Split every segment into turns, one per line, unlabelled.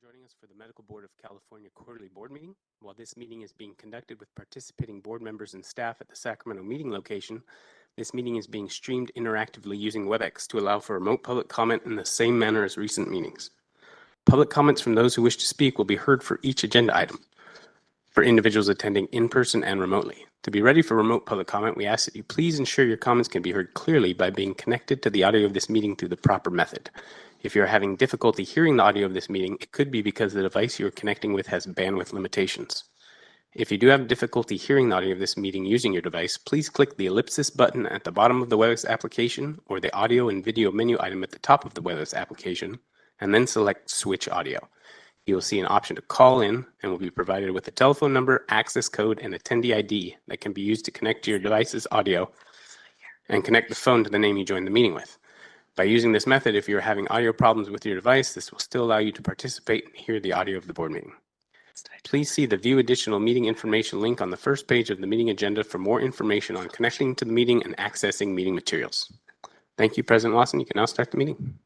joining us for the Medical Board of California quarterly board meeting. While this meeting is being conducted with participating board members and staff at the Sacramento meeting location, this meeting is being streamed interactively using WebEx to allow for remote public comment in the same manner as recent meetings. Public comments from those who wish to speak will be heard for each agenda item for individuals attending in person and remotely. To be ready for remote public comment, we ask that you please ensure your comments can be heard clearly by being connected to the audio of this meeting through the proper method. If you're having difficulty hearing the audio of this meeting, it could be because the device you're connecting with has bandwidth limitations. If you do have difficulty hearing the audio of this meeting using your device, please click the ellipsis button at the bottom of the WebEx application or the audio and video menu item at the top of the WebEx application, and then select Switch Audio. You will see an option to call in and will be provided with a telephone number, access code, and attendee ID that can be used to connect to your device's audio and connect the phone to the name you joined the meeting with. By using this method, if you're having audio problems with your device, this will still allow you to participate and hear the audio of the board meeting. Please see the View Additional Meeting Information link on the first page of the meeting agenda for more information on connecting to the meeting and accessing meeting materials. Thank you, President Lawson. You can now start the meeting.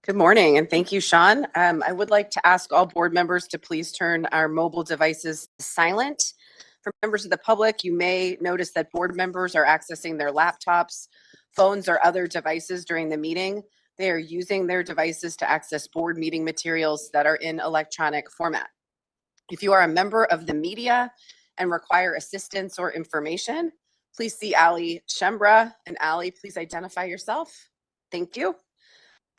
Good morning, and thank you, Sean. I would like to ask all board members to please turn our mobile devices silent. For members of the public, you may notice that board members are accessing their laptops, phones, or other devices during the meeting. They are using their devices to access board meeting materials that are in electronic format. If you are a member of the media and require assistance or information, please see Ali Shembra. And Ali, please identify yourself. Thank you.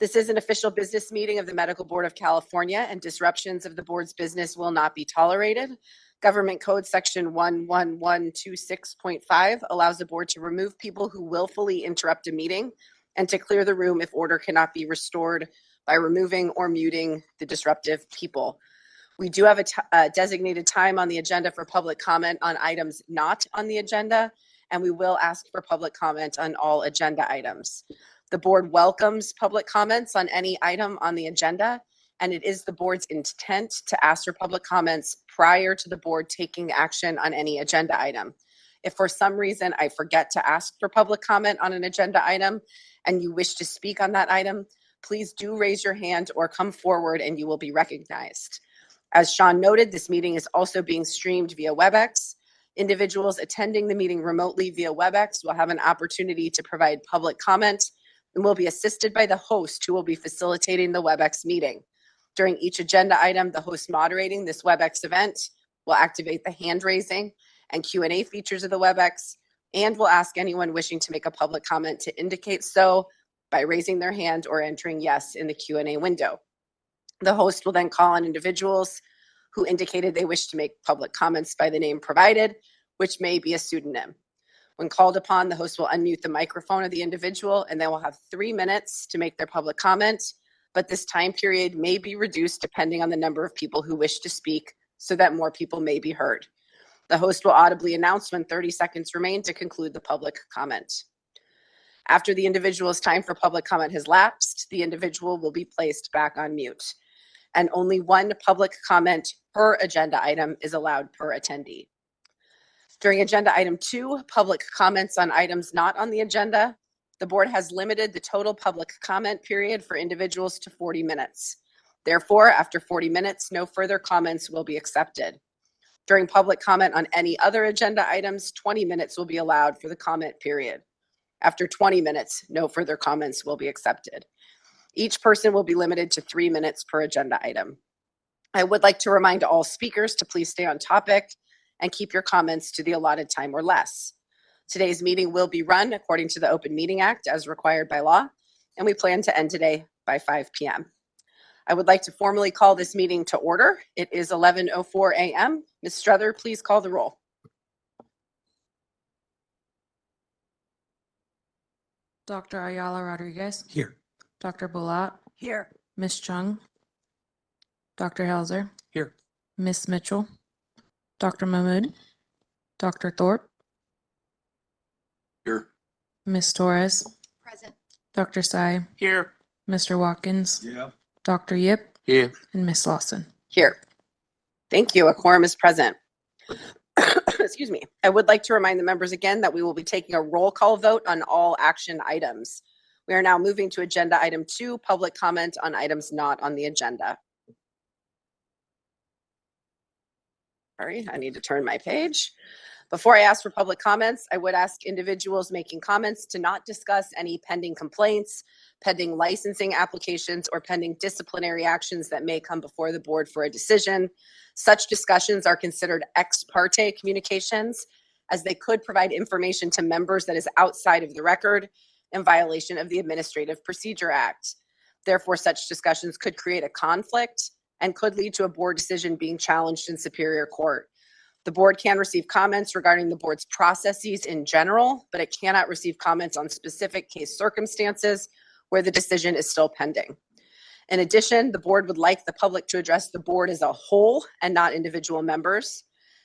This is an official business meeting of the Medical Board of California, and disruptions of the board's business will not be tolerated. Government Code Section 11126.5 allows the board to remove people who willfully interrupt a meeting and to clear the room if order cannot be restored by removing or muting the disruptive people. We do have a designated time on the agenda for public comment on items not on the agenda, and we will ask for public comment on all agenda items. The board welcomes public comments on any item on the agenda, and it is the board's intent to ask for public comments prior to the board taking action on any agenda item. If for some reason I forget to ask for public comment on an agenda item and you wish to speak on that item, please do raise your hand or come forward and you will be recognized. As Sean noted, this meeting is also being streamed via WebEx. Individuals attending the meeting remotely via WebEx will have an opportunity to provide public comment and will be assisted by the host who will be facilitating the WebEx meeting. During each agenda item, the host moderating this WebEx event will activate the hand raising and Q&A features of the WebEx and will ask anyone wishing to make a public comment to indicate so by raising their hand or entering yes in the Q&A window. The host will then call on individuals who indicated they wish to make public comments by the name provided, which may be a pseudonym. When called upon, the host will unmute the microphone of the individual and they will have 3 minutes to make their public comment, but this time period may be reduced depending on the number of people who wish to speak so that more people may be heard. The host will audibly announce when 30 seconds remain to conclude the public comment. After the individual's time for public comment has lapsed, the individual will be placed back on mute, and only one public comment per agenda item is allowed per attendee. During agenda item 2, public comments on items not on the agenda, the board has limited the total public comment period for individuals to 40 minutes. Therefore, after 40 minutes, no further comments will be accepted. During public comment on any other agenda items, 20 minutes will be allowed for the comment period. After 20 minutes, no further comments will be accepted. Each person will be limited to 3 minutes per agenda item. I would like to remind all speakers to please stay on topic and keep your comments to the allotted time or less. Today's meeting will be run according to the Open Meeting Act as required by law, and we plan to end today by 5 p.m. I would like to formally call this meeting to order. It is 11:04 a.m. Ms. Struther, please call the roll.
Dr. Ayala Rodriguez.
Here.
Dr. Bulat.
Here.
Ms. Chung. Dr. Helzer.
Here.
Ms. Mitchell. Dr. Mahmood. Dr. Thorpe.
Here.
Ms. Torres.
Present.
Dr. Sai.
Here.
Mr. Watkins.
Yeah.
Dr. Yip.
Here.
And Ms. Lawson.
Here. Thank you. A quorum is present. Excuse me. I would like to remind the members again that we will be taking a roll call vote on all action items. We are now moving to agenda item 2, public comment on items not on the agenda. Sorry, I need to turn my page. Before I ask for public comments, I would ask individuals making comments to not discuss any pending complaints, pending licensing applications, or pending disciplinary actions that may come before the board for a decision. Such discussions are considered ex parte communications, as they could provide information to members that is outside of the record in violation of the Administrative Procedure Act. Therefore, such discussions could create a conflict and could lead to a board decision being challenged in Superior Court. The board can receive comments regarding the board's processes in general, but it cannot receive comments on specific case circumstances where the decision is still pending. In addition, the board would like the public to address the board as a whole and not individual members.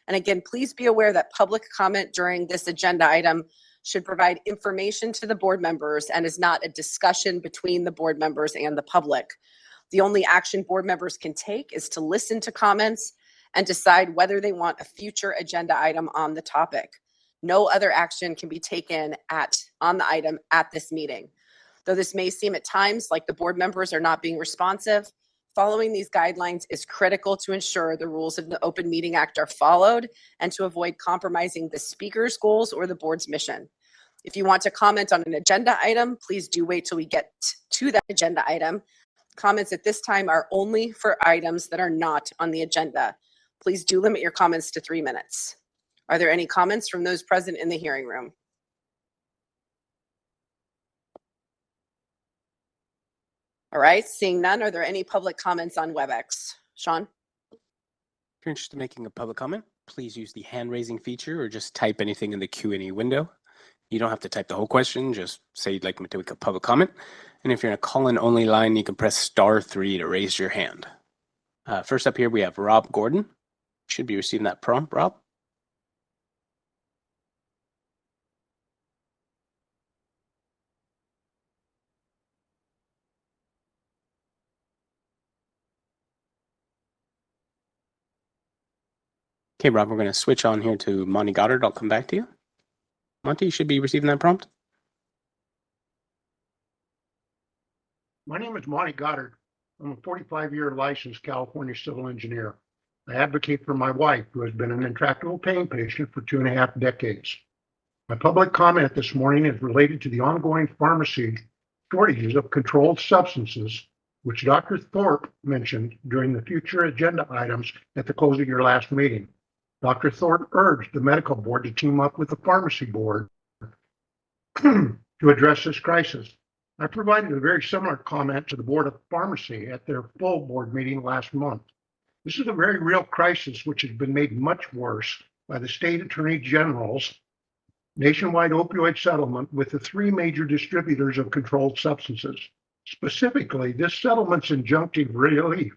And again, please be aware that public comment during this agenda item should provide information to the board members and is not a discussion between the board members and the public. The only action board members can take is to listen to comments and decide whether they want a future agenda item on the topic. No other action can be taken on the item at this meeting. Though this may seem at times like the board members are not being responsive, following these guidelines is critical to ensure the rules of the Open Meeting Act are followed and to avoid compromising the speaker's goals or the board's mission. If you want to comment on an agenda item, please do wait till we get to that agenda item. Comments at this time are only for items that are not on the agenda. Please do limit your comments to 3 minutes. Are there any comments from those present in the hearing room? All right, seeing none, are there any public comments on WebEx? Sean?
If you're interested in making a public comment, please use the hand raising feature or just type anything in the Q&A window. You don't have to type the whole question, just say you'd like me to make a public comment. And if you're in a call-in only line, you can press *3 to raise your hand. First up here, we have Rob Gordon. Should be receiving that prompt, Rob. Okay, Rob, we're going to switch on here to Monty Goddard. I'll come back to you. Monty, you should be receiving that prompt.
My name is Monty Goddard. I'm a 45-year licensed California civil engineer. I advocate for my wife, who has been an intractable pain patient for 2.5 decades. My public comment this morning is related to the ongoing pharmacy shortages of controlled substances, which Dr. Thorpe mentioned during the future agenda items at the close of your last meeting. Dr. Thorpe urged the medical board to team up with the pharmacy board to address this crisis. I provided a very similar comment to the Board of Pharmacy at their full board meeting last month. This is a very real crisis which has been made much worse by the state attorney general's nationwide opioid settlement with the 3 major distributors of controlled substances. Specifically, this settlement's injunctive relief,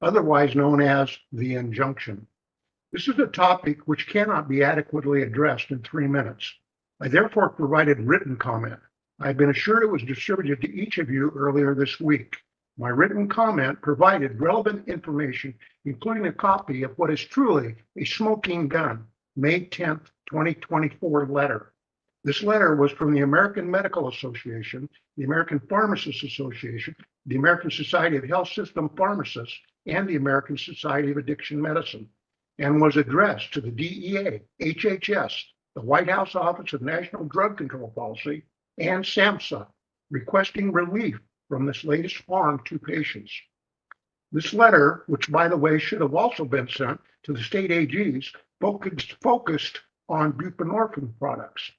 otherwise known as the injunction. This is a topic which cannot be adequately addressed in 3 minutes. I therefore provided written comment. I've been assured it was distributed to each of you earlier this week. My written comment provided relevant information, including a copy of what is truly a smoking gun, May 10th, 2024 letter. This letter was from the American Medical Association, the American Pharmacists Association, the American Society of Health System Pharmacists, and the American Society of Addiction Medicine, and was addressed to the DEA, HHS, the White House Office of National Drug Control Policy, and SAMHSA, requesting relief from this latest harm to patients. This letter, which by the way should have also been sent to the state AGs, focused on buprenorphine products.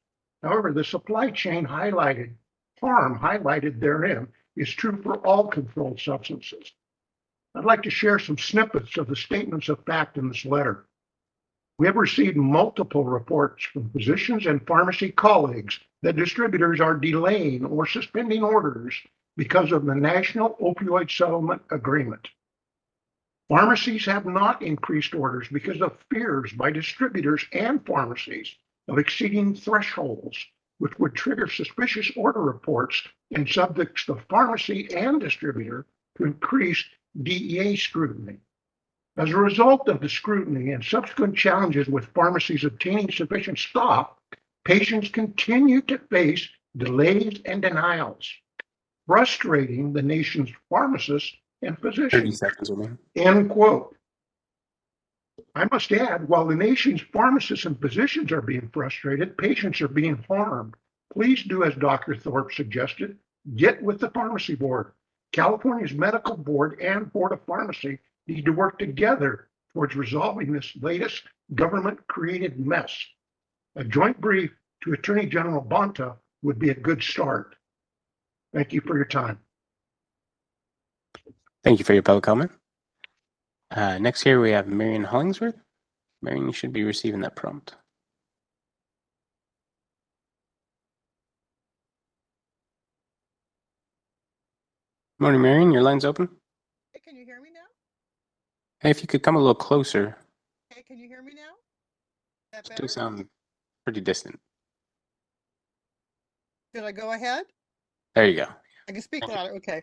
However, the supply chain harm highlighted therein is true for all controlled substances. I'd like to share some snippets of the statements of fact in this letter. We have received multiple reports from physicians and pharmacy colleagues that distributors are delaying or suspending orders because of the National Opioid Settlement Agreement. Pharmacies have not increased orders because of fears by distributors and pharmacies of exceeding thresholds, which would trigger suspicious order reports and subject the pharmacy and distributor to increased DEA scrutiny. As a result of the scrutiny and subsequent challenges with pharmacies obtaining sufficient stock, patients continue to face delays and denials, frustrating the nation's pharmacists and
30
physicians.
seconds remaining.
End quote. I must add, while the nation's pharmacists and physicians are being frustrated, patients are being harmed. Please do as Dr. Thorpe suggested, get with the pharmacy board. California's medical board and board of pharmacy need to work together towards resolving this latest government-created mess. A joint brief to Attorney General Bonta would be a good start. Thank you for your time.
Thank you for your public comment. Next here we have Marion Hollingsworth. Marion, you should be receiving that prompt. Morning, Marion. Your line's open.
Hey, can you hear me now?
Hey, if you could come a little closer.
Hey, can you hear me now? Is that
Still
better?
sound pretty distant.
Should I go ahead?
There you go.
I can speak
Thank you.
louder. Okay.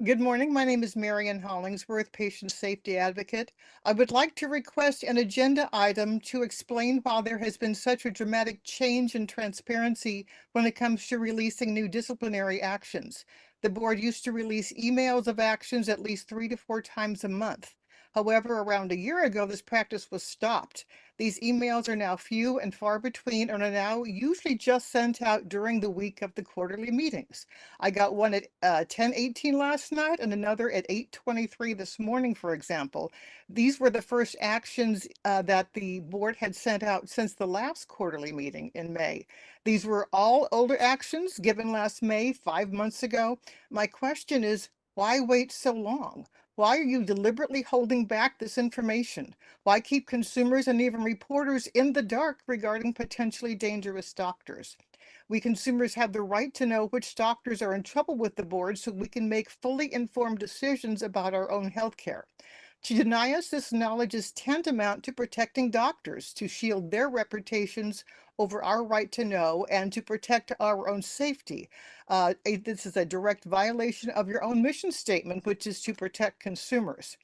Good morning. My name is Marion Hollingsworth, patient safety advocate. I would like to request an agenda item to explain why there has been such a dramatic change in transparency when it comes to releasing new disciplinary actions. The board used to release emails of actions at least 3 to 4 times a month. However, around a year ago, this practice was stopped. These emails are now few and far between and are now usually just sent out during the week of the quarterly meetings. I got one at 10:18 last night and another at 8:23 this morning, for example. These were the first actions that the board had sent out since the last quarterly meeting in May. These were all older actions given last May, 5 months ago. My question is, why wait so long? Why are you deliberately holding back this information? Why keep consumers and even reporters in the dark regarding potentially dangerous doctors? We consumers have the right to know which doctors are in trouble with the board so we can make fully informed decisions about our own health care. To deny us this knowledge is tantamount to protecting doctors, to shield their reputations over our right to know and to protect our own safety. This is a direct violation of your own mission statement, which is to protect consumers.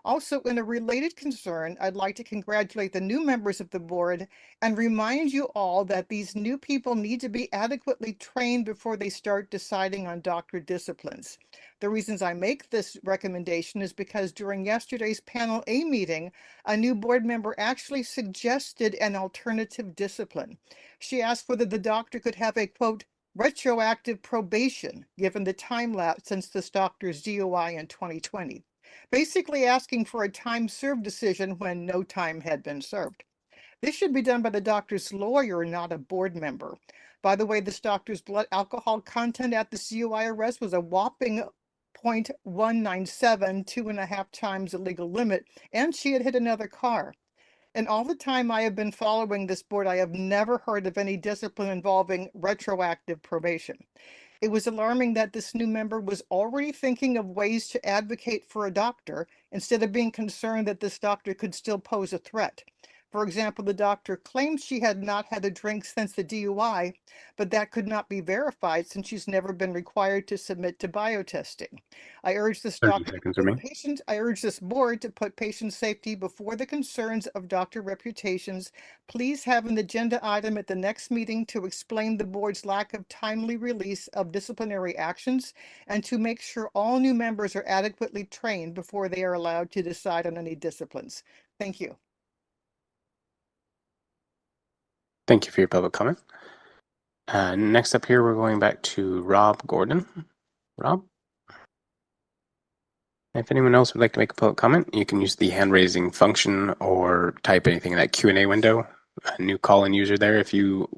Also, in a related concern, I'd like to congratulate the new members of the board and remind you all that these new people need to be adequately trained before they start deciding on doctor disciplines. The reasons I make this recommendation is because during yesterday's panel A meeting, a new board member actually suggested an alternative discipline. She asked whether the doctor could have a, quote, retroactive probation, given the time lapse since this doctor's DUI in 2020. Basically asking for a time served decision when no time had been served. This should be done by the doctor's lawyer, not a board member. By the way, this doctor's blood alcohol content at the CUI arrest was a whopping 0.197, 2.5 times the legal limit, and she had hit another car. And all the time I have been following this board, I have never heard of any discipline involving retroactive probation. It was alarming that this new member was already thinking of ways to advocate for a doctor instead of being concerned that this doctor could still pose a threat. For example, the doctor claimed she had not had a drink since the DUI, but that could not be verified since she's never been required to submit to biotesting. I urge this
30
doctor
seconds
to put
remaining.
I urge this board to put patient safety before the concerns of doctor reputations. Please have an agenda item at the next meeting to explain the board's lack of timely release of disciplinary actions and to make sure all new members are adequately trained before they are allowed to decide on any disciplines. Thank you.
Thank you for your public comment. Next up here, we're going back to Rob Gordon. Rob? If anyone else would like to make a public comment, you can use the hand raising function or type anything in that Q&A window. A new call-in user there. If you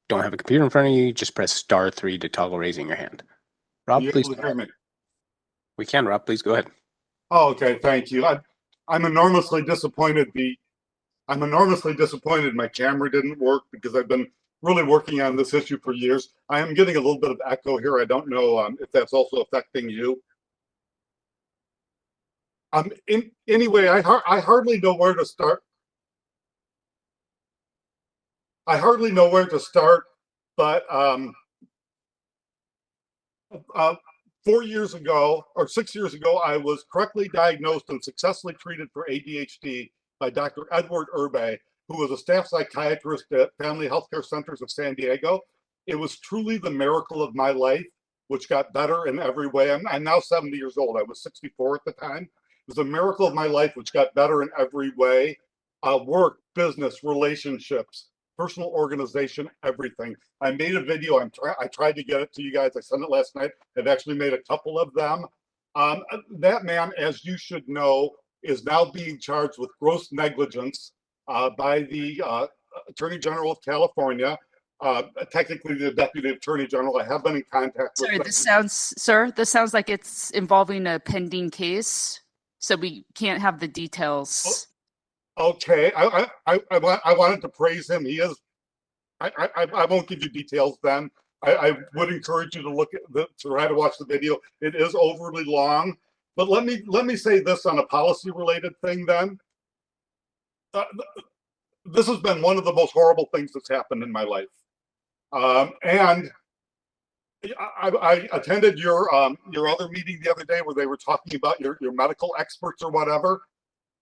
don't have a computer in front of you, just press *3 to toggle raising your hand. Rob,
You
please.
able to hear me?
We can, Rob. Please go ahead.
Oh, okay, thank you. I'm enormously disappointed. I'm enormously disappointed my camera didn't work because I've been really working on this issue for years. I am getting a little bit of echo here. I don't know if that's also affecting you. Anyway, I hardly know where to start. But 4 years ago or 6 years ago, I was correctly diagnosed and successfully treated for ADHD by Dr. Edward Urbe, who was a staff psychiatrist at Family Healthcare Centers of San Diego. It was truly the miracle of my life, which got better in every way. I'm now 70 years old. I was 64 at the time. It was a miracle of my life, which got better in every way. work, business, relationships, personal organization, everything. I made a video. I tried to get it to you guys. I sent it last night. I've actually made a couple of them. That man, as you should know, is now being charged with gross negligence by the Attorney General of California. Technically the Deputy Attorney General. I have been in contact with
Sorry,
them.
this sounds like it's involving a pending case, so we can't have the details.
Okay, I wanted to praise him. He is. I won't give you details then. I would encourage you to to try to watch the video. It is overly long, but let me say this on a policy related thing then. This has been one of the most horrible things that's happened in my life. And I attended your other meeting the other day where they were talking about your medical experts or whatever.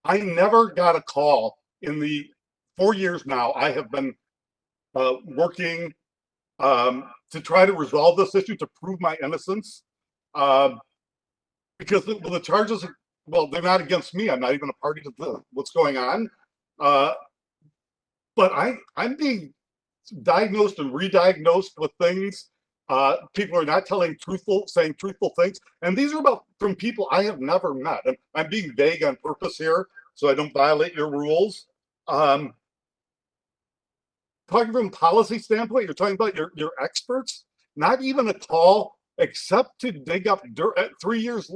I never got a call in the 4 years now. I have been working to try to resolve this issue to prove my innocence, because the charges, well, they're not against me. I'm not even a party to what's going on. But I'm being diagnosed and re-diagnosed with things. People are not saying truthful things. And these are from people I have never met. And I'm being vague on purpose here so I don't violate your rules. Talking from a policy standpoint, you're talking about your experts, not even a call except to dig up dirt 3 years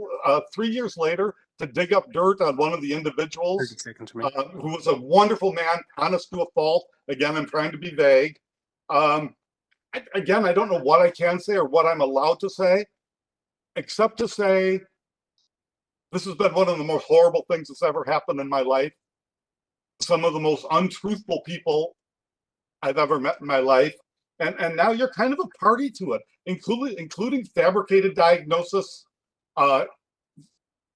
later to dig up dirt on one of the
30
individuals
seconds remaining.
who was a wonderful man, honest to a fault. Again, I'm trying to be vague. Again, I don't know what I can say or what I'm allowed to say, except to say this has been one of the most horrible things that's ever happened in my life. Some of the most untruthful people I've ever met in my life. And now you're kind of a party to it, including fabricated diagnosis,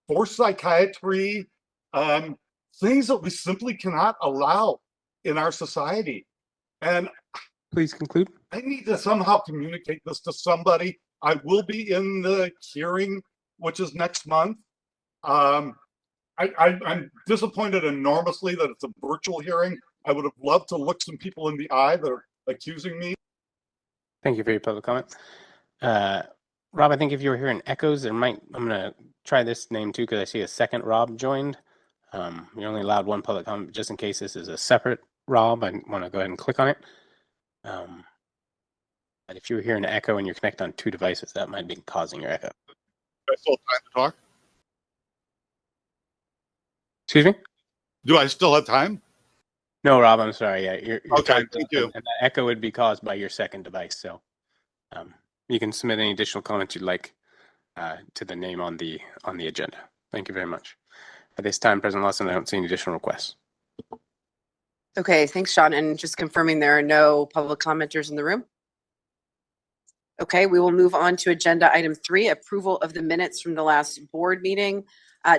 forced psychiatry, things that we simply cannot allow in our society. And
Please conclude.
I need to somehow communicate this to somebody. I will be in the hearing, which is next month. I'm disappointed enormously that it's a virtual hearing. I would have loved to look some people in the eye that are accusing me.
Thank you for your public comment. Rob, I think if you were hearing echoes, I'm going to try this name too, because I see a second Rob joined. You're only allowed one public comment, just in case this is a separate Rob. I want to go ahead and click on it. But if you were hearing an echo and you're connected on 2 devices, that might be causing your echo.
Do I still have time to talk?
Excuse me?
Do I still have time?
No, Rob, I'm sorry. Yeah, you're
Okay,
timed
thank
up,
you.
and the echo would be caused by your second device. So you can submit any additional comments you'd like to the name on the agenda. Thank you very much. At this time, President Lawson, I don't see any additional requests.
Okay, thanks, Sean. And just confirming there are no public commenters in the room. Okay, we will move on to agenda item 3, approval of the minutes from the last board meeting.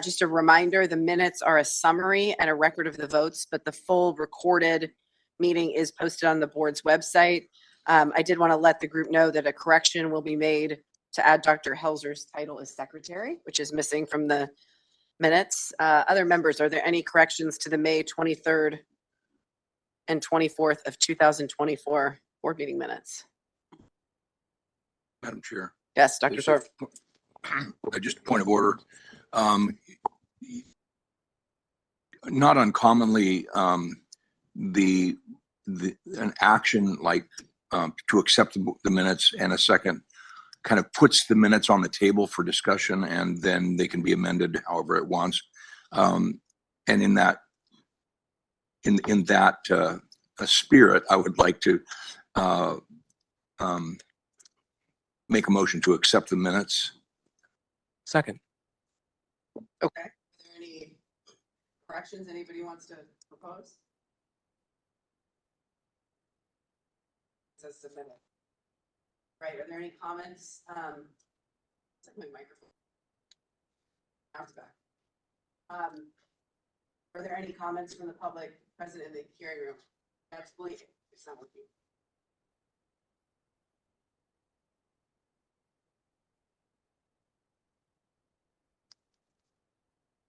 Just a reminder, the minutes are a summary and a record of the votes, but the full recorded meeting is posted on the board's website. I did want to let the group know that a correction will be made to add Dr. Helzer's title as secretary, which is missing from the minutes. Other members, are there any corrections to the May 23rd and 24th of 2024 board meeting minutes?
Madam Chair.
Yes, Dr.
This
Sorb.
is- Just a point of order. Not uncommonly, an action like to accept the minutes and a second kind of puts the minutes on the table for discussion, and then they can be amended however it wants. And in that spirit, I would like to make a motion to accept the minutes.
Second.
Okay. Are there any corrections anybody wants to propose? It says submitted. Right, are there any comments? It's like my microphone. Now it's back. Are there any comments from the public present in the hearing room? That's bleeding. It's not working.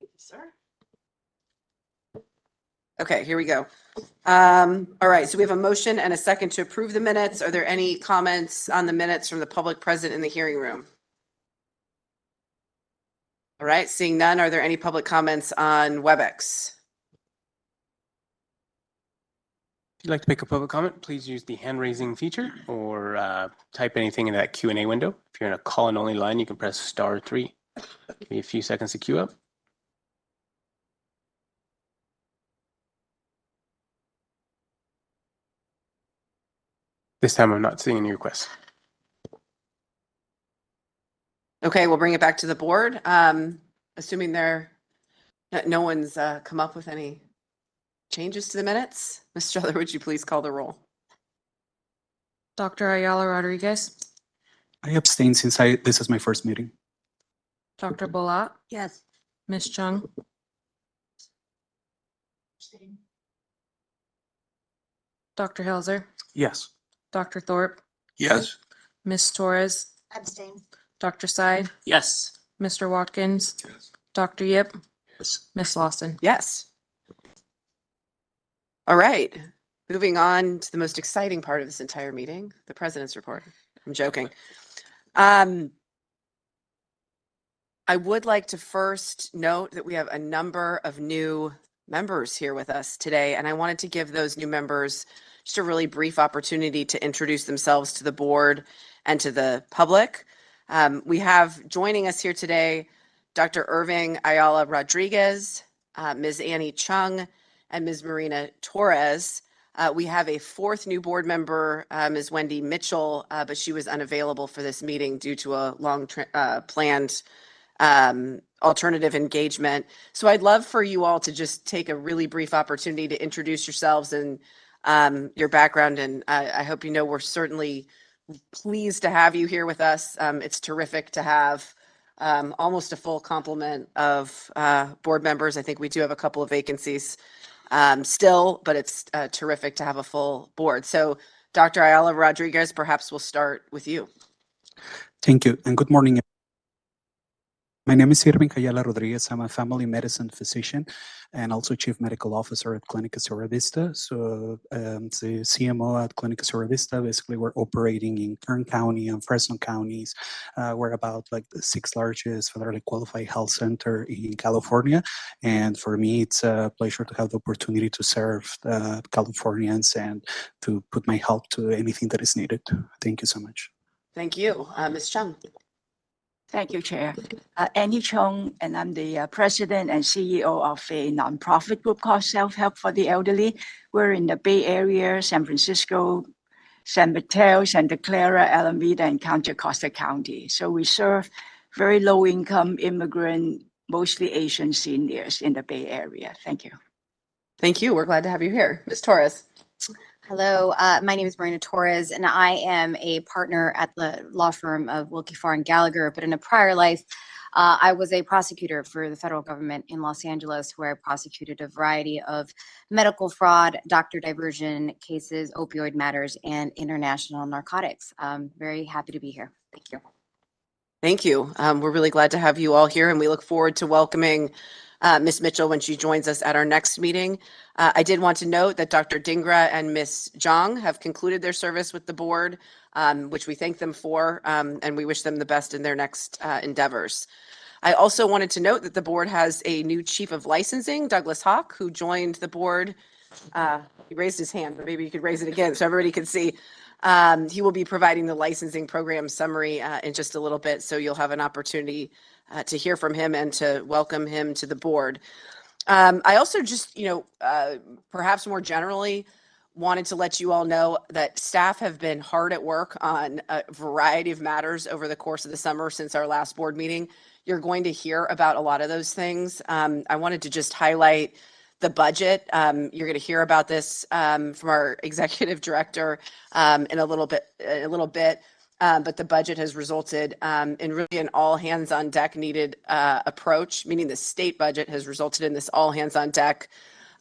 Thank you, sir. Okay, here we go. All right, so we have a motion and a second to approve the minutes. Are there any comments on the minutes from the public present in the hearing room? All right, seeing none, are there any public comments on WebEx?
If you'd like to make a public comment, please use the hand raising feature or type anything in that Q&A window. If you're in a call-in only line, you can press *3. Give me a few seconds to queue up. This time I'm not seeing any requests.
Okay, we'll bring it back to the board. Assuming no one's come up with any changes to the minutes. Ms. Strother, would you please call the roll?
Dr. Ayala Rodriguez,
I abstain since this is my first meeting.
Dr. Bolat,
Yes.
Ms. Chung, Dr. Helzer,
Yes.
Dr. Thorpe,
Yes.
Ms. Torres,
Abstain.
Dr. Sy,
Yes.
Mr. Watkins, Dr. Yip,
Yes.
Ms. Lawson.
Yes. All right, moving on to the most exciting part of this entire meeting, the president's report. I'm joking. I would like to first note that we have a number of new members here with us today, and I wanted to give those new members just a really brief opportunity to introduce themselves to the board and to the public. We have joining us here today, Dr. Irving Ayala Rodriguez, Ms. Annie Chung, and Ms. Marina Torres. We have a fourth new board member, Ms. Wendy Mitchell, but she was unavailable for this meeting due to a long planned alternative engagement. So I'd love for you all to just take a really brief opportunity to introduce yourselves and your background. And I hope you know we're certainly pleased to have you here with us. It's terrific to have almost a full complement of board members. I think we do have a couple of vacancies still, but it's terrific to have a full board. So Dr. Ayala Rodriguez, perhaps we'll start with you.
Thank you and good morning. My name is Irving Ayala Rodriguez. I'm a family medicine physician and also chief medical officer at Clínica Sierra Vista. So the CMO at Clínica Sierra Vista, basically we're operating in Kern County and Fresno counties. We're about like the 6th largest federally qualified health center in California. And for me, it's a pleasure to have the opportunity to serve Californians and to put my help to anything that is needed. Thank you so much.
Thank you. Ms. Chung.
Thank you, Chair. Annie Chung, and I'm the President and CEO of a nonprofit group called Self-Help for the Elderly. We're in the Bay Area, San Francisco, San Mateo, Santa Clara, Alameda, and Contra Costa County. So we serve very low-income immigrant, mostly Asian seniors in the Bay Area. Thank you.
Thank you. We're glad to have you here. Ms. Torres.
Hello, my name is Marina Torres, and I am a partner at the law firm of Wilkie Farr and Gallagher. But in a prior life, I was a prosecutor for the federal government in Los Angeles, where I prosecuted a variety of medical fraud, doctor diversion cases, opioid matters, and international narcotics. Very happy to be here. Thank you.
Thank you. We're really glad to have you all here, and we look forward to welcoming Ms. Mitchell when she joins us at our next meeting. I did want to note that Dr. Dingra and Ms. Zhang have concluded their service with the board, which we thank them for, and we wish them the best in their next endeavors. I also wanted to note that the board has a new chief of licensing, Douglas Hawk, who joined the board. He raised his hand, but maybe you could raise it again so everybody can see. He will be providing the licensing program summary in just a little bit, so you'll have an opportunity to hear from him and to welcome him to the board. I also just, perhaps more generally, wanted to let you all know that staff have been hard at work on a variety of matters over the course of the summer since our last board meeting. You're going to hear about a lot of those things. I wanted to just highlight the budget. You're going to hear about this from our executive director in a little bit. But the budget has resulted in really an all hands on deck needed approach, meaning the state budget has resulted in this all hands on deck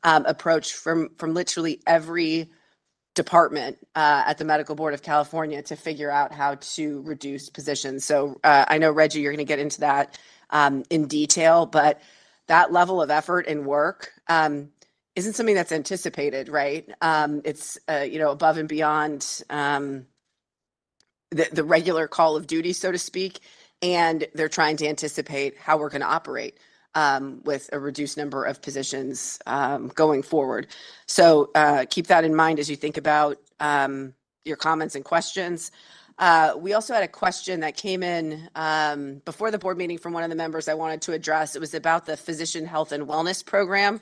approach from literally every department at the Medical Board of California to figure out how to reduce positions. So I know, Reggie, you're going to get into that in detail, but that level of effort and work isn't something that's anticipated, right? It's, above and beyond the regular call of duty, so to speak. And they're trying to anticipate how we're going to operate with a reduced number of positions going forward. So keep that in mind as you think about your comments and questions. We also had a question that came in before the board meeting from one of the members I wanted to address. It was about the Physician Health and Wellness Program.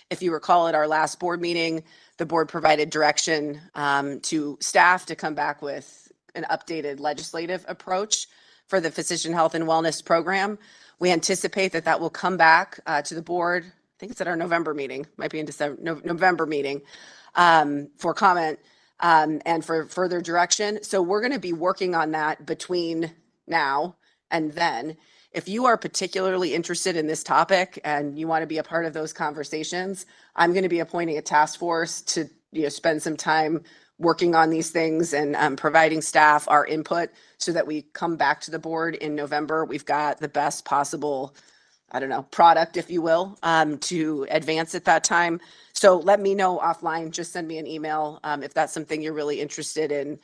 If you recall, at our last board meeting, the board provided direction to staff to come back with an updated legislative approach for the Physician Health and Wellness Program. We anticipate that that will come back to the board. I think it's at our November meeting, might be in December, November meeting for comment and for further direction. So we're going to be working on that between now and then. If you are particularly interested in this topic and you want to be a part of those conversations, I'm going to be appointing a task force to spend some time working on these things and providing staff our input so that we come back to the board in November. We've got the best possible, product, if you will, to advance at that time. So let me know offline, just send me an email if that's something you're really interested in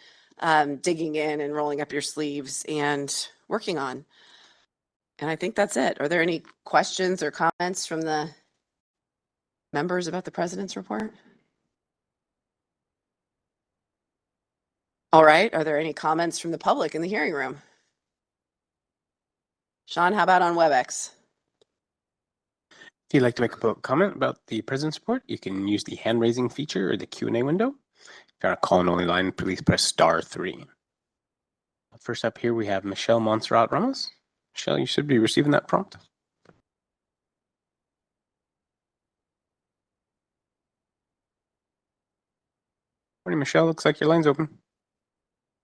digging in and rolling up your sleeves and working on. And I think that's it. Are there any questions or comments from the members about the president's report? All right. Are there any comments from the public in the hearing room? Sean, how about on WebEx?
If you'd like to make a public comment about the president's report, you can use the hand raising feature or the Q&A window. If you're on a call-in only line, please press *3. First up here, we have Michelle Montserrat Ramos. Michelle, you should be receiving that prompt. Morning, Michelle. Looks like your line's open.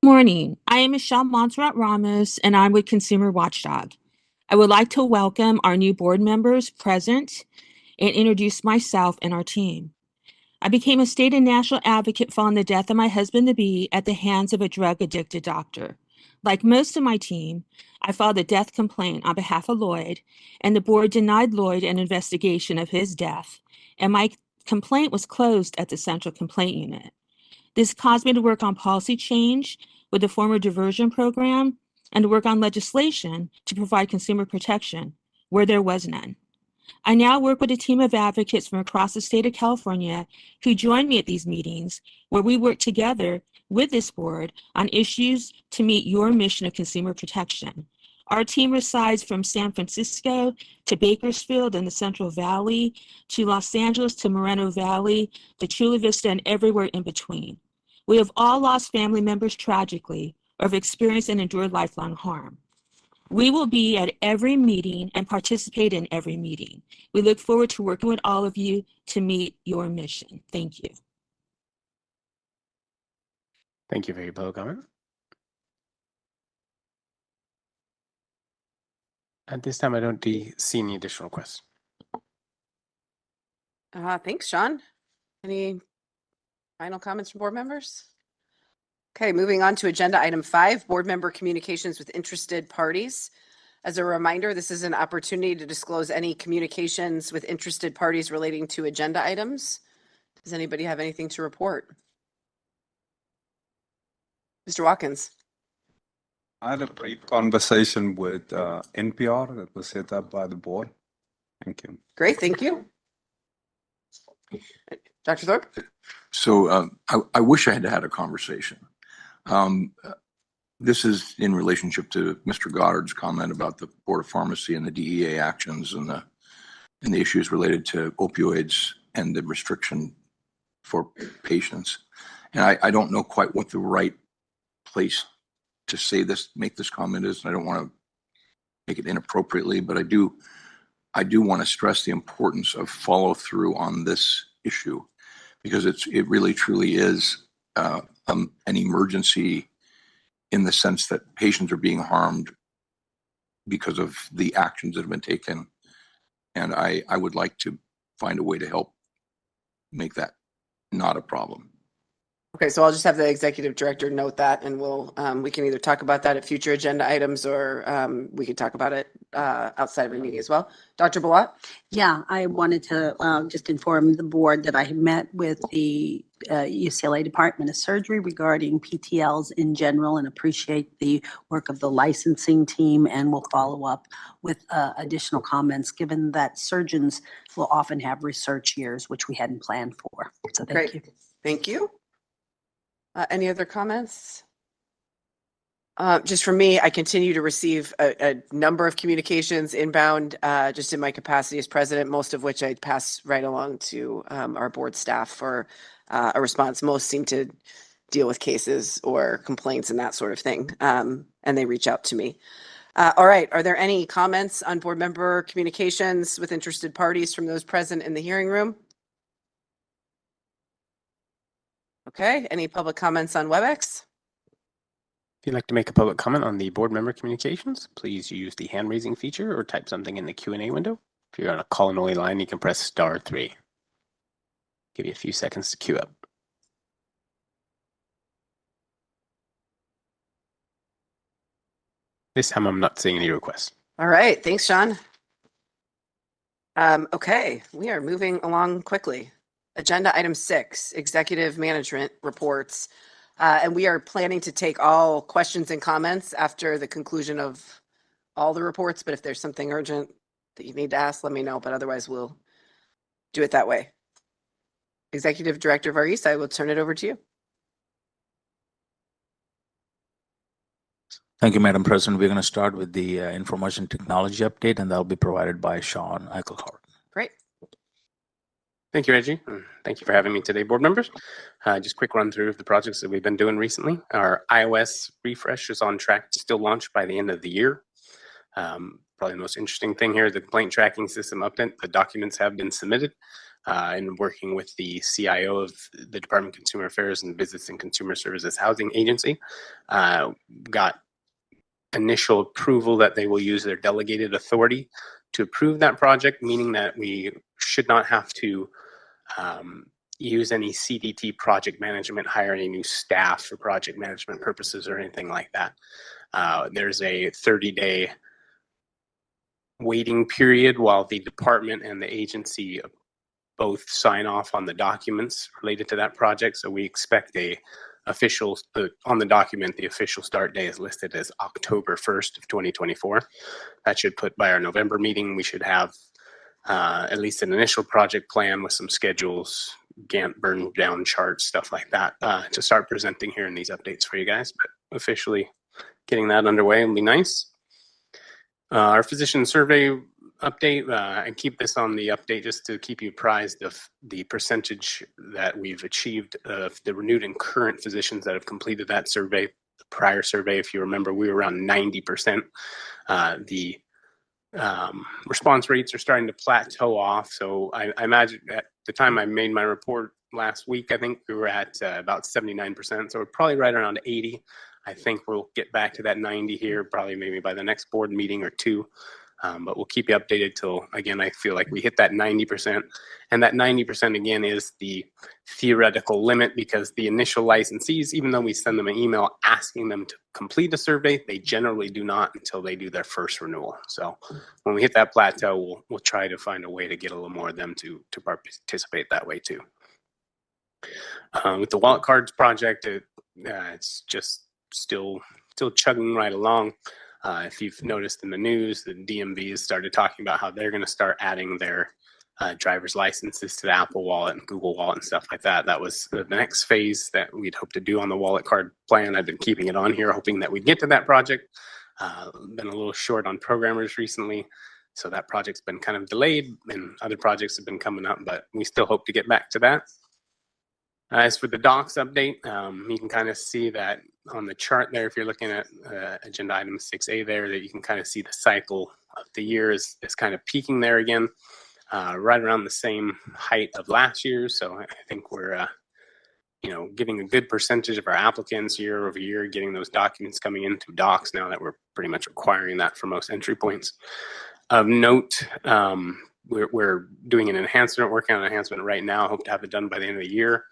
Morning. I am Michelle Montserrat Ramos, and I'm with Consumer Watchdog. I would like to welcome our new board members present and introduce myself and our team. I became a state and national advocate following the death of my husband-to-be at the hands of a drug-addicted doctor. Like most of my team, I filed a death complaint on behalf of Lloyd, and the board denied Lloyd an investigation of his death, and my complaint was closed at the Central Complaint Unit. This caused me to work on policy change with the former diversion program and to work on legislation to provide consumer protection where there was none. I now work with a team of advocates from across the state of California who join me at these meetings where we work together with this board on issues to meet your mission of consumer protection. Our team resides from San Francisco to Bakersfield in the Central Valley, to Los Angeles, to Moreno Valley, to Chula Vista, and everywhere in between. We have all lost family members tragically or have experienced and endured lifelong harm. We will be at every meeting and participate in every meeting. We look forward to working with all of you to meet your mission. Thank you.
Thank you for your public comment. At this time, I don't see any additional requests.
Thanks, Sean. Any final comments from board members? Okay, moving on to agenda item 5, board member communications with interested parties. As a reminder, this is an opportunity to disclose any communications with interested parties relating to agenda items. Does anybody have anything to report? Mr. Watkins.
I had a brief conversation with NPR that was set up by the board. Thank you.
Great, thank you. Dr. Thorpe?
So I wish I had had a conversation. This is in relationship to Mr. Goddard's comment about the Board of Pharmacy and the DEA actions and the issues related to opioids and the restriction for patients. And I don't know quite what the right place to say this, make this comment is. I don't want to make it inappropriately, but I do want to stress the importance of follow through on this issue, because it really truly is an emergency in the sense that patients are being harmed because of the actions that have been taken. And I would like to find a way to help make that not a problem.
Okay, so I'll just have the executive director note that and we'll, we can either talk about that at future agenda items or we could talk about it outside of the meeting as well. Dr. Balot?
Yeah, I wanted to just inform the board that I had met with the UCLA Department of Surgery regarding PTLs in general and appreciate the work of the licensing team, and will follow up with additional comments, given that surgeons will often have research years, which we hadn't planned for. So thank you.
Thank you. Any other comments? Just for me, I continue to receive a number of communications inbound, just in my capacity as president, most of which I pass right along to our board staff for a response. Most seem to deal with cases or complaints and that sort of thing, and they reach out to me. All right, are there any comments on board member communications with interested parties from those present in the hearing room? Okay, any public comments on WebEx?
If you'd like to make a public comment on the board member communications, please use the hand raising feature or type something in the Q&A window. If you're on a call and only line, you can press *3. Give you a few seconds to queue up. This time I'm not seeing any requests.
All right, thanks, Sean. Okay, we are moving along quickly. Agenda item 6, executive management reports. And we are planning to take all questions and comments after the conclusion of all the reports. But if there's something urgent that you need to ask, let me know. But otherwise, we'll do it that way. Executive Director Varghese, I will turn it over to you.
Thank you, Madam President. We're going to start with the information technology update, and that'll be provided by Sean Eichelhardt.
Great.
Thank you, Reggie. Thank you for having me today, board members. Just quick run through of the projects that we've been doing recently. Our iOS refresh is on track to still launch by the end of the year. Probably the most interesting thing here is the complaint tracking system update. The documents have been submitted, and working with the CIO of the Department of Consumer Affairs and Business and Consumer Services Housing Agency. Got initial approval that they will use their delegated authority to approve that project, meaning that we should not have to use any CDT project management, hire any new staff for project management purposes or anything like that. There's a 30-day waiting period while the department and the agency both sign off on the documents related to that project. So we expect on the document, the official start day is listed as October 1st of 2024. That should put by our November meeting, we should have at least an initial project plan with some schedules, Gantt burn down charts, stuff like that, to start presenting here in these updates for you guys. But officially getting that underway will be nice. Our physician survey update, and keep this on the update just to keep you apprised of the percentage that we've achieved of the renewed and current physicians that have completed that survey. The prior survey, if you remember, we were around 90%. The response rates are starting to plateau off. So I imagine at the time I made my report last week, I think we were at about 79%. So we're probably right around 80. I think we'll get back to that 90 here, probably maybe by the next board meeting or two. But we'll keep you updated till, again, I feel like we hit that 90%. And that 90% again is the theoretical limit, because the initial licensees, even though we send them an email asking them to complete a survey, they generally do not until they do their first renewal. So when we hit that plateau, we'll try to find a way to get a little more of them to participate that way too. With the wallet cards project, it's just still chugging right along. If you've noticed in the news, the DMV has started talking about how they're going to start adding their driver's licenses to the Apple Wallet and Google Wallet and stuff like that. That was the next phase that we'd hope to do on the wallet card plan. I've been keeping it on here, hoping that we'd get to that project. Been a little short on programmers recently, so that project's been kind of delayed, and other projects have been coming up, but we still hope to get back to that. As for the docs update, you can kind of see that on the chart there, if you're looking at agenda item 6A there, that you can kind of see the cycle of the year is kind of peaking there again, right around the same height of last year. So I think we're, getting a good percentage of our applicants year over year, getting those documents coming in through docs now that we're pretty much requiring that for most entry points. Of note, we're doing an enhancement, working on an enhancement right now. Hope to have it done by the end of the year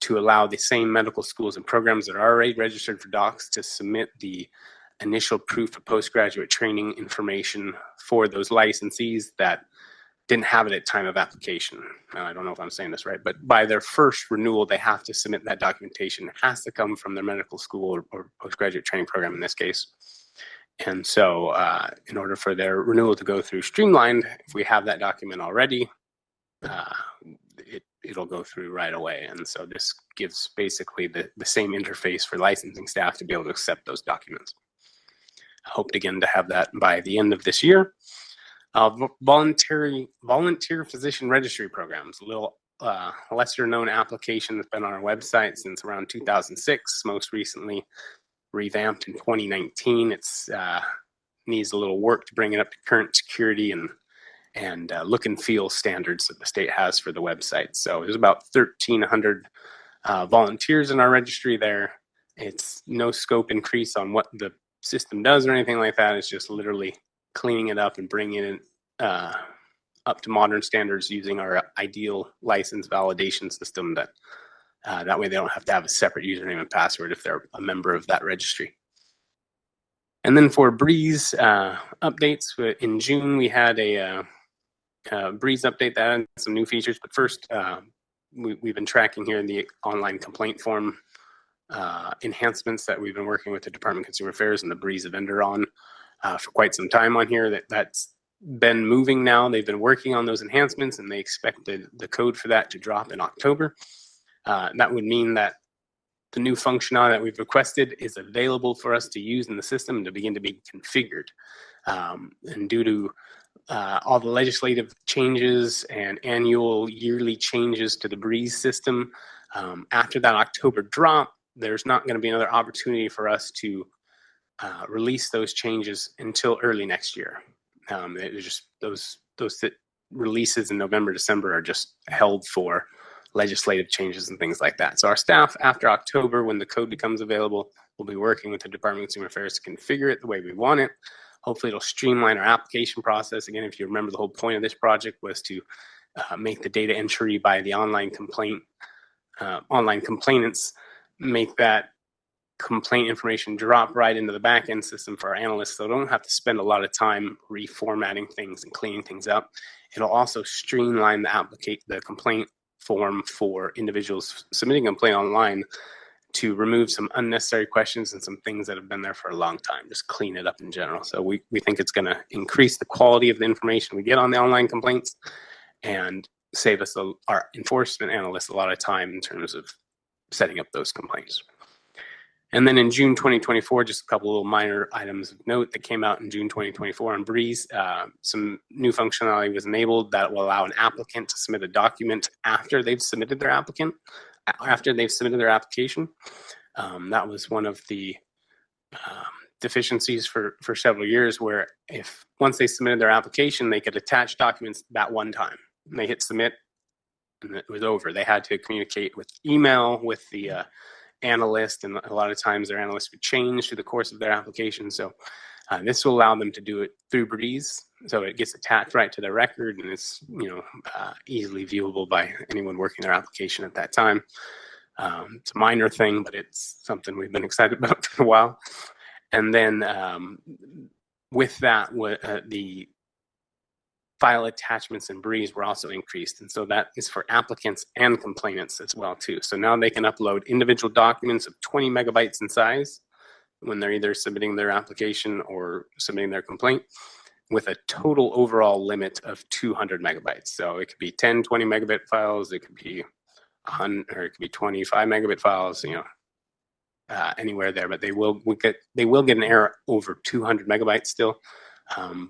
to allow the same medical schools and programs that are already registered for docs to submit the initial proof of postgraduate training information for those licensees that didn't have it at time of application. I don't know if I'm saying this right, but by their first renewal, they have to submit that documentation. It has to come from their medical school or postgraduate training program in this case. And so in order for their renewal to go through streamlined, if we have that document already, it'll go through right away. And so this gives basically the same interface for licensing staff to be able to accept those documents. I hope again to have that by the end of this year. Volunteer physician registry programs, a little lesser known application that's been on our website since around 2006, most recently revamped in 2019. It's needs a little work to bring it up to current security and look and feel standards that the state has for the website. So there's about 1,300 volunteers in our registry there. It's no scope increase on what the system does or anything like that. It's just literally cleaning it up and bringing it up to modern standards using our ideal license validation system that way they don't have to have a separate username and password if they're a member of that registry. And then for Breeze updates, in June we had a Breeze update that had some new features, but first we've been tracking here the online complaint form enhancements that we've been working with the Department of Consumer Affairs and the Breeze vendor on for quite some time on here. That's been moving now. They've been working on those enhancements and they expect the code for that to drop in October. That would mean that the new functionality that we've requested is available for us to use in the system and to begin to be configured. And due to all the legislative changes and annual yearly changes to the Breeze system, after that October drop, there's not going to be another opportunity for us to release those changes until early next year. It's just those releases in November, December are just held for legislative changes and things like that. So our staff, after October, when the code becomes available, will be working with the Department of Consumer Affairs to configure it the way we want it. Hopefully it'll streamline our application process. Again, if you remember, the whole point of this project was to make the data entry by the online complainants, make that complaint information drop right into the back-end system for our analysts, so they don't have to spend a lot of time reformatting things and cleaning things up. It'll also streamline the complaint form for individuals submitting a complaint online to remove some unnecessary questions and some things that have been there for a long time, just clean it up in general. So we think it's going to increase the quality of the information we get on the online complaints and save us, our enforcement analysts, a lot of time in terms of setting up those complaints. And then in June 2024, just a couple little minor items of note that came out in June 2024 on Breeze. Some new functionality was enabled that will allow an applicant to submit a document after they've submitted their application. That was one of the deficiencies for several years, where if once they submitted their application, they could attach documents that one time. And they hit submit and it was over. They had to communicate with email with the analyst, and a lot of times their analyst would change through the course of their application. So this will allow them to do it through Breeze, so it gets attached right to their record and it's easily viewable by anyone working their application at that time. It's a minor thing, but it's something we've been excited about for a while. And then with that, the file attachments in Breeze were also increased. And so that is for applicants and complainants as well too. So now they can upload individual documents of 20 megabytes in size when they're either submitting their application or submitting their complaint, with a total overall limit of 200 megabytes. So it could be 10, 20 megabit files, it could be 100, or it could be 25 megabit files, anywhere there, but they will get an error over 200 megabytes still.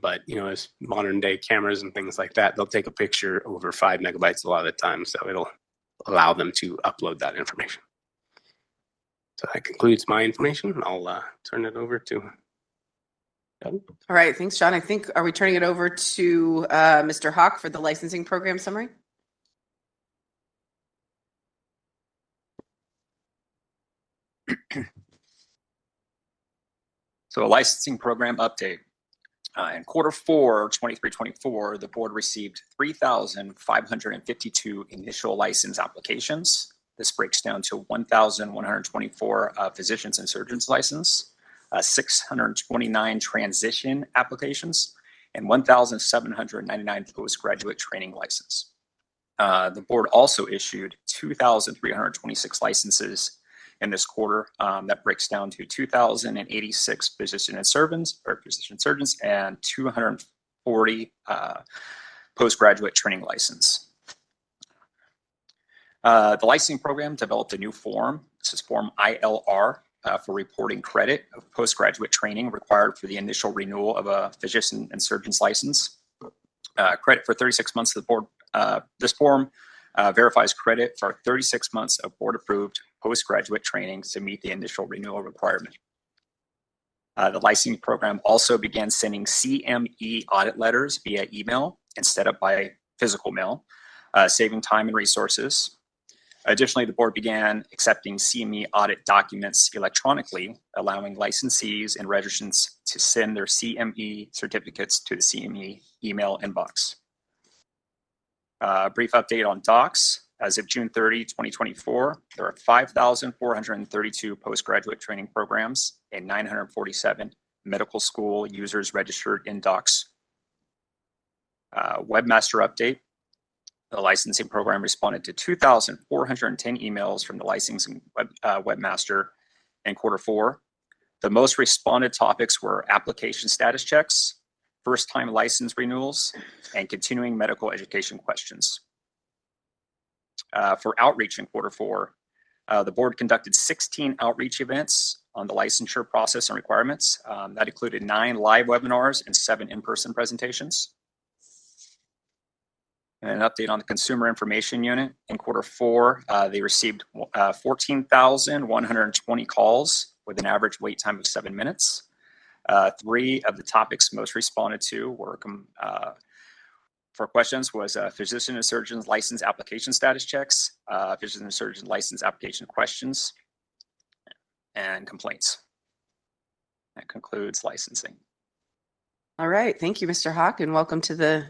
But as modern day cameras and things like that, they'll take a picture over 5 megabytes a lot of the time, so it'll allow them to upload that information. So that concludes my information. I'll turn it over to Doug.
All right, thanks, John. I think, are we turning it over to Mr. Hawk for the licensing program summary?
So a licensing program update. In quarter 4, 23-24, the board received 3,552 initial license applications. This breaks down to 1,124 physicians and surgeons license, 629 transition applications, and 1,799 postgraduate training license. The board also issued 2,326 licenses in this quarter. That breaks down to 2,086 physician surgeons and 240 postgraduate training license. The licensing program developed a new form. This is Form ILR for reporting credit of postgraduate training required for the initial renewal of a physician and surgeon's license. Credit for 36 months of the board. This form verifies credit for 36 months of board-approved postgraduate training to meet the initial renewal requirement. The licensing program also began sending CME audit letters via email instead of by physical mail, saving time and resources. Additionally, the board began accepting CME audit documents electronically, allowing licensees and registrants to send their CME certificates to the CME email inbox. Brief update on docs. As of June 30, 2024, there are 5,432 postgraduate training programs and 947 medical school users registered in docs. Webmaster update. The licensing program responded to 2,410 emails from the licensing webmaster in Q4. The most responded topics were application status checks, first-time license renewals, and continuing medical education questions. For outreach in Q4, the board conducted 16 outreach events on the licensure process and requirements. That included 9 live webinars and 7 in-person presentations. And an update on the Consumer Information Unit. In Q4, they received 14,120 calls with an average wait time of 7 minutes. 3 of the topics most responded to were for questions was physician and surgeon license application status checks, physician and surgeon license application questions, and complaints. That concludes licensing.
All right. Thank you, Mr. Hawk, and welcome to the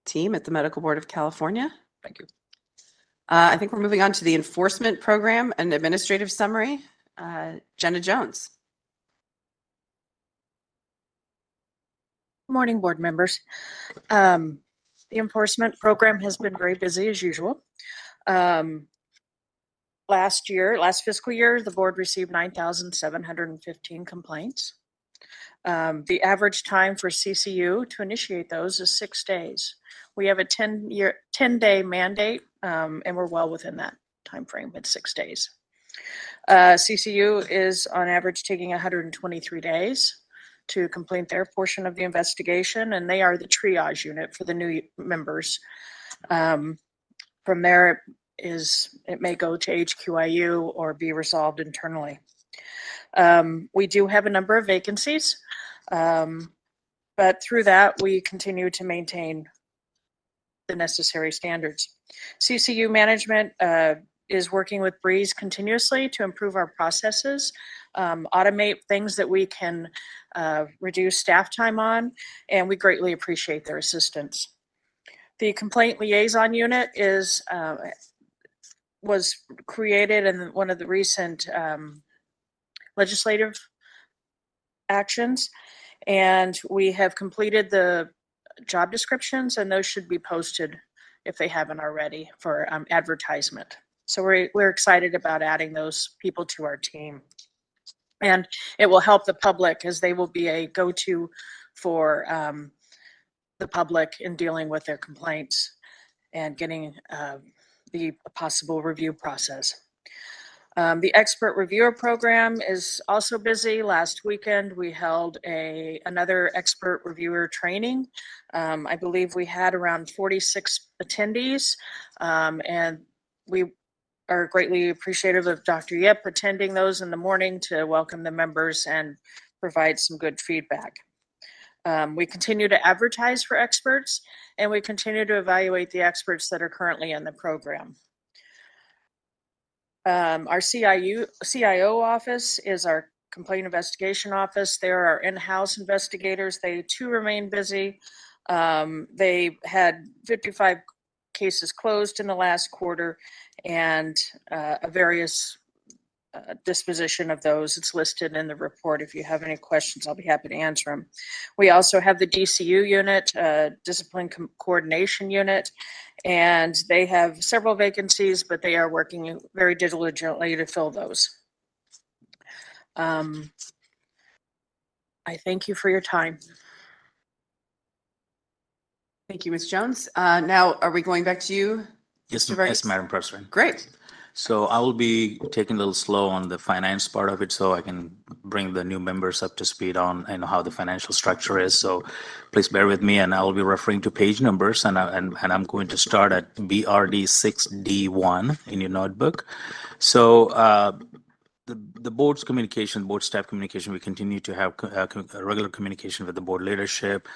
team at the Medical Board of California.
Thank you.
I think we're moving on to the enforcement program and administrative summary. Jenna Jones.
Morning, board members. The enforcement program has been very busy as usual. Last fiscal year, the board received 9,715 complaints. The average time for CCU to initiate those is 6 days. We have a 10-day mandate, and we're well within that time frame at 6 days. CCU is on average taking 123 days to complete their portion of the investigation, and they are the triage unit for the new members. From there, it may go to HQIU or be resolved internally. We do have a number of vacancies, but through that, we continue to maintain the necessary standards. CCU management is working with Breeze continuously to improve our processes, automate things that we can reduce staff time on, and we greatly appreciate their assistance. The complaint liaison unit was created in one of the recent legislative actions, and we have completed the job descriptions, and those should be posted if they haven't already for advertisement. So we're excited about adding those people to our team. And it will help the public as they will be a go-to for the public in dealing with their complaints and getting the possible review process. The expert reviewer program is also busy. Last weekend, we held another expert reviewer training. I believe we had around 46 attendees, and we are greatly appreciative of Dr. Yip attending those in the morning to welcome the members and provide some good feedback. We continue to advertise for experts, and we continue to evaluate the experts that are currently in the program. Our CIO office is our complaint investigation office. They're our in-house investigators. They too remain busy. They had 55 cases closed in the last quarter and a various disposition of those. It's listed in the report. If you have any questions, I'll be happy to answer them. We also have the DCU unit, Discipline Coordination Unit, and they have several vacancies, but they are working very diligently to fill those. I thank you for your time.
Thank you, Ms. Jones. Now, are we going back to you?
Yes,
Mr. Vargas?
yes, Madam President.
Great.
So I will be taking a little slow on the finance part of it so I can bring the new members up to speed on how the financial structure is. So please bear with me, and I will be referring to page numbers, and I'm going to start at BRD 6D1 in your notebook. So the board's communication, board staff communication, we continue to have regular communication with the board leadership,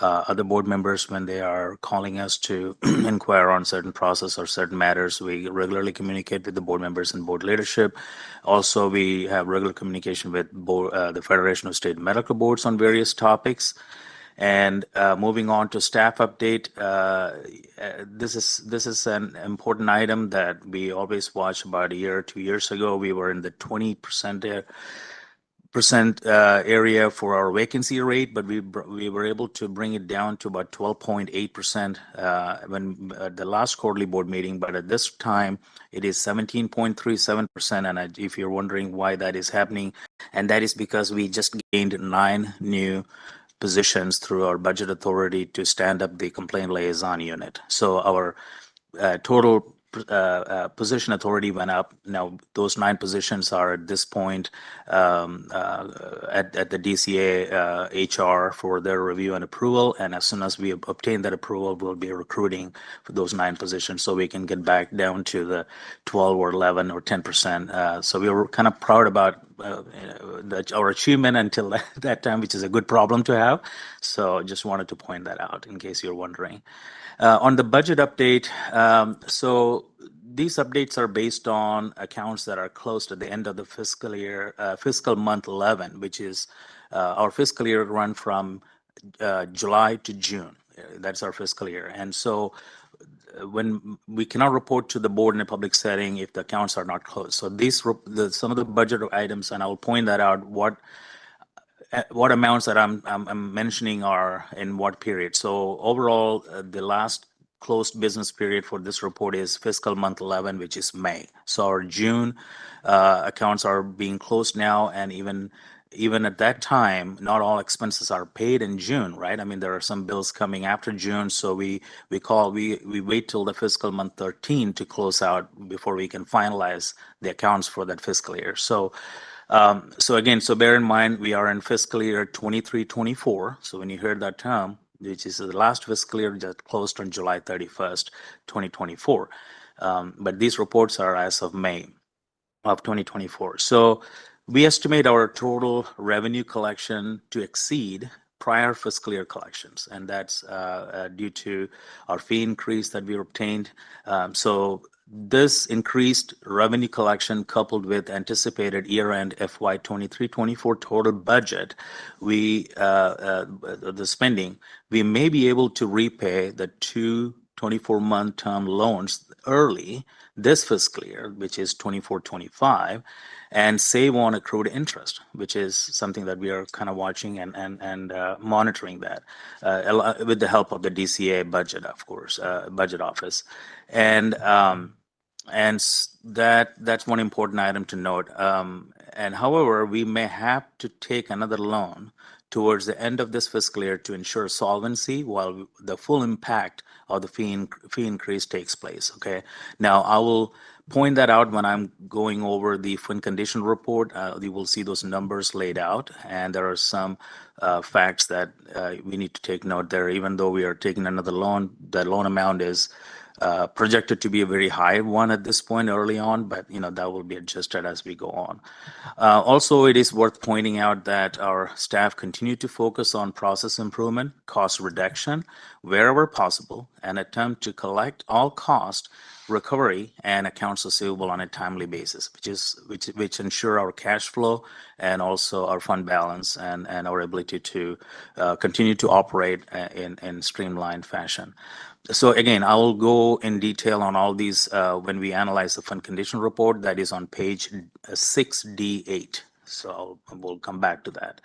other board members when they are calling us to inquire on certain process or certain matters. We regularly communicate with the board members and board leadership. Also, we have regular communication with the Federation of State Medical Boards on various topics. And moving on to staff update, this is an important item that we always watch. About a year or 2 years ago, we were in the 20% area for our vacancy rate, but we were able to bring it down to about 12.8% when the last quarterly board meeting. But at this time, it is 17.37%. And if you're wondering why that is happening, and that is because we just gained 9 new positions through our budget authority to stand up the complaint liaison unit. So our total position authority went up. Now those 9 positions are at this point at the DCA HR for their review and approval. And as soon as we obtain that approval, we'll be recruiting for those 9 positions so we can get back down to the 12 or 11 or 10%. So we were kind of proud about our achievement until that time, which is a good problem to have. So just wanted to point that out in case you're wondering. On the budget update, so these updates are based on accounts that are closed at the end of the fiscal year, fiscal month 11, which is our fiscal year run from July to June. That's our fiscal year. And so when we cannot report to the board in a public setting if the accounts are not closed. So these some of the budget items, and I will point that out, what amounts that I'm mentioning are in what period. So overall, the last closed business period for this report is fiscal month 11, which is May. So our June accounts are being closed now, and even at that time, not all expenses are paid in June, right? I mean, there are some bills coming after June, so we wait till the fiscal month 13 to close out before we can finalize the accounts for that fiscal year. So bear in mind, we are in fiscal year 23-24. So when you hear that term, which is the last fiscal year that closed on July 31st, 2024. But these reports are as of May of 2024. So we estimate our total revenue collection to exceed prior fiscal year collections, and that's due to our fee increase that we obtained. So this increased revenue collection, coupled with anticipated year-end FY 23-24 total budget, the spending, we may be able to repay the 2 24-month term loans early this fiscal year, which is 24-25, and save on accrued interest, which is something that we are kind of watching and monitoring that with the help of the DCA budget, of course, budget office. And that's one important item to note. And however, we may have to take another loan towards the end of this fiscal year to ensure solvency while the full impact of the fee increase takes place. Okay. Now I will point that out when I'm going over the Fin Condition report. You will see those numbers laid out, and there are some facts that we need to take note there. Even though we are taking another loan, the loan amount is projected to be a very high one at this point early on, but that will be adjusted as we go on. Also, it is worth pointing out that our staff continue to focus on process improvement, cost reduction wherever possible, and attempt to collect all cost recovery and accounts receivable on a timely basis, which ensure our cash flow and also our fund balance and our ability to continue to operate in streamlined fashion. So again, I will go in detail on all these when we analyze the fund condition report that is on page 6D8. So we'll come back to that.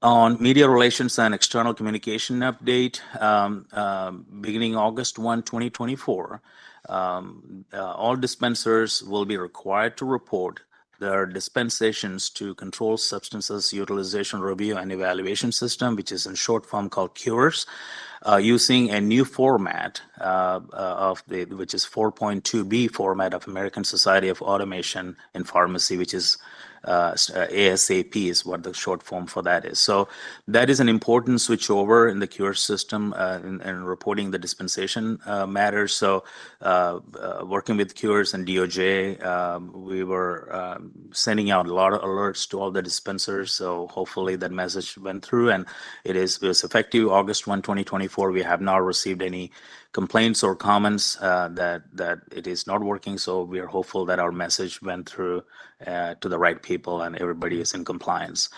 On media relations and external communication update, beginning August 1, 2024, all dispensers will be required to report their dispensations to Controlled Substances Utilization Review and Evaluation System, which is in short form called CURES, using a new format which is 4.2B format of American Society of Automation in Pharmacy, which is ASAP is what the short form for that is. So that is an important switchover in the CURES system in reporting the dispensation matters. So working with CURES and DOJ, we were sending out a lot of alerts to all the dispensers. So hopefully that message went through, and it was effective August 1, 2024. We have not received any complaints or comments that it is not working. So we are hopeful that our message went through to the right people and everybody is in compliance.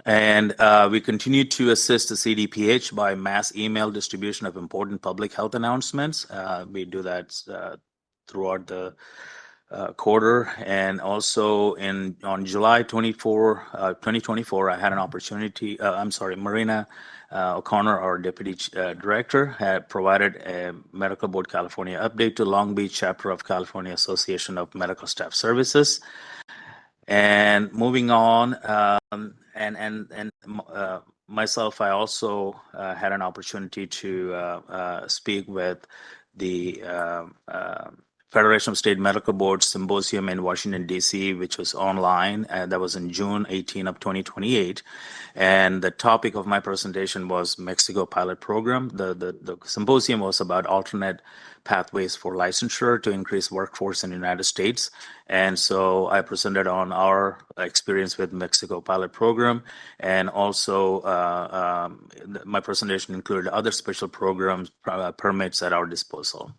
And we continue to assist the CDPH by mass email distribution of important public health announcements. We do that throughout the quarter. And also on July 24, 2024, I had an opportunity, Marina O'Connor, our Deputy Director, had provided a Medical Board California update to Long Beach chapter of California Association of Medical Staff Services. And moving on, myself, I also had an opportunity to speak with the Federation of State Medical Boards Symposium in Washington, D.C., which was online, and that was in June 18 of 2028. And the topic of my presentation was Mexico pilot program. The symposium was about alternate pathways for licensure to increase workforce in the United States. And so I presented on our experience with Mexico pilot program. And also my presentation included other special programs, permits at our disposal.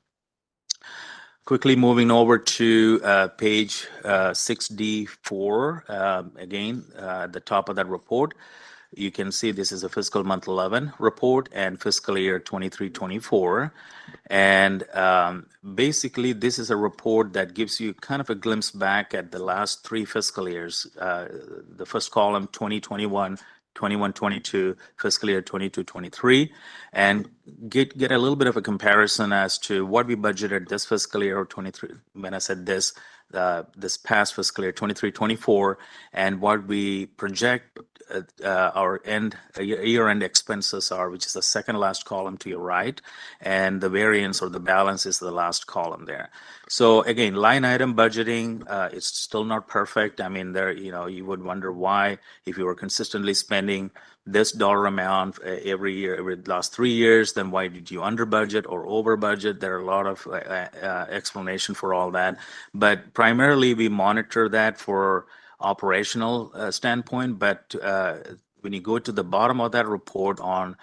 Quickly moving over to page 6D4, again, at the top of that report, you can see this is a fiscal month 11 report and fiscal year 23-24. And basically, this is a report that gives you kind of a glimpse back at the last 3 fiscal years. The first column, 2021, 21-22, fiscal year 22-23, and get a little bit of a comparison as to what we budgeted this fiscal year or 23. When I said this past fiscal year 23-24, and what we project our year-end expenses are, which is the second last column to your right, and the variance or the balance is the last column there. So again, line item budgeting, it's still not perfect. I mean, you would wonder why, if you were consistently spending this dollar amount every year, every last 3 years, then why did you under budget or over budget? There are a lot of explanation for all that, but primarily we monitor that for operational standpoint. But when you go to the bottom of that report on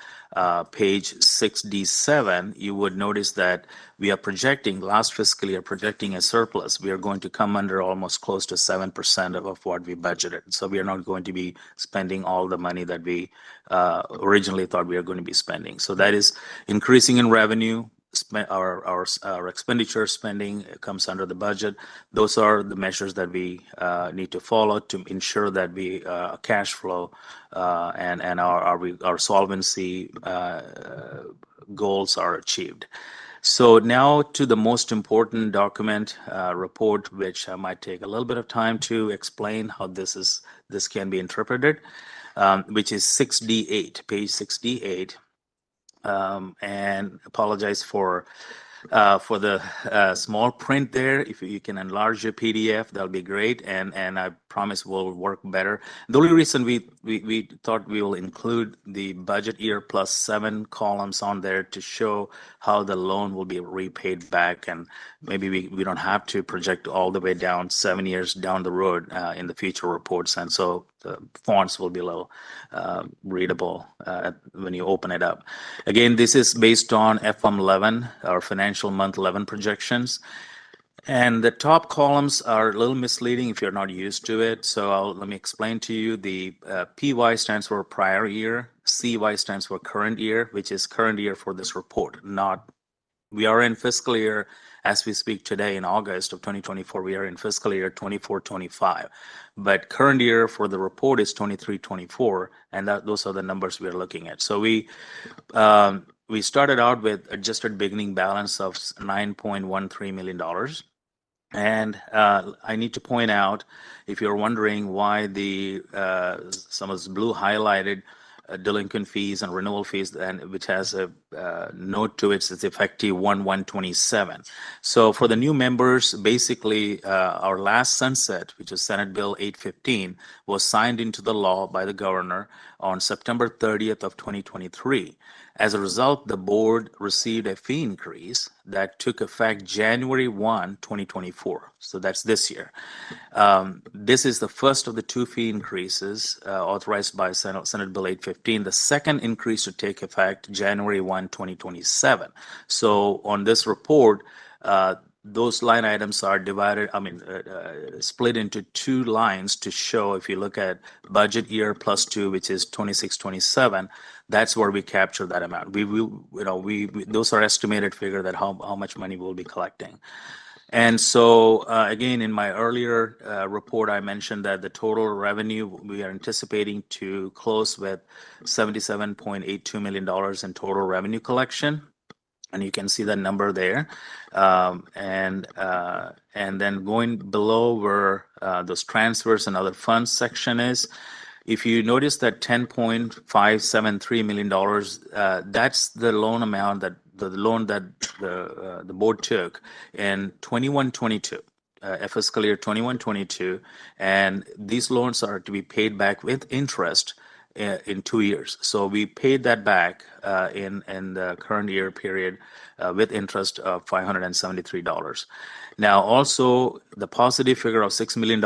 page 6D7, you would notice that we are projecting last fiscal year, projecting a surplus. We are going to come under almost close to 7% of what we budgeted. So we are not going to be spending all the money that we originally thought we were going to be spending. So that is increasing in revenue. Our expenditure spending comes under the budget. Those are the measures that we need to follow to ensure that we cash flow and our solvency goals are achieved. So now to the most important document report, which might take a little bit of time to explain how this can be interpreted, which is 6D8, page 6D8. And apologize for the small print there. If you can enlarge your PDF, that'll be great, and I promise will work better. The only reason we thought we will include the budget year plus 7 columns on there to show how the loan will be repaid back, and maybe we don't have to project all the way down 7 years down the road in the future reports, and so the fonts will be a little readable when you open it up. Again, this is based on FM 11, our financial month 11 projections. And the top columns are a little misleading if you're not used to it. So let me explain to you. The PY stands for prior year. CY stands for current year, which is current year for this report, not We are in fiscal year, as we speak today in August of 2024, we are in fiscal year 24-25. But current year for the report is 23-24, and those are the numbers we are looking at. So we started out with adjusted beginning balance of $9.13 million. And I need to point out, if you're wondering why some of this blue highlighted delinquent fees and renewal fees, and which has a note to it, it's effective 1/1/27. So for the new members, basically our last sunset, which is Senate Bill 815, was signed into the law by the governor on September 30th of 2023. As a result, the board received a fee increase that took effect January 1, 2024. So that's this year. This is the first of the two fee increases authorized by Senate Bill 815. The second increase to take effect January 1, 2027. So on this report, those line items are divided, split into two lines to show, if you look at budget year +2, which is 26-27, that's where we capture that amount. Those are estimated figure that how much money we'll be collecting. And so, again, in my earlier report, I mentioned that the total revenue, we are anticipating to close with $77.82 million in total revenue collection. And you can see that number there. And then going below where those transfers and other funds section is, if you notice that $10.573 million, that's the loan amount that the board took in 21-22. Fiscal year 21-22, and these loans are to be paid back with interest in 2 years. So we paid that back in the current year period with interest of $573. Now, also the positive figure of $6 million.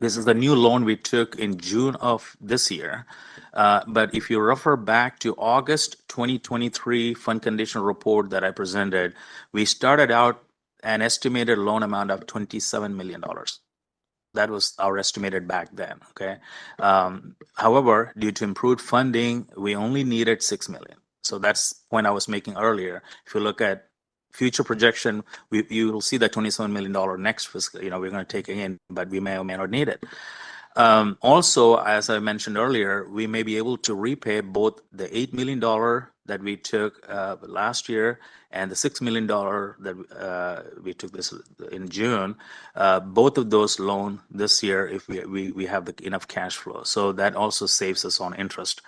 This is the new loan we took in June of this year. But if you refer back to August 2023 fund condition report that I presented, we started out an estimated loan amount of $27 million. That was our estimated back then, okay? However, due to improved funding, we only needed $6 million. So that's the point I was making earlier. If you look at future projection, you will see that $27 million next fiscal, we're going to take in, but we may or may not need it. Also, as I mentioned earlier, we may be able to repay both the $8 million that we took last year and the $6 million that we took this in June. Both of those loans this year, if we have enough cash flow. So that also saves us on interest.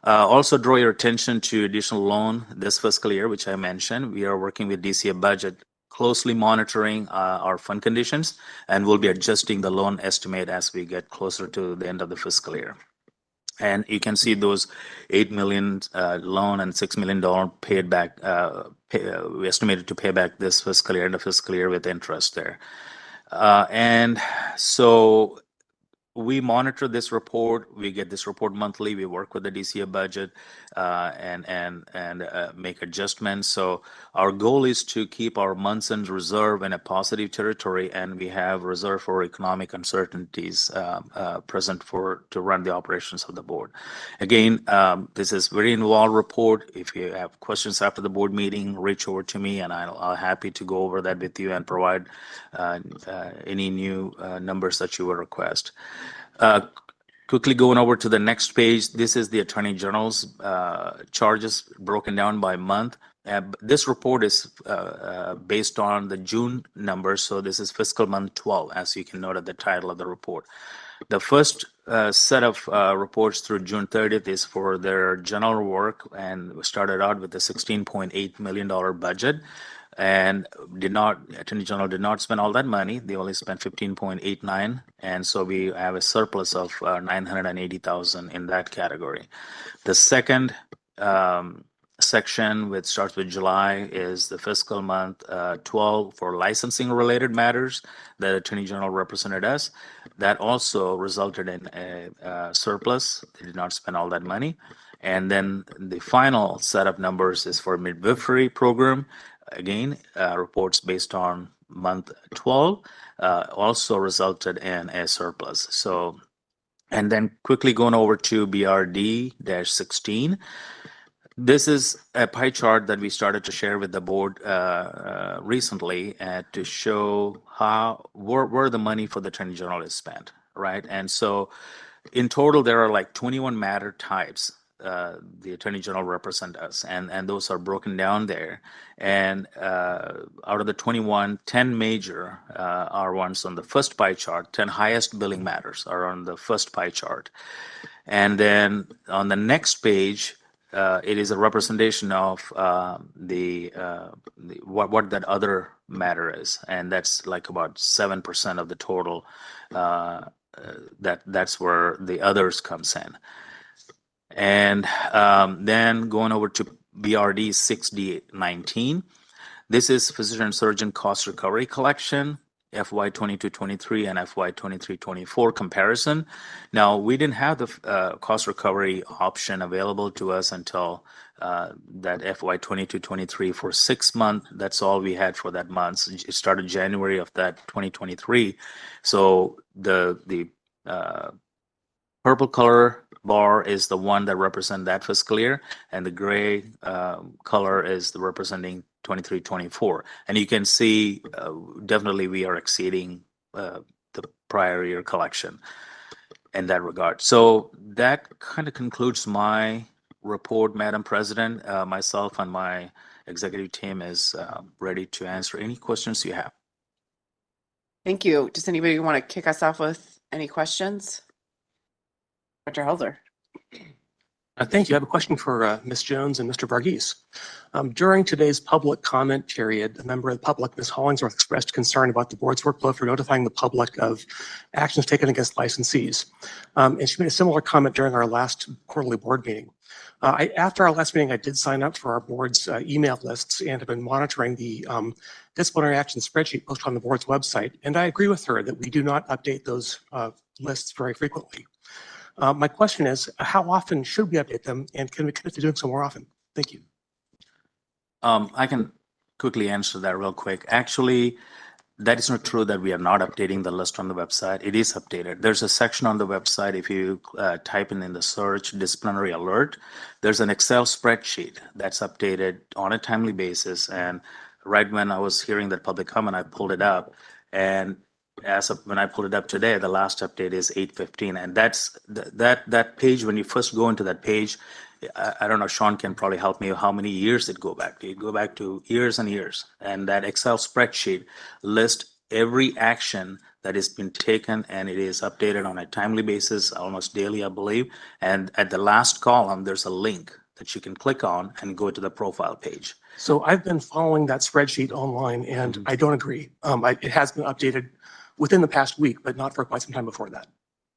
Also draw your attention to additional loan this fiscal year, which I mentioned. We are working with DCA budget, closely monitoring our fund conditions, and we'll be adjusting the loan estimate as we get closer to the end of the fiscal year. And you can see those $8 million loan and $6 million paid back, we estimated to pay back this fiscal year, end of fiscal year, with interest there. And so we monitor this report. We get this report monthly. We work with the DCA budget and make adjustments. So our goal is to keep our Munson reserve in a positive territory, and we have reserve for economic uncertainties present to run the operations of the board. Again, this is very involved report. If you have questions after the board meeting, reach over to me, and I'll happy to go over that with you and provide any new numbers that you will request. Quickly going over to the next page, this is the Attorney General's charges broken down by month. This report is based on the June numbers, so this is fiscal month 12, as you can note at the title of the report. The first set of reports through June 30th is for their general work, and we started out with a $16.8 million budget. And Attorney General did not spend all that money. They only spent $15.89, and so we have a surplus of $980,000 in that category. The second section, which starts with July, is the fiscal month 12 for licensing related matters that Attorney General represented us. That also resulted in a surplus. They did not spend all that money. And then the final set of numbers is for midwifery program. Again, reports based on month 12 also resulted in a surplus. So, and then quickly going over to BRD-16. This is a pie chart that we started to share with the board recently to show where the money for the Attorney General is spent, right? And so in total, there are like 21 matter types the Attorney General represent us, and those are broken down there. And out of the 21, 10 major are ones on the first pie chart. 10 highest billing matters are on the first pie chart. And then on the next page, it is a representation of what that other matter is, and that's like about 7% of the total. That's where the others comes in. And then going over to BRD 6D19, this is physician surgeon cost recovery collection, FY 22-23 and FY 23-24 comparison. Now, we didn't have the cost recovery option available to us until that FY 22-23 for 6 months. That's all we had for that month. It started January of that 2023. So the purple color bar is the one that represent that fiscal year, and the gray color is the representing 23-24. And you can see definitely we are exceeding the prior year collection in that regard. So that kind of concludes my report, Madam President. Myself and my executive team is ready to answer any questions you have.
Thank you. Does anybody want to kick us off with any questions? Dr. Helzer.
Thank you. I have a question for Ms. Jones and Mr. Varghese. During today's public comment period, a member of the public, Ms. Hollingsworth, expressed concern about the board's workflow for notifying the public of actions taken against licensees. And she made a similar comment during our last quarterly board meeting. After our last meeting, I did sign up for our board's email lists and have been monitoring the disciplinary action spreadsheet posted on the board's website. And I agree with her that we do not update those lists very frequently. My question is, how often should we update them, and can we commit to doing so more often? Thank you.
I can quickly answer that real quick. Actually, that is not true that we are not updating the list on the website. It is updated. There's a section on the website, if you type in the search disciplinary alert, there's an Excel spreadsheet that's updated on a timely basis. And right when I was hearing that public comment, I pulled it up. And as of when I pulled it up today, the last update is 8/15, and that's that page. When you first go into that page, I don't know, Sean can probably help me how many years it go back to. It go back to years and years, and that Excel spreadsheet lists every action that has been taken, and it is updated on a timely basis, almost daily, I believe. And at the last column, there's a link that you can click on and go to the profile page.
So I've been following that spreadsheet online, and I don't agree. It has been updated within the past week, but not for quite some time before that.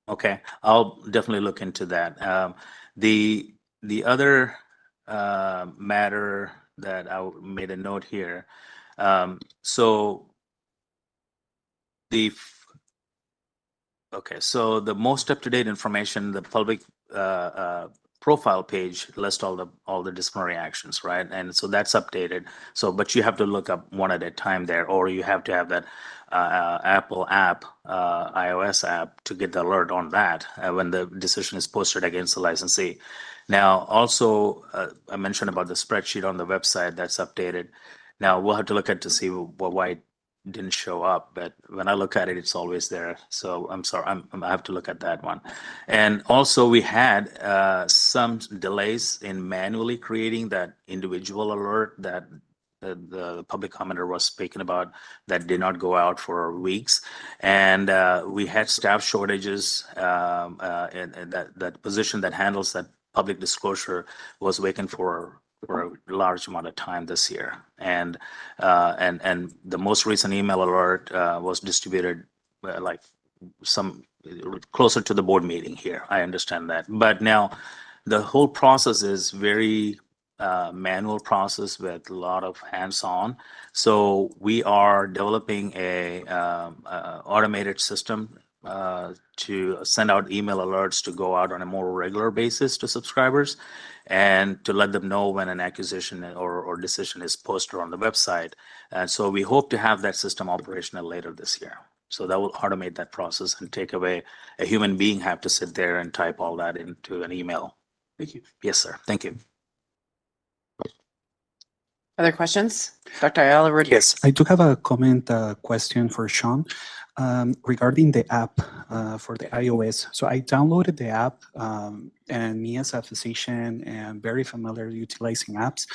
Okay, I'll definitely look into that. The other matter that I made a note here. So the most up-to-date information, the public profile page lists all the disciplinary actions, right? And so that's updated. So, but you have to look up one at a time there, or you have to have that Apple app, iOS app to get the alert on that when the decision is posted against the licensee. Now, also, I mentioned about the spreadsheet on the website that's updated. Now, we'll have to look at to see why it didn't show up, but when I look at it, it's always there. So I'm sorry, I have to look at that one. And also, we had some delays in manually creating that individual alert that the public commenter was speaking about that did not go out for weeks. And we had staff shortages, and that position that handles that public disclosure was vacant for a large amount of time this year. And the most recent email alert was distributed like some closer to the board meeting here. I understand that. But now the whole process is very manual process with a lot of hands-on. So we are developing a automated system to send out email alerts to go out on a more regular basis to subscribers and to let them know when an accusation or decision is posted on the website. And so we hope to have that system operational later this year. So that will automate that process and take away a human being have to sit there and type all that into an email.
Thank you.
Yes, sir. Thank you.
Other questions? Dr. Ayala Rodriguez.
Yes, I do have a comment question for Sean regarding the app for the iOS. So I downloaded the app, and me as a physician am very familiar utilizing apps.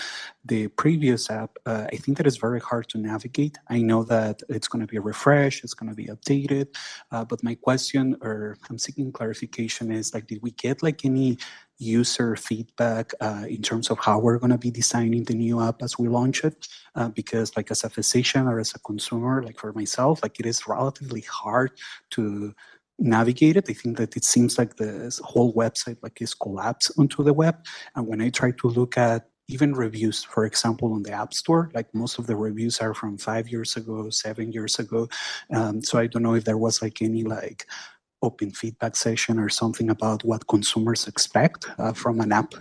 The previous app, I think that is very hard to navigate. I know that it's going to be refreshed, it's going to be updated, but my question, or I'm seeking clarification, is like, did we get like any user feedback in terms of how we're going to be designing the new app as we launch it? Because like as a physician or as a consumer, like for myself, like it is relatively hard to navigate it. I think that it seems like the whole website like is collapsed onto the web. And when I try to look at even reviews, for example, on the App Store, like most of the reviews are from 5 years ago, 7 years ago. So I don't know if there was like any like open feedback session or something about what consumers expect from an app.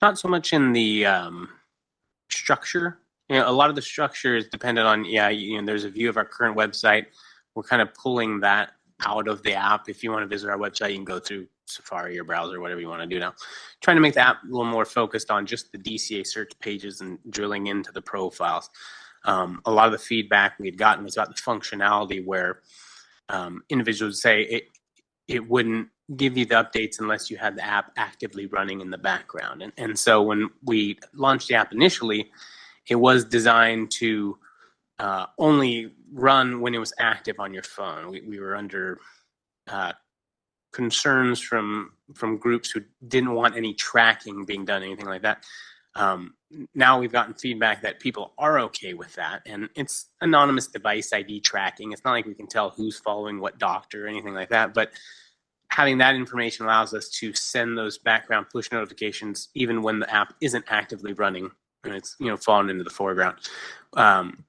Not so much in the structure. A lot of the structure is dependent on, there's a view of our current website. We're kind of pulling that out of the app. If you want to visit our website, you can go through Safari or browser, whatever you want to do now. Trying to make the app a little more focused on just the DCA search pages and drilling into the profiles. A lot of the feedback we had gotten was about the functionality where individuals would say it wouldn't give you the updates unless you had the app actively running in the background. And so when we launched the app initially, it was designed to only run when it was active on your phone. We were under concerns from groups who didn't want any tracking being done, anything like that. Now we've gotten feedback that people are okay with that, and it's anonymous device ID tracking. It's not like we can tell who's following what doctor or anything like that, but having that information allows us to send those background push notifications even when the app isn't actively running and it's fallen into the foreground.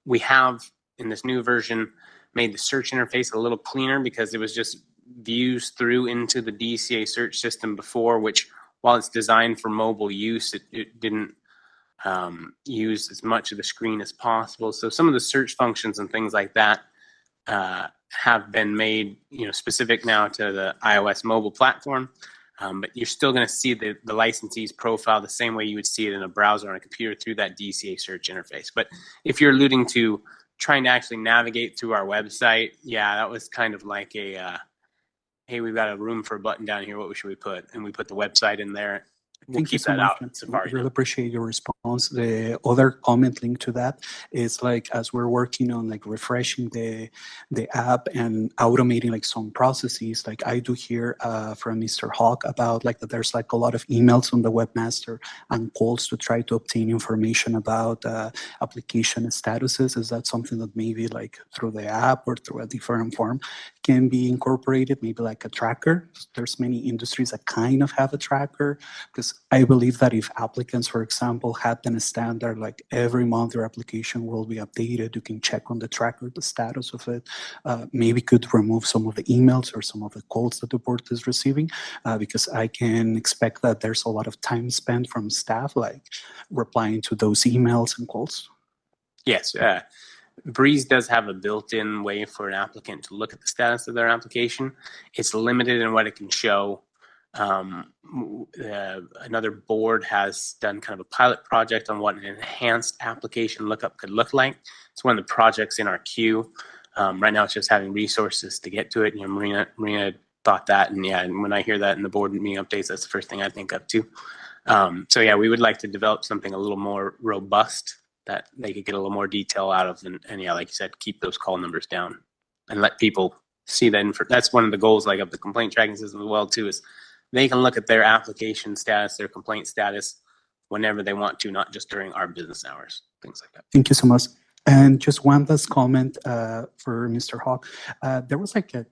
We have in this new version made the search interface a little cleaner because it was just views through into the DCA search system before, which while it's designed for mobile use, it didn't use as much of the screen as possible. So some of the search functions and things like that have been made specific now to the iOS mobile platform. But you're still going to see the licensee's profile the same way you would see it in a browser on a computer through that DCA search interface. But if you're alluding to trying to actually navigate through our website, that was kind of like a, hey, we've got a room for a button down here. What should we put? And we put the website in there. We'll
Thank you
keep
so
that
much.
out in Safari.
I really appreciate your response. The other comment linked to that is like as we're working on like refreshing the app and automating like some processes, like I do hear from Mr. Hawk about like that there's like a lot of emails on the webmaster and calls to try to obtain information about application statuses. Is that something that maybe like through the app or through a different form can be incorporated, maybe like a tracker? There's many industries that kind of have a tracker, because I believe that if applicants, for example, had been a standard, like every month your application will be updated, you can check on the tracker the status of it, maybe could remove some of the emails or some of the calls that the board is receiving, because I can expect that there's a lot of time spent from staff, like replying to those emails and calls.
Yes, Breeze does have a built-in way for an applicant to look at the status of their application. It's limited in what it can show. Another board has done kind of a pilot project on what an enhanced application lookup could look like. It's one of the projects in our queue. Right now it's just having resources to get to it. Marina thought that, and when I hear that in the board meeting updates, that's the first thing I think of too. So we would like to develop something a little more robust that they could get a little more detail out of, and like you said, keep those call numbers down and let people see that. That's one of the goals like of the complaint tracking system as well too, is they can look at their application status, their complaint status whenever they want to, not just during our business hours, things like that.
Thank you so much. And just one last comment for Mr. Hawk. There was like a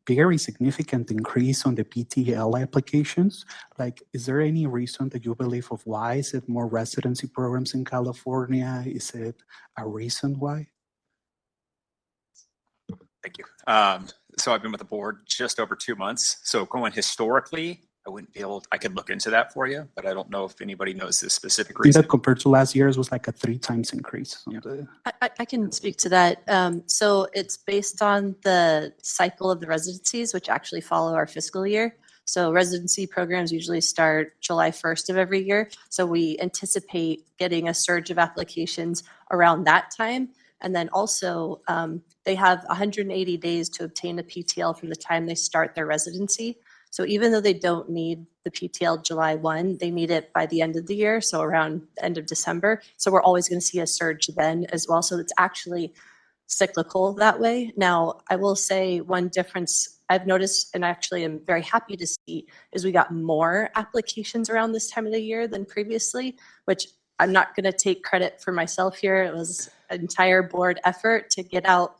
very significant increase on the PTL applications. Like, is there any reason that you believe of why? Is it more residency programs in California? Is it a reason why?
Thank you. So I've been with the board just over 2 months. So going historically, I wouldn't be able, I could look into that for you, but I don't know if anybody knows the specific
I think
reason.
that compared to last year's was like a 3 times increase. On the...
I can speak to that. So it's based on the cycle of the residencies, which actually follow our fiscal year. So residency programs usually start July 1st of every year. So we anticipate getting a surge of applications around that time. And then also, they have 180 days to obtain a PTL from the time they start their residency. So even though they don't need the PTL July 1, they need it by the end of the year, so around the end of December. So we're always going to see a surge then as well. So it's actually cyclical that way. Now, I will say one difference I've noticed, and actually am very happy to see, is we got more applications around this time of the year than previously, which I'm not going to take credit for myself here. It was an entire board effort to get out,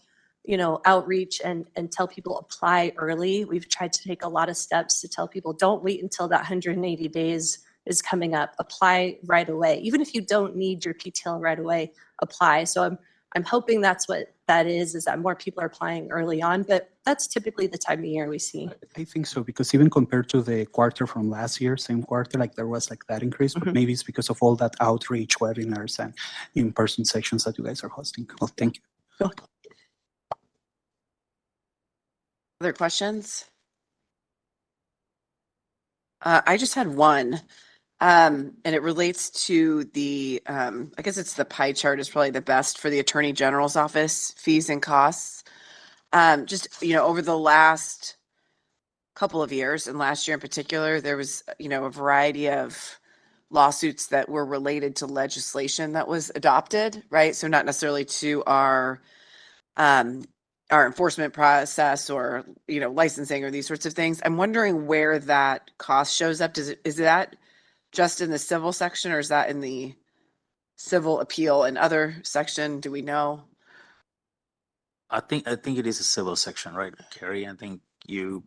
outreach and tell people apply early. We've tried to take a lot of steps to tell people don't wait until that 180 days is coming up. Apply right away. Even if you don't need your PTL right away, apply. So I'm hoping that's what that is that more people are applying early on, but that's typically the time of year we see.
I think so, because even compared to the quarter from last year, same quarter, like there was like that increase, but maybe it's because of all that outreach webinars and in-person sections that you guys are hosting. Well, thank you.
Other questions? I just had one, and it relates to the, I guess it's the pie chart is probably the best for the Attorney General's office, fees and costs. Just, over the last couple of years, and last year in particular, there was, a variety of lawsuits that were related to legislation that was adopted, right? So not necessarily to our enforcement process or, licensing or these sorts of things. I'm wondering where that cost shows up. Is that just in the civil section, or is that in the civil appeal and other section? Do we know?
I think it is a civil section, right, Carrie? I think you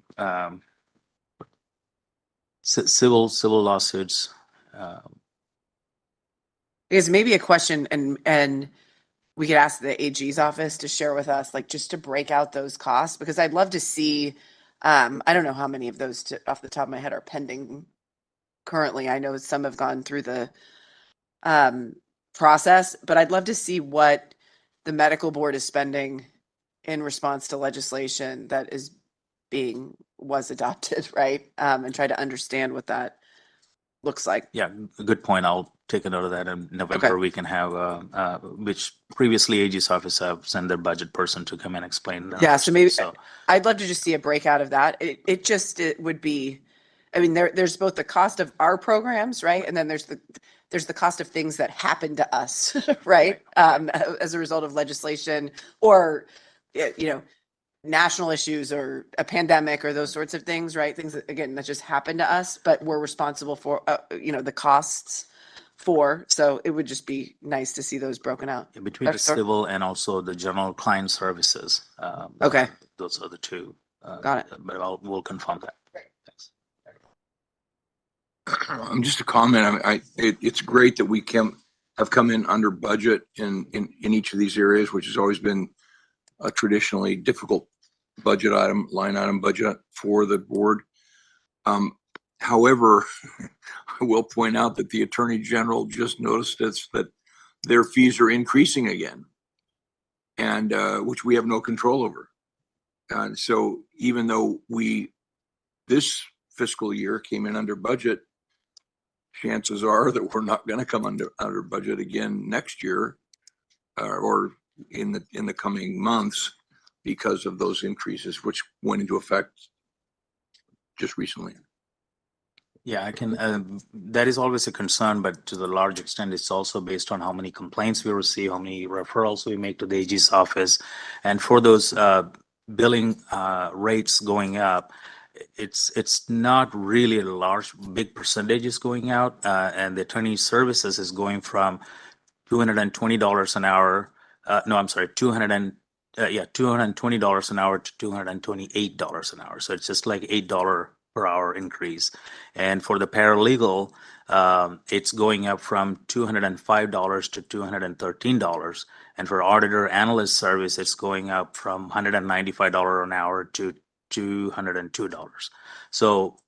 civil lawsuits.
Because maybe a question, and we could ask the AG's office to share with us, like just to break out those costs, because I'd love to see. I don't know how many of those off the top of my head are pending currently. I know some have gone through the process, but I'd love to see what the medical board is spending in response to legislation that was adopted, right? And try to understand what that looks like.
Yeah, good point. I'll take a note of that. In November, we can have, which previously AG's office have sent their budget person to come and explain.
Yeah, so maybe I'd love to just see a breakout of that. It would be, I mean, there's both the cost of our programs, right? And then there's the cost of things that happen to us, right? As a result of legislation or, national issues or a pandemic or those sorts of things, right? Things that, again, that just happen to us, but we're responsible for, the costs for. So it would just be nice to see those broken out.
Yeah, between the civil and also the general client services.
Okay.
Those are the two.
Got it.
But we'll confirm that. Thanks.
Just a comment. It's great that we have come in under budget in each of these areas, which has always been a traditionally difficult line item budget for the board. However, I will point out that the Attorney General just noticed that their fees are increasing again, and which we have no control over. And so even though this fiscal year came in under budget, chances are that we're not going to come under budget again next year, or in the coming months, because of those increases, which went into effect just recently.
Yeah, I can. That is always a concern, but to the large extent, it's also based on how many complaints we receive, how many referrals we make to the AG's office, and for those billing rates going up, it's not really a big percentage is going out, and the attorney services is going from $220 an hour. $220 an hour to $228 an hour. So it's just like $8 per hour increase. And for the paralegal, it's going up from $205 to $213. And for auditor analyst service, it's going up from $195 an hour to $202. So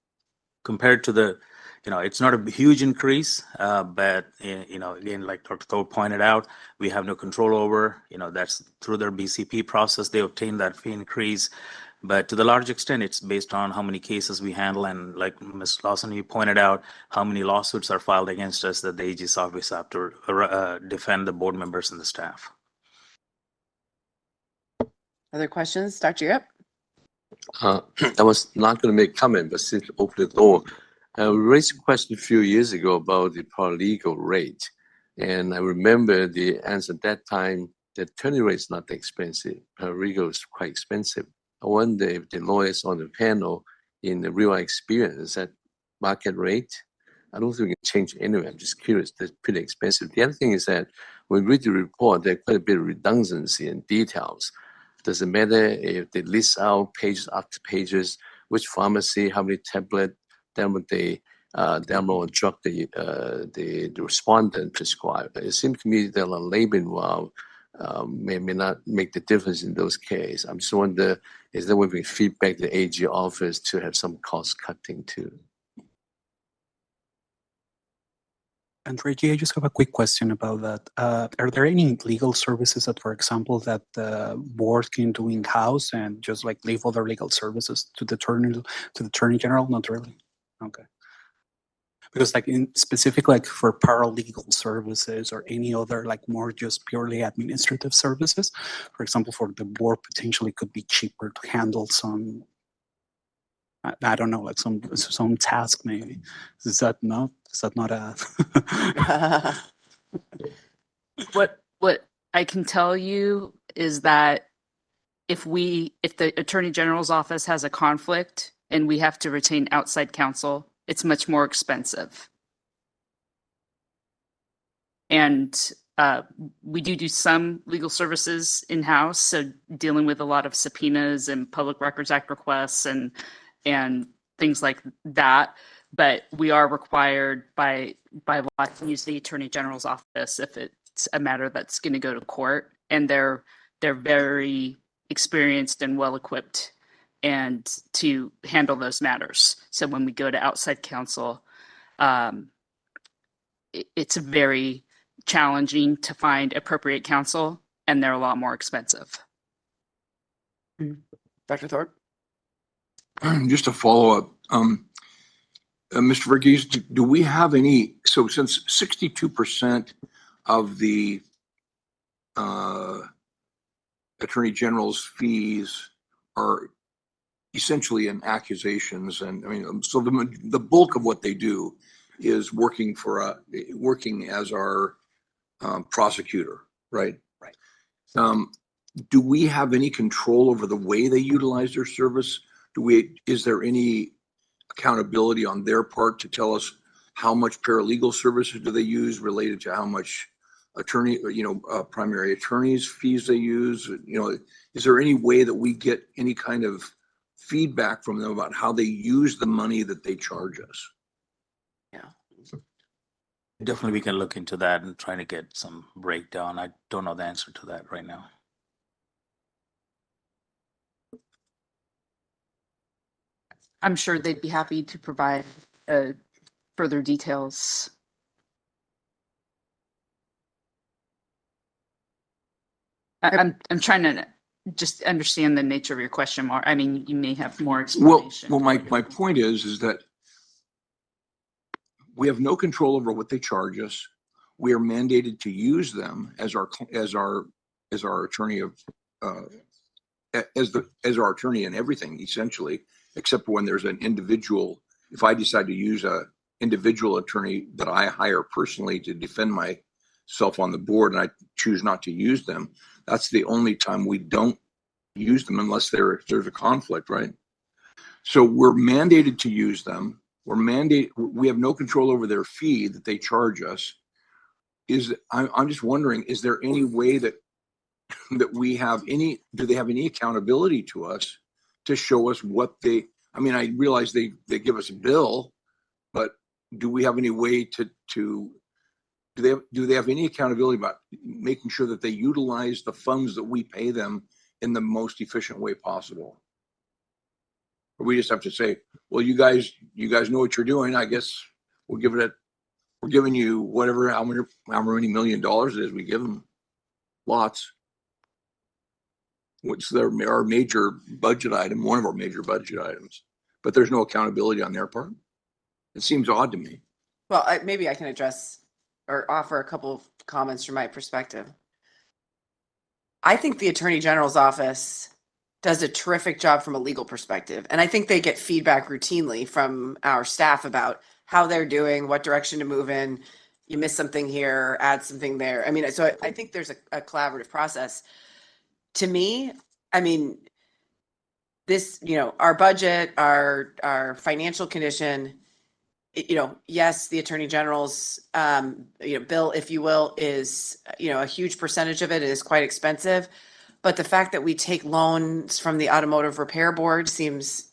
compared to it's not a huge increase, but again, like Dr. Thorpe pointed out, we have no control over. That's through their BCP process they obtain that fee increase. But to the large extent, it's based on how many cases we handle, and like Ms. Lawson, you pointed out, how many lawsuits are filed against us that the AG's office have to defend the board members and the staff.
Other questions? Dr. Yip?
I was not going to make comment, but since you opened the door, we raised a question a few years ago about the paralegal rate. And I remember the answer at that time, the attorney rate is not that expensive. Paralegal is quite expensive. I wonder if the lawyers on the panel in the real experience at market rate. I don't think we can change anyway. I'm just curious. That's pretty expensive. The other thing is that when we read the report, there's quite a bit of redundancy and details. Doesn't matter if they list out pages after pages, which pharmacy, how many tablet, then what they download drug the respondent prescribed. It seems to me that a labor involved may not make the difference in those cases. I'm just wondering, is there a way we feedback the AG office to have some cost cutting too?
And Reggie, I just have a quick question about that. Are there any legal services that, for example, that the board can do in-house and just like leave other legal services to the attorney general? Not really. Okay. Because like in specific, like for paralegal services or any other like more just purely administrative services, for example, for the board potentially could be cheaper to handle some, I don't know, like some task maybe. Is that not a
What I can tell you is that if the Attorney General's office has a conflict and we have to retain outside counsel, it's much more expensive. And we do some legal services in-house, so dealing with a lot of subpoenas and Public Records Act requests and things like that. But we are required by law to use the Attorney General's office if it's a matter that's going to go to court, and they're very experienced and well equipped and to handle those matters. So when we go to outside counsel, it's very challenging to find appropriate counsel, and they're a lot more expensive.
Dr. Thorpe?
Just a follow-up. Mr. Verghese, do we have any, so since 62% of the Attorney General's fees are essentially in accusations, and I mean, so the bulk of what they do is working as our prosecutor, right? Right. Do we have any control over the way they utilize their service? Is there any accountability on their part to tell us how much paralegal services do they use related to how much primary attorneys fees they use? Is there any way that we get any kind of feedback from them about how they use the money that they charge us?
Definitely, we can look into that and try to get some breakdown. I don't know the answer to that right now.
I'm sure they'd be happy to provide further details. I'm trying to just understand the nature of your question more. I mean, you may have more explanation.
Well, my point is that we have no control over what they charge us. We are mandated to use them as our attorney as our attorney in everything, essentially, except for when there's an individual. If I decide to use a individual attorney that I hire personally to defend myself on the board, and I choose not to use them, that's the only time we don't use them unless there's a conflict, right? So we're mandated to use them. We have no control over their fee that they charge us. I'm just wondering, is there any way that we have do they have any accountability to us to show us what I mean, I realize they give us a bill, but do we have any way do they have any accountability about making sure that they utilize the funds that we pay them in the most efficient way possible? Or we just have to say, well, you guys know what you're doing. I guess we're giving you whatever, however many $1 million it is we give them. Lots. which they're our major budget item, one of our major budget items, but there's no accountability on their part. It seems odd to me.
Well, maybe I can address or offer a couple of comments from my perspective. I think the Attorney General's office does a terrific job from a legal perspective. And I think they get feedback routinely from our staff about how they're doing, what direction to move in. You miss something here, add something there. I mean, so I think there's a collaborative process. To me, I mean, this, our budget, our financial condition, yes, the Attorney General's, bill, if you will, is, a huge percentage of it is quite expensive. But the fact that we take loans from the Automotive Repair Board seems,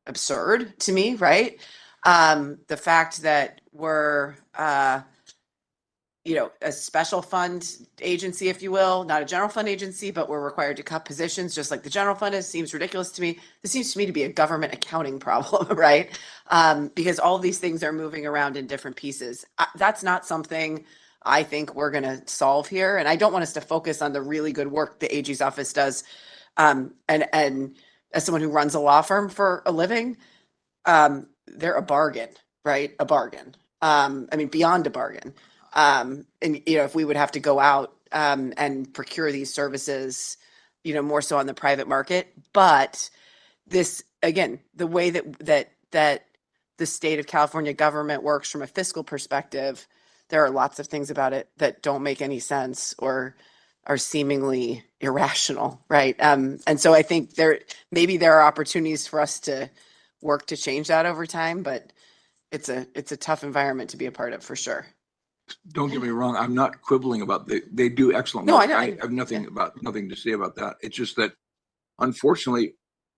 absurd to me, right? The fact that we're, a special fund agency, if you will, not a general fund agency, but we're required to cut positions just like the general fund is, seems ridiculous to me. This seems to me to be a government accounting problem, right? Because all of these things are moving around in different pieces. That's not something I think we're going to solve here. And I don't want us to focus on the really good work the AG's office does. And as someone who runs a law firm for a living, they're a bargain, right? A bargain. I mean, beyond a bargain. And, if we would have to go out and procure these services, more so on the private market. But this, again, the way that the state of California government works from a fiscal perspective, there are lots of things about it that don't make any sense or are seemingly irrational, right? And so I think maybe there are opportunities for us to work to change that over time, but it's a tough environment to be a part of for sure.
Don't get me wrong. I'm not quibbling about they do excellent
No,
work.
I know.
I have nothing to say about that. It's just that, unfortunately,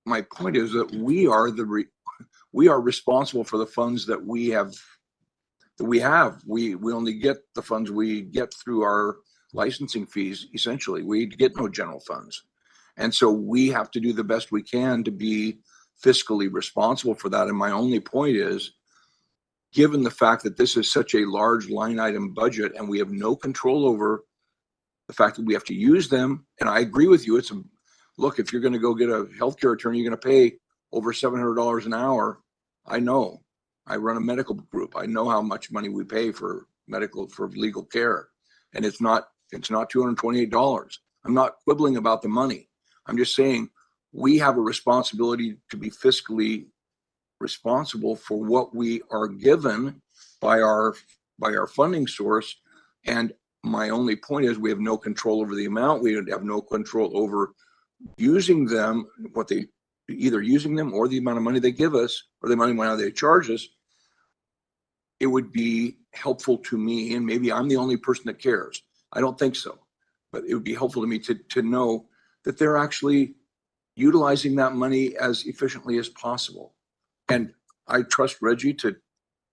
my point is that we are responsible for the funds that we have. We only get the funds we get through our licensing fees. Essentially, we get no general funds, and so we have to do the best we can to be fiscally responsible for that. And my only point is, given the fact that this is such a large line item budget and we have no control over the fact that we have to use them, and I agree with you, look, if you're going to go get a healthcare attorney, you're going to pay over $700 an hour. I know. I run a medical group. I know how much money we pay for legal care, and it's not $228. I'm not quibbling about the money. I'm just saying we have a responsibility to be fiscally responsible for what we are given by our funding source. And my only point is we have no control over the amount. We have no control over using them, either using them or the amount of money they give us or the amount of money they charge us. It would be helpful to me, and maybe I'm the only person that cares. I don't think so, but it would be helpful to me to know that they're actually utilizing that money as efficiently as possible. And I trust Reggie to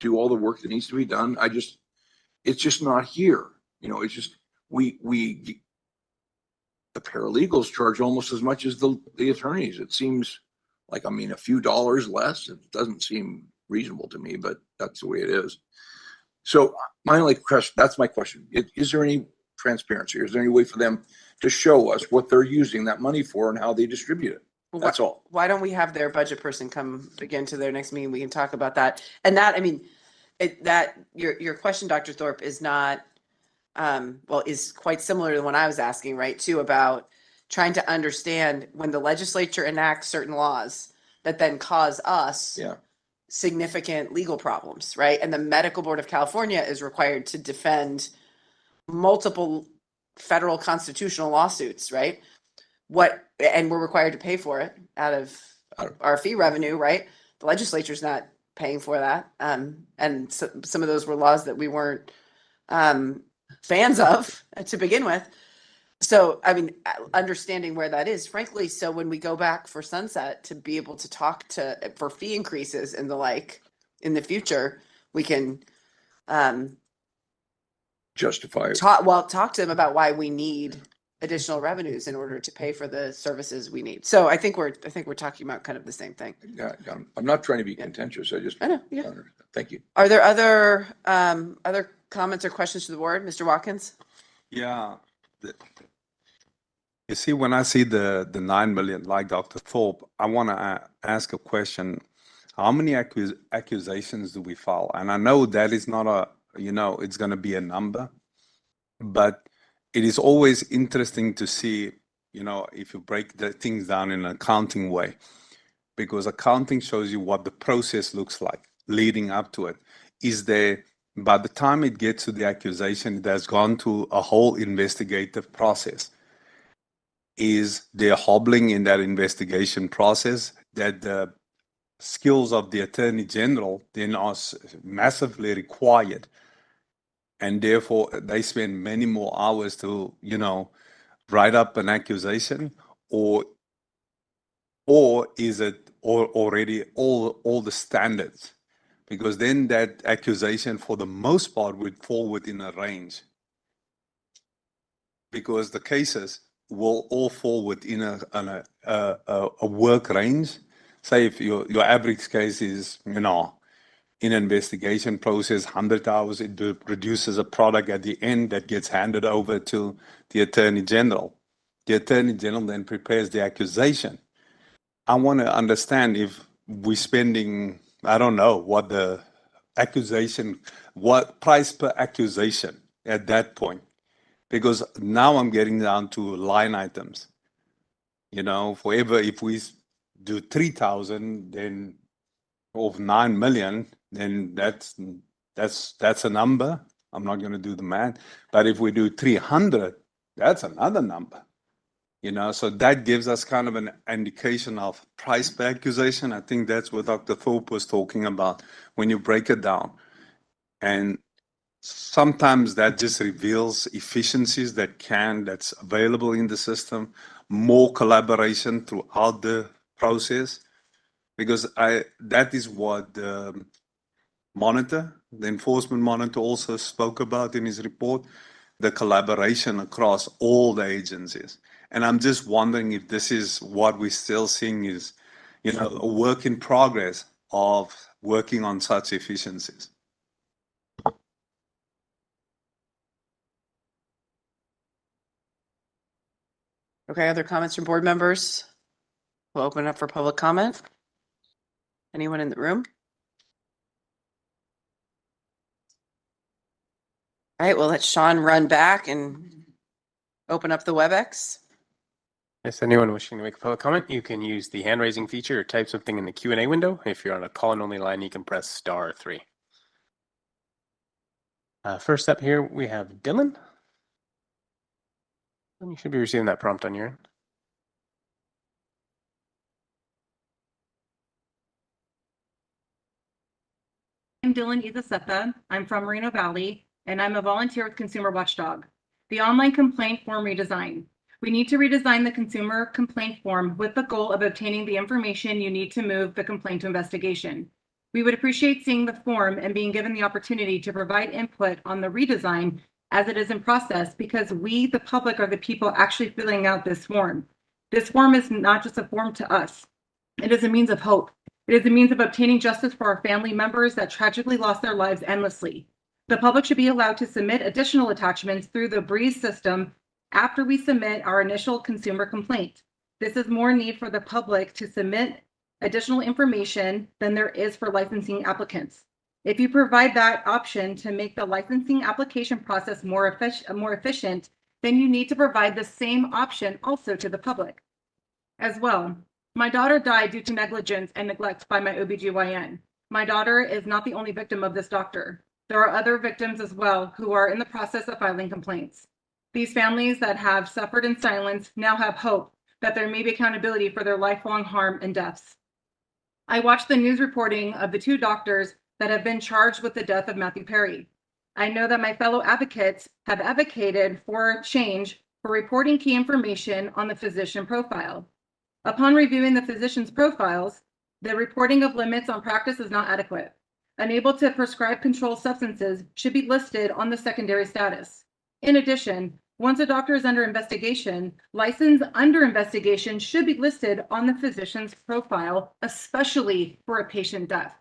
do all the work that needs to be done. It's just not here. It's just, the paralegals charge almost as much as the attorneys. It seems like, a few dollars less. It doesn't seem reasonable to me, but that's the way it is. So my only question, that's my question. Is there any transparency? Is there any way for them to show us what they're using that money for and how they distribute it? That's all.
Why don't we have their budget person come again to their next meeting? We can talk about that. And that, your question, Dr. Thorpe, is not, is quite similar to the one I was asking, right? Too, about trying to understand when the legislature enacts certain laws that then cause us significant legal problems, right? And the Medical Board of California is required to defend multiple federal constitutional lawsuits, right? And we're required to pay for it out of our fee revenue, right? The legislature's not paying for that. And so, some of those were laws that we weren't fans of to begin with. So, understanding where that is, frankly, so when we go back for sunset to be able to talk for fee increases and the like in the future, we can
justify it.
Talk to them about why we need additional revenues in order to pay for the services we need. So I think we're talking about kind of the same thing.
Yeah, I'm not trying to be contentious.
I know. Yeah.
Thank you.
Are there other comments or questions to the board, Mr. Watkins?
Yeah. You see, when I see the 9 million, like Dr. Thorpe, I want to ask a question. How many accusations do we file? And I know that is not a, it's going to be a number, but it is always interesting to see, if you break the things down in an accounting way, because accounting shows you what the process looks like leading up to it. By the time it gets to the accusation, it has gone to a whole investigative process. Is there hobbling in that investigation process that the skills of the Attorney General then are massively required? And therefore, they spend many more hours to, write up an accusation, or is it already all the standards? Because then that accusation, for the most part, would fall within a range. Because the cases will all fall within a work range. Say if your average case is, in an investigation process, 100 hours, it produces a product at the end that gets handed over to the Attorney General. The Attorney General then prepares the accusation. I want to understand if we're spending, I don't know, what the accusation, what price per accusation at that point. Because now I'm getting down to line items. Forever, if we do 3,000, then of 9 million, then that's a number. I'm not going to do the math. But if we do 300, that's another number. So that gives us kind of an indication of price per accusation. I think that's what Dr. Thorpe was talking about when you break it down. And sometimes that just reveals efficiencies that's available in the system, more collaboration throughout the process, because that is what the enforcement monitor also spoke about in his report, the collaboration across all the agencies. And I'm just wondering if this is what we're still seeing is, a work in progress of working on such efficiencies.
Okay, other comments from board members? We'll open up for public comment. Anyone in the room? All right, well, let Sean run back and open up the WebEx.
Yes, anyone wishing to make a public comment, you can use the hand raising feature or type something in the Q&A window. If you're on a call-in only line, you can press *3. First up here, we have Dylan. And you should be receiving that prompt on your end.
I'm Dylan Izasetha. I'm from Moreno Valley, and I'm a volunteer with Consumer Watchdog. The online complaint form redesign. We need to redesign the consumer complaint form with the goal of obtaining the information you need to move the complaint to investigation. We would appreciate seeing the form and being given the opportunity to provide input on the redesign as it is in process, because we, the public, are the people actually filling out this form. This form is not just a form to us. It is a means of hope. It is a means of obtaining justice for our family members that tragically lost their lives endlessly. The public should be allowed to submit additional attachments through the Breeze system after we submit our initial consumer complaint. This is more need for the public to submit additional information than there is for licensing applicants. If you provide that option to make the licensing application process more efficient, then you need to provide the same option also to the public. As well, my daughter died due to negligence and neglect by my OBGYN. My daughter is not the only victim of this doctor. There are other victims as well who are in the process of filing complaints. These families that have suffered in silence now have hope that there may be accountability for their lifelong harm and deaths. I watched the news reporting of the 2 doctors that have been charged with the death of Matthew Perry. I know that my fellow advocates have advocated for change for reporting key information on the physician profile. Upon reviewing the physician's profiles, the reporting of limits on practice is not adequate. Unable to prescribe controlled substances should be listed on the secondary status. In addition, once a doctor is under investigation, license under investigation should be listed on the physician's profile, especially for a patient death.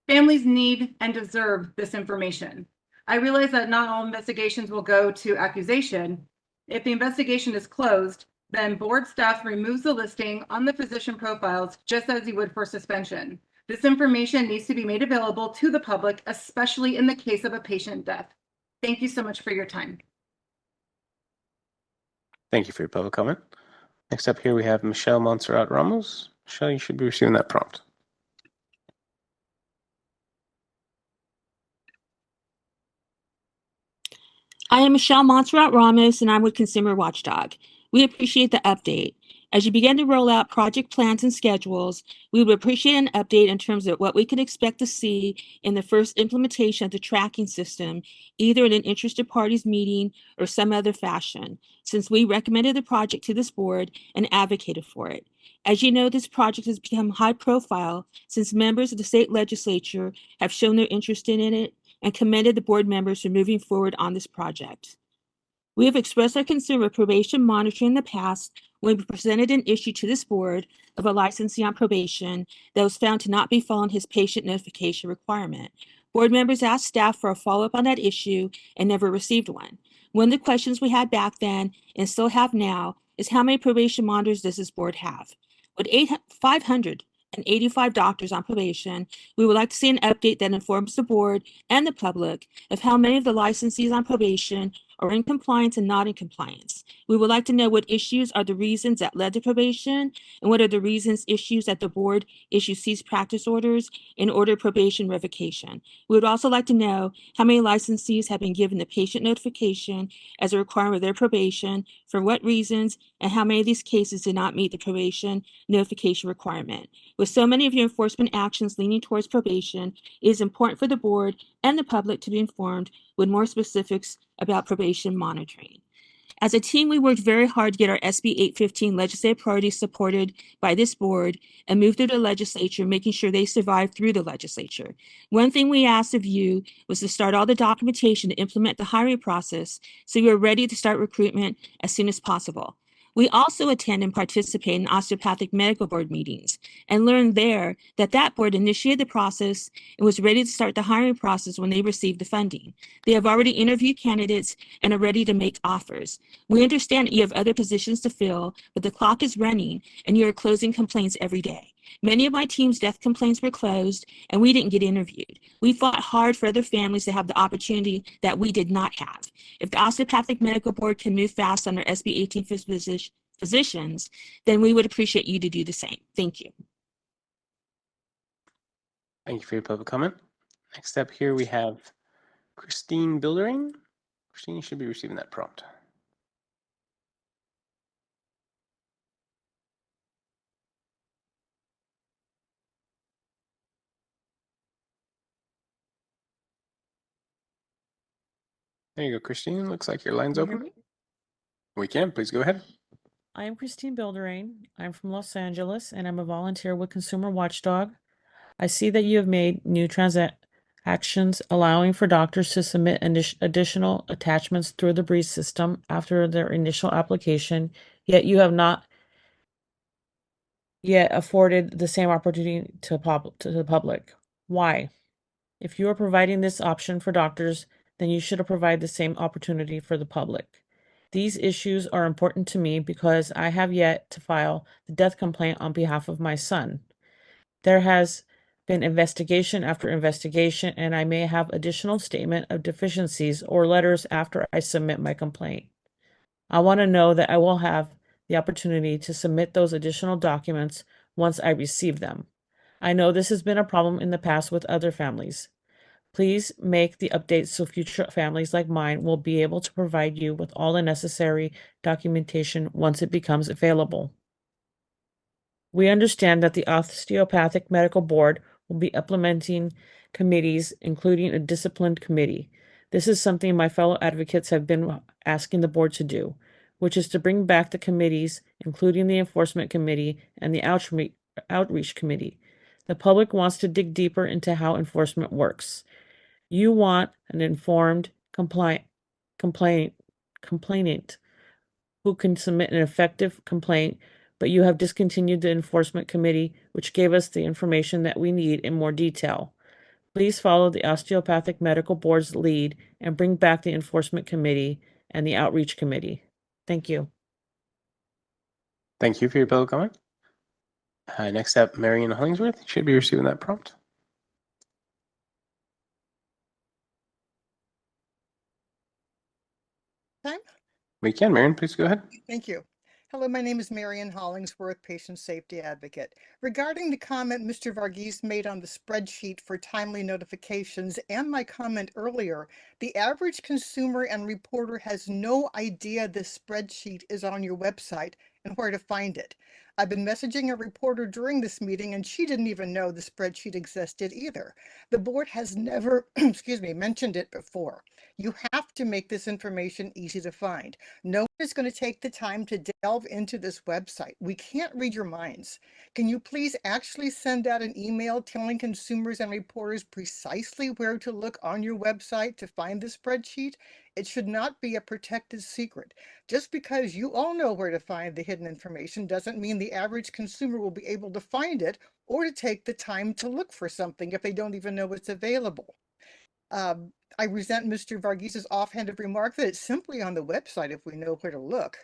Families need and deserve this information. I realize that not all investigations will go to accusation. If the investigation is closed, Then board staff removes the listing on the physician profiles just as you would for suspension. This information needs to be made available to the public, especially in the case of a patient death. Thank you so much for your time.
Thank you for your public comment. Next up here, we have Michelle Montserrat Ramos. Michelle, you should be receiving that prompt.
I am Michelle Montserrat Ramos, and I'm with Consumer Watchdog. We appreciate the update. As you begin to roll out project plans and schedules, we would appreciate an update in terms of what we can expect to see in the first implementation of the tracking system, either in an interested parties meeting or some other fashion, since we recommended the project to this board and advocated for it. As you know, this project has become high profile since members of the state legislature have shown their interest in it and commended the board members for moving forward on this project. We have expressed our concern with probation monitoring in the past when we presented an issue to this board of a licensee on probation that was found to not be following his patient notification requirement. Board members asked staff for a follow-up on that issue and never received one. One of the questions we had back then and still have now is how many probation monitors does this board have? With 585 doctors on probation, we would like to see an update that informs the board and the public of how many of the licensees on probation are in compliance and not in compliance. We would like to know what issues are the reasons that led to probation and what are the issues that the board issues cease practice orders and order probation revocation. We would also like to know how many licensees have been given the patient notification as a requirement of their probation, for what reasons, and how many of these cases did not meet the probation notification requirement. With so many of your enforcement actions leaning towards probation, it is important for the board and the public to be informed with more specifics about probation monitoring. As a team, we worked very hard to get our SB 815 legislative priorities supported by this board and moved through the legislature, making sure they survived through the legislature. One thing we asked of you was to start all the documentation to implement the hiring process so you are ready to start recruitment as soon as possible. We also attend and participate in osteopathic medical board meetings and learned there that that board initiated the process and was ready to start the hiring process when they received the funding. They have already interviewed candidates and are ready to make offers. We understand that you have other positions to fill, but the clock is running and you are closing complaints every day. Many of my team's death complaints were closed and we didn't get interviewed. We fought hard for other families to have the opportunity that we did not have. If the Osteopathic Medical Board can move fast on their SB 18 physicians, then we would appreciate you to do the same. Thank you.
Thank you for your public comment. Next up here, we have Christine Bildering. Christine, you should be receiving that prompt. There you go, Christine. Looks like your line's
Can you hear
open.
me?
We can. Please go ahead.
I am Christine Bilderain. I'm from Los Angeles and I'm a volunteer with Consumer Watchdog. I see that you have made new transactions allowing for doctors to submit additional attachments through the BREEZE system after their initial application, yet you have not yet afforded the same opportunity to the public. Why? If you are providing this option for doctors, then you should provide the same opportunity for the public. These issues are important to me because I have yet to file the death complaint on behalf of my son. There has been investigation after investigation, and I may have additional statement of deficiencies or letters after I submit my complaint. I want to know that I will have the opportunity to submit those additional documents once I receive them. I know this has been a problem in the past with other families. Please make the updates so future families like mine will be able to provide you with all the necessary documentation once it becomes available. We understand that the Osteopathic Medical Board will be implementing committees, including a disciplined committee. This is something my fellow advocates have been asking the board to do, which is to bring back the committees, including the Enforcement Committee and the Outreach Committee. The public wants to dig deeper into how enforcement works. You want an informed complainant who can submit an effective complaint, but you have discontinued the Enforcement Committee, which gave us the information that we need in more detail. Please follow the Osteopathic Medical Board's lead and bring back the Enforcement Committee and the Outreach Committee. Thank you.
Thank you for your public comment. Next up, Marion Hollingsworth should be receiving that prompt.
Time?
We can, Marion, please go ahead.
Thank you. Hello, my name is Marion Hollingsworth, Patient Safety Advocate. Regarding the comment Mr. Varghese made on the spreadsheet for timely notifications and my comment earlier, the average consumer and reporter has no idea this spreadsheet is on your website and where to find it. I've been messaging a reporter during this meeting and she didn't even know the spreadsheet existed either. The board has never, mentioned it before. You have to make this information easy to find. No one is going to take the time to delve into this website. We can't read your minds. Can you please actually send out an email telling consumers and reporters precisely where to look on your website to find the spreadsheet? It should not be a protected secret. Just because you all know where to find the hidden information doesn't mean the average consumer will be able to find it or to take the time to look for something if they don't even know it's available. I resent Mr. Varghese's offhanded remark that it's simply on the website if we know where to look.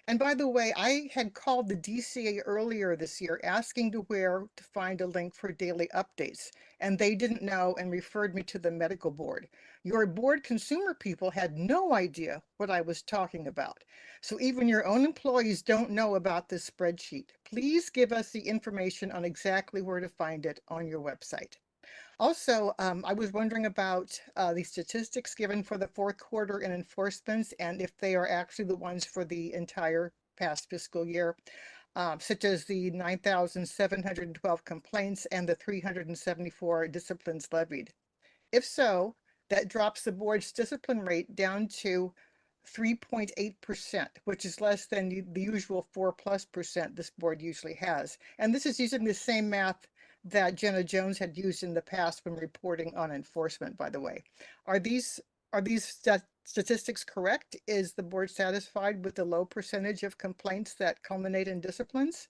And by the way, I had called the DCA earlier this year asking to where to find a link for daily updates, and they didn't know and referred me to the medical board. Your board consumer people had no idea what I was talking about. So even your own employees don't know about this spreadsheet. Please give us the information on exactly where to find it on your website. Also, I was wondering about the statistics given for the fourth quarter in enforcements and if they are actually the ones for the entire past fiscal year, such as the 9,712 complaints and the 374 disciplines levied. If so, that drops the board's discipline rate down to 3.8%, which is less than the usual 4+% this board usually has. And this is using the same math that Jenna Jones had used in the past when reporting on enforcement, by the way. Are these statistics correct? Is the board satisfied with the low percentage of complaints that culminate in disciplines?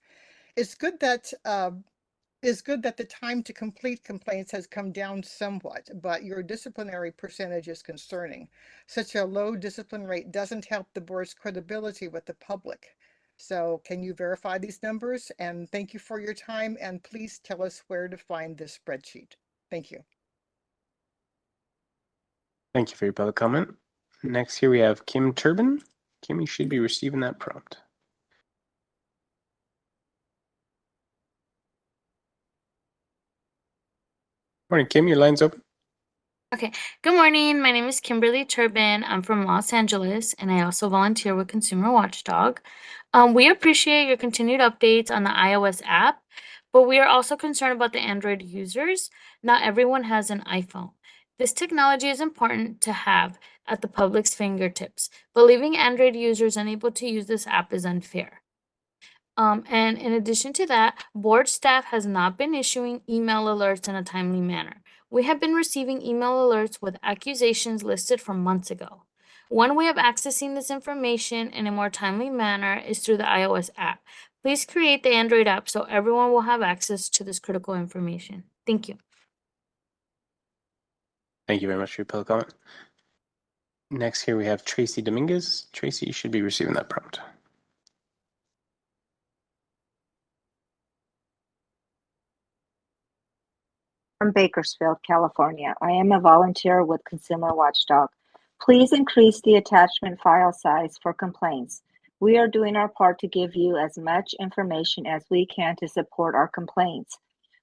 It's good that the time to complete complaints has come down somewhat, but your disciplinary percentage is concerning. Such a low discipline rate doesn't help the board's credibility with the public. So can you verify these numbers? And thank you for your time. And please tell us where to find this spreadsheet. Thank you.
Thank you for your public comment. Next here we have Kim Turbin. Kim, you should be receiving that prompt. Morning, Kim, your line's open.
Okay, good morning. My name is Kimberly Turbin. I'm from Los Angeles, and I also volunteer with Consumer Watchdog. We appreciate your continued updates on the iOS app, but we are also concerned about the Android users. Not everyone has an iPhone. This technology is important to have at the public's fingertips, but leaving Android users unable to use this app is unfair. And in addition to that, board staff has not been issuing email alerts in a timely manner. We have been receiving email alerts with accusations listed from months ago. One way of accessing this information in a more timely manner is through the iOS app. Please create the Android app so everyone will have access to this critical information. Thank you.
Thank you very much for your public comment. Next here we have Tracy Dominguez. Tracy, you should be receiving that prompt.
From Bakersfield, California. I am a volunteer with Consumer Watchdog. Please increase the attachment file size for complaints. We are doing our part to give you as much information as we can to support our complaints.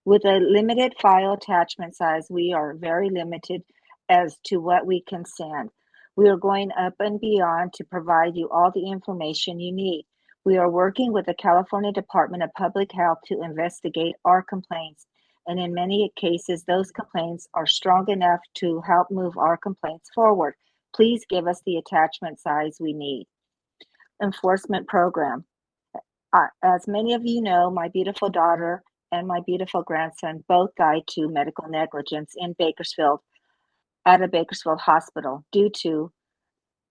With a limited file attachment size, we are very limited as to what we can send. We are going up and beyond to provide you all the information you need. We are working with the California Department of Public Health to investigate our complaints. And in many cases, those complaints are strong enough to help move our complaints forward. Please give us the attachment size we need. Enforcement program. As many of you know, my beautiful daughter and my beautiful grandson both died to medical negligence in Bakersfield at a Bakersfield hospital due to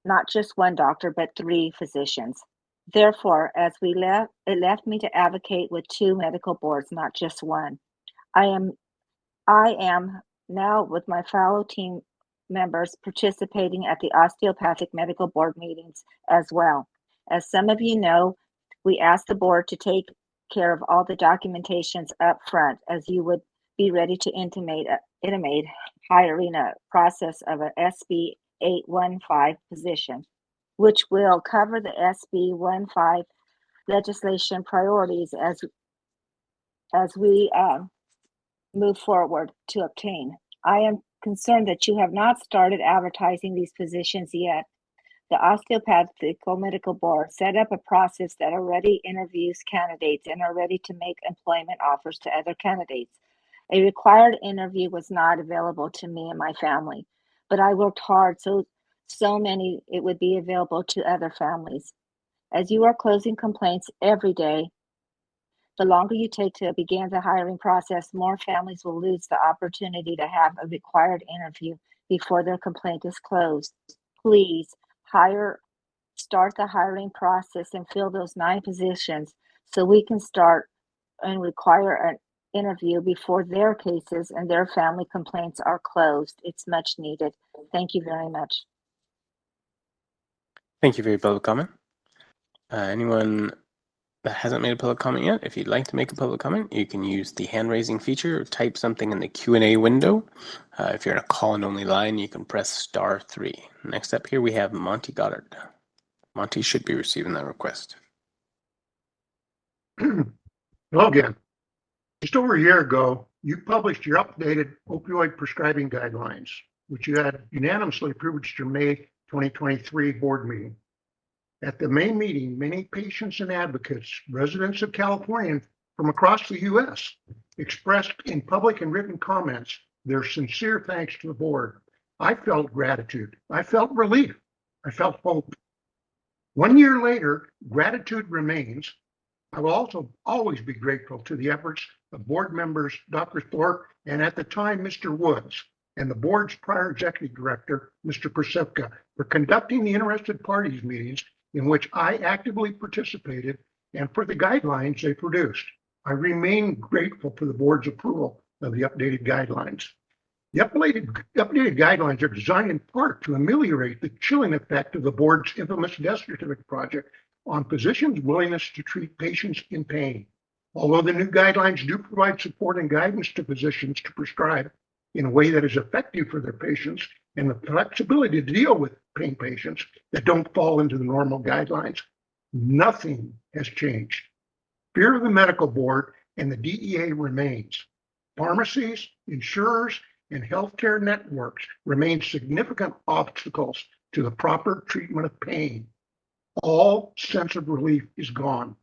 not just one doctor, but 3 physicians. Therefore, it left me to advocate with 2 medical boards, not just one. I am now with my fellow team members participating at the osteopathic medical board meetings as well. As some of you know, We ask the board to take care of all the documentations up front, as you would be ready to intimate hiring a process of a SB 815 position, which will cover the SB 15 legislation priorities as we move forward to obtain. I am concerned that you have not started advertising these positions yet. The Osteopathic Medical Board set up a process that already interviews candidates and are ready to make employment offers to other candidates. A required interview was not available to me and my family, but I worked hard so many it would be available to other families. As you are closing complaints every day, the longer you take to begin the hiring process, more families will lose the opportunity to have a required interview before their complaint is closed. Please start the hiring process and fill those 9 positions so we can start and require an interview before their cases and their family complaints are closed. It's much needed. Thank you very much.
Thank you for your public comment. Anyone that hasn't made a public comment yet, if you'd like to make a public comment, you can use the hand raising feature or type something in the Q&A window. If you're in a call-in only line, you can press *3. Next up here, we have Monty Goddard. Monty should be receiving that request.
Hello again. Just over a year ago, you published your updated opioid prescribing guidelines, which you had unanimously approved at your May 2023 board meeting. At the May meeting, many patients and advocates, residents of California from across the U.S., expressed in public and written comments their sincere thanks to the board. I felt gratitude. I felt relief. I felt hope. 1 year later, gratitude remains. I will also always be grateful to the efforts of board members, Dr. Thorpe, and at the time, Mr. Woods, and the board's prior executive director, Mr. Persipka, for conducting the interested parties meetings in which I actively participated and for the guidelines they produced. I remain grateful for the board's approval of the updated guidelines. The updated guidelines are designed in part to ameliorate the chilling effect of the board's infamous death certificate project on physicians' willingness to treat patients in pain. Although the new guidelines do provide support and guidance to physicians to prescribe in a way that is effective for their patients and the flexibility to deal with pain patients that don't fall into the normal guidelines, nothing has changed. Fear of the medical board and the DEA remains. Pharmacies, insurers, and healthcare networks remain significant obstacles to the proper treatment of pain. All sense of relief is gone.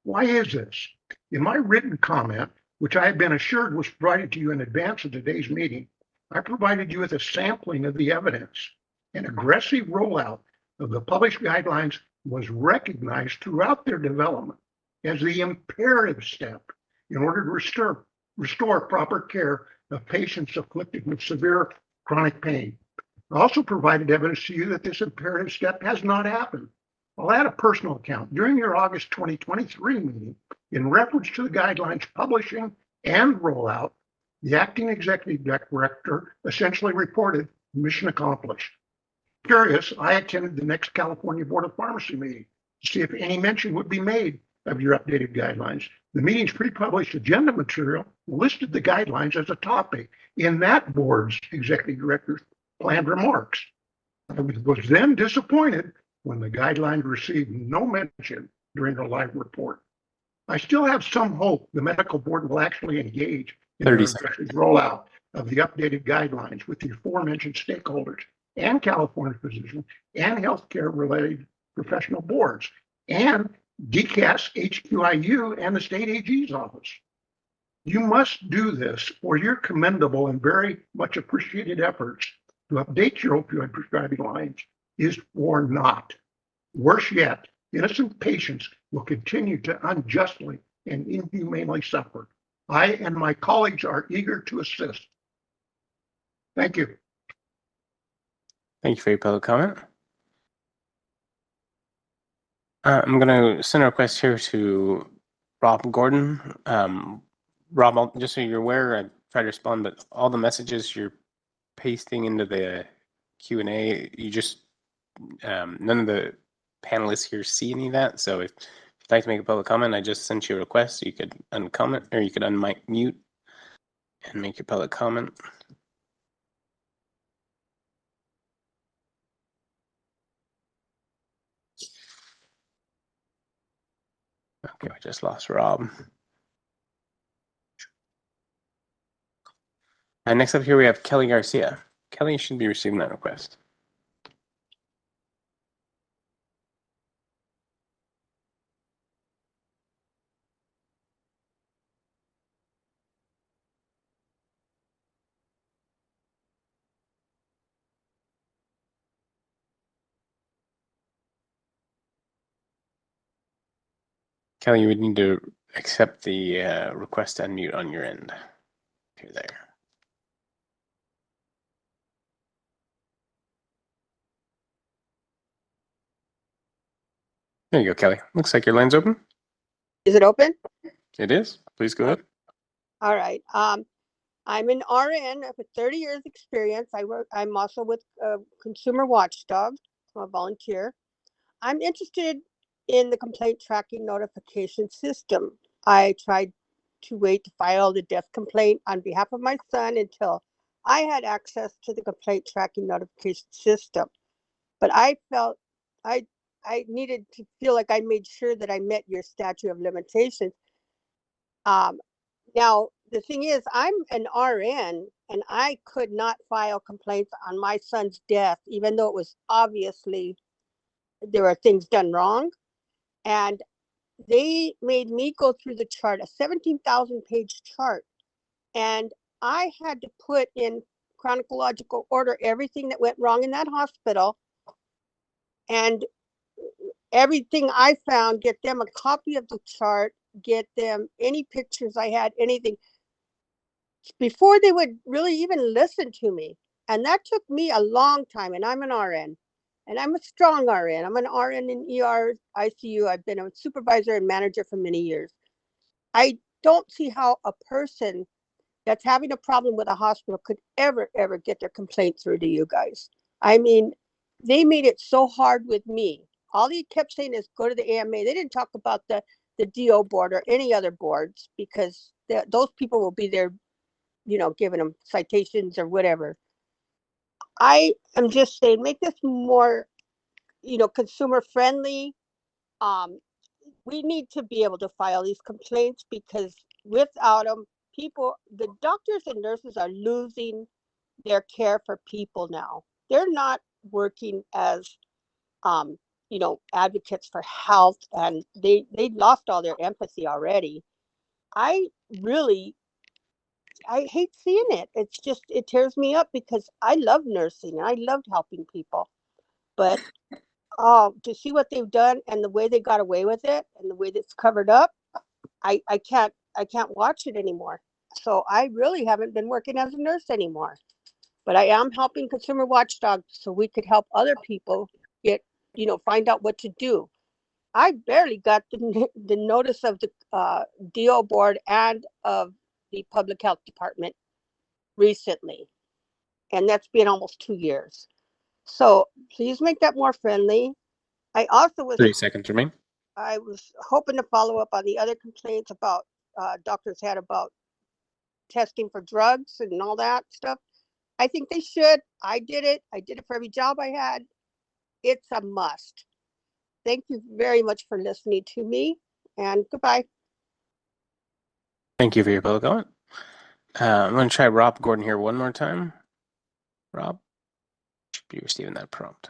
Why is this? In my written comment, which I have been assured was provided to you in advance of today's meeting, I provided you with a sampling of the evidence. An aggressive rollout of the published guidelines was recognized throughout their development as the imperative step in order to restore proper care of patients afflicted with severe chronic pain. I also provided evidence to you that this imperative step has not happened. I'll add a personal account. During your August 2023 meeting, in reference to the guidelines publishing and rollout, the acting executive director essentially reported mission accomplished. Curious, I attended the next California Board of Pharmacy meeting to see if any mention would be made of your updated guidelines. The meeting's pre-published agenda material listed the guidelines as a topic in that board's executive director's planned remarks. I was then disappointed when the guidelines received no mention during the live report. I still have some hope the medical board will actually engage in the aggressive rollout of the updated guidelines with the aforementioned stakeholders and California physicians and healthcare related professional boards and DCAS, HQIU, and the state AG's office. You must do this for your commendable and very much appreciated efforts to update your opioid prescribing lines is for naught. Worse yet, innocent patients will continue to unjustly and inhumanely suffer. I and my colleagues are eager to assist. Thank you.
Thank you for your public comment. I'm going to send a request here to Rob Gordon. Rob, just so you're aware, I try to respond, but all the messages you're pasting into the Q&A, you just, none of the panelists here see any of that. So if If you'd like to make a public comment, I just sent you a request. So you could uncomment or you could unmute and make your public comment. Okay, we just lost Rob. And next up here we have Kelly Garcia. Kelly, you should be receiving that request. Kelly, you would need to accept the request to unmute on your end. If you're there. There you go, Kelly. Looks like your line's open.
Is it open?
It is. Please go ahead.
All right. I'm an RN with 30 years experience. I'm also with Consumer Watchdog. I'm a volunteer. I'm interested in the complaint tracking notification system. I tried to wait to file the death complaint on behalf of my son until I had access to the complaint tracking notification system. But I felt I needed to feel like I made sure that I met your statute of limitations. Now, the thing is, I'm an RN and I could not file complaints on my son's death, even though it was obviously there were things done wrong. And they made me go through the chart, a 17,000 page chart. And I had to put in chronological order everything that went wrong in that hospital. And everything I found, get them a copy of the chart, get them any pictures I had, anything, before they would really even listen to me. And that took me a long time. And I'm an RN. And I'm a strong RN. I'm an RN in ER, ICU. I've been a supervisor and manager for many years. I don't see how a person that's having a problem with a hospital could ever get their complaint through to you guys. I mean, they made it so hard with me. All they kept saying is go to the AMA. They didn't talk about the DO board or any other boards because those people will be there, you know, giving them citations or whatever. I am just saying, make this more, you know, consumer friendly. We need to be able to file these complaints because without them, the doctors and nurses are losing their care for people now. They're not working as, you know, advocates for health, and they lost all their empathy already. I hate seeing it. It's just, it tears me up because I love nursing and I loved helping people. But to see what they've done and the way they got away with it and the way that's covered up, I can't watch it anymore. So I really haven't been working as a nurse anymore. But I am helping Consumer Watchdog so we could help other people get, you know, find out what to do. I barely got the notice of the DO board and of the public health department recently. And that's been almost 2 years. So please make that more friendly. I also was
30 seconds remain.
I was hoping to follow up on the other complaints about doctors had about testing for drugs and all that stuff. I think they should. I did it for every job I had. It's a must. Thank you very much for listening to me, and goodbye.
Thank you for your public comment. I'm going to try Rob Gordon here one more time. Rob, should be receiving that prompt.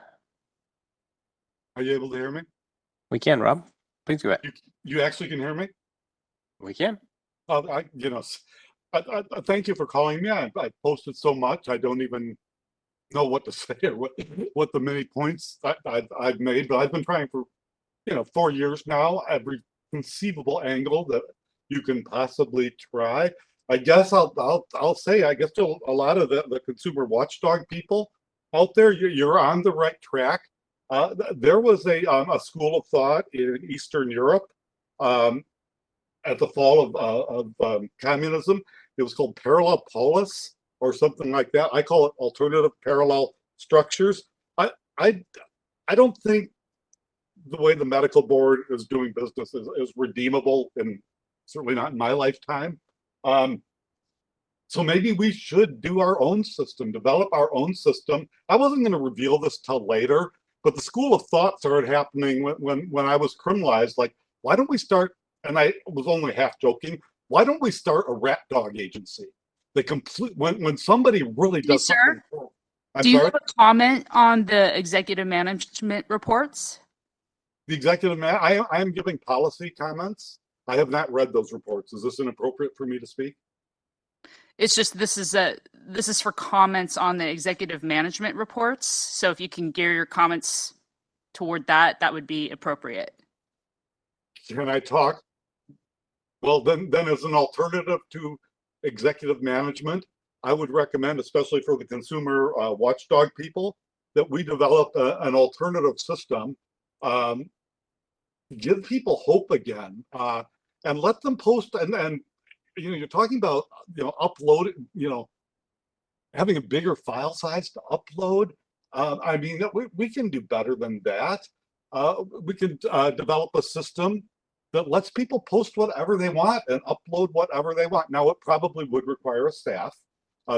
Are you able to hear me?
We can, Rob. Please go ahead.
You actually can hear me?
We can.
I thank you for calling me. I posted so much, I don't even know what to say or what the many points I've made, but I've been trying for 4 years now, every conceivable angle that you can possibly try. I guess I'll say, I guess to a lot of the consumer watchdog people out there, you're on the right track. There was a school of thought in Eastern Europe at the fall of communism. It was called parallel polis or something like that. I call it alternative parallel structures. I don't think the way the medical board is doing business is redeemable, and certainly not in my lifetime. So maybe we should do our own system, develop our own system. I wasn't going to reveal this till later, but the school of thought started happening when I was criminalized. Like, why don't we start, and I was only half joking, why don't we start a rat dog agency? They complete when somebody really does something wrong.
Do you have a comment on the executive management reports?
The executive man, I am giving policy comments. I have not read those reports. Is this inappropriate for me to speak?
It's just this is for comments on the executive management reports. So if you can gear your comments toward that, that would be appropriate.
Can I talk? Well, then as an alternative to executive management, I would recommend, especially for the consumer watchdog people, that we develop an alternative system, give people hope again, and let them post. And you know, you're talking about, you know, upload, you know, having a bigger file size to upload. I mean, we can do better than that. We can develop a system that lets people post whatever they want and upload whatever they want. Now, it probably would require a staff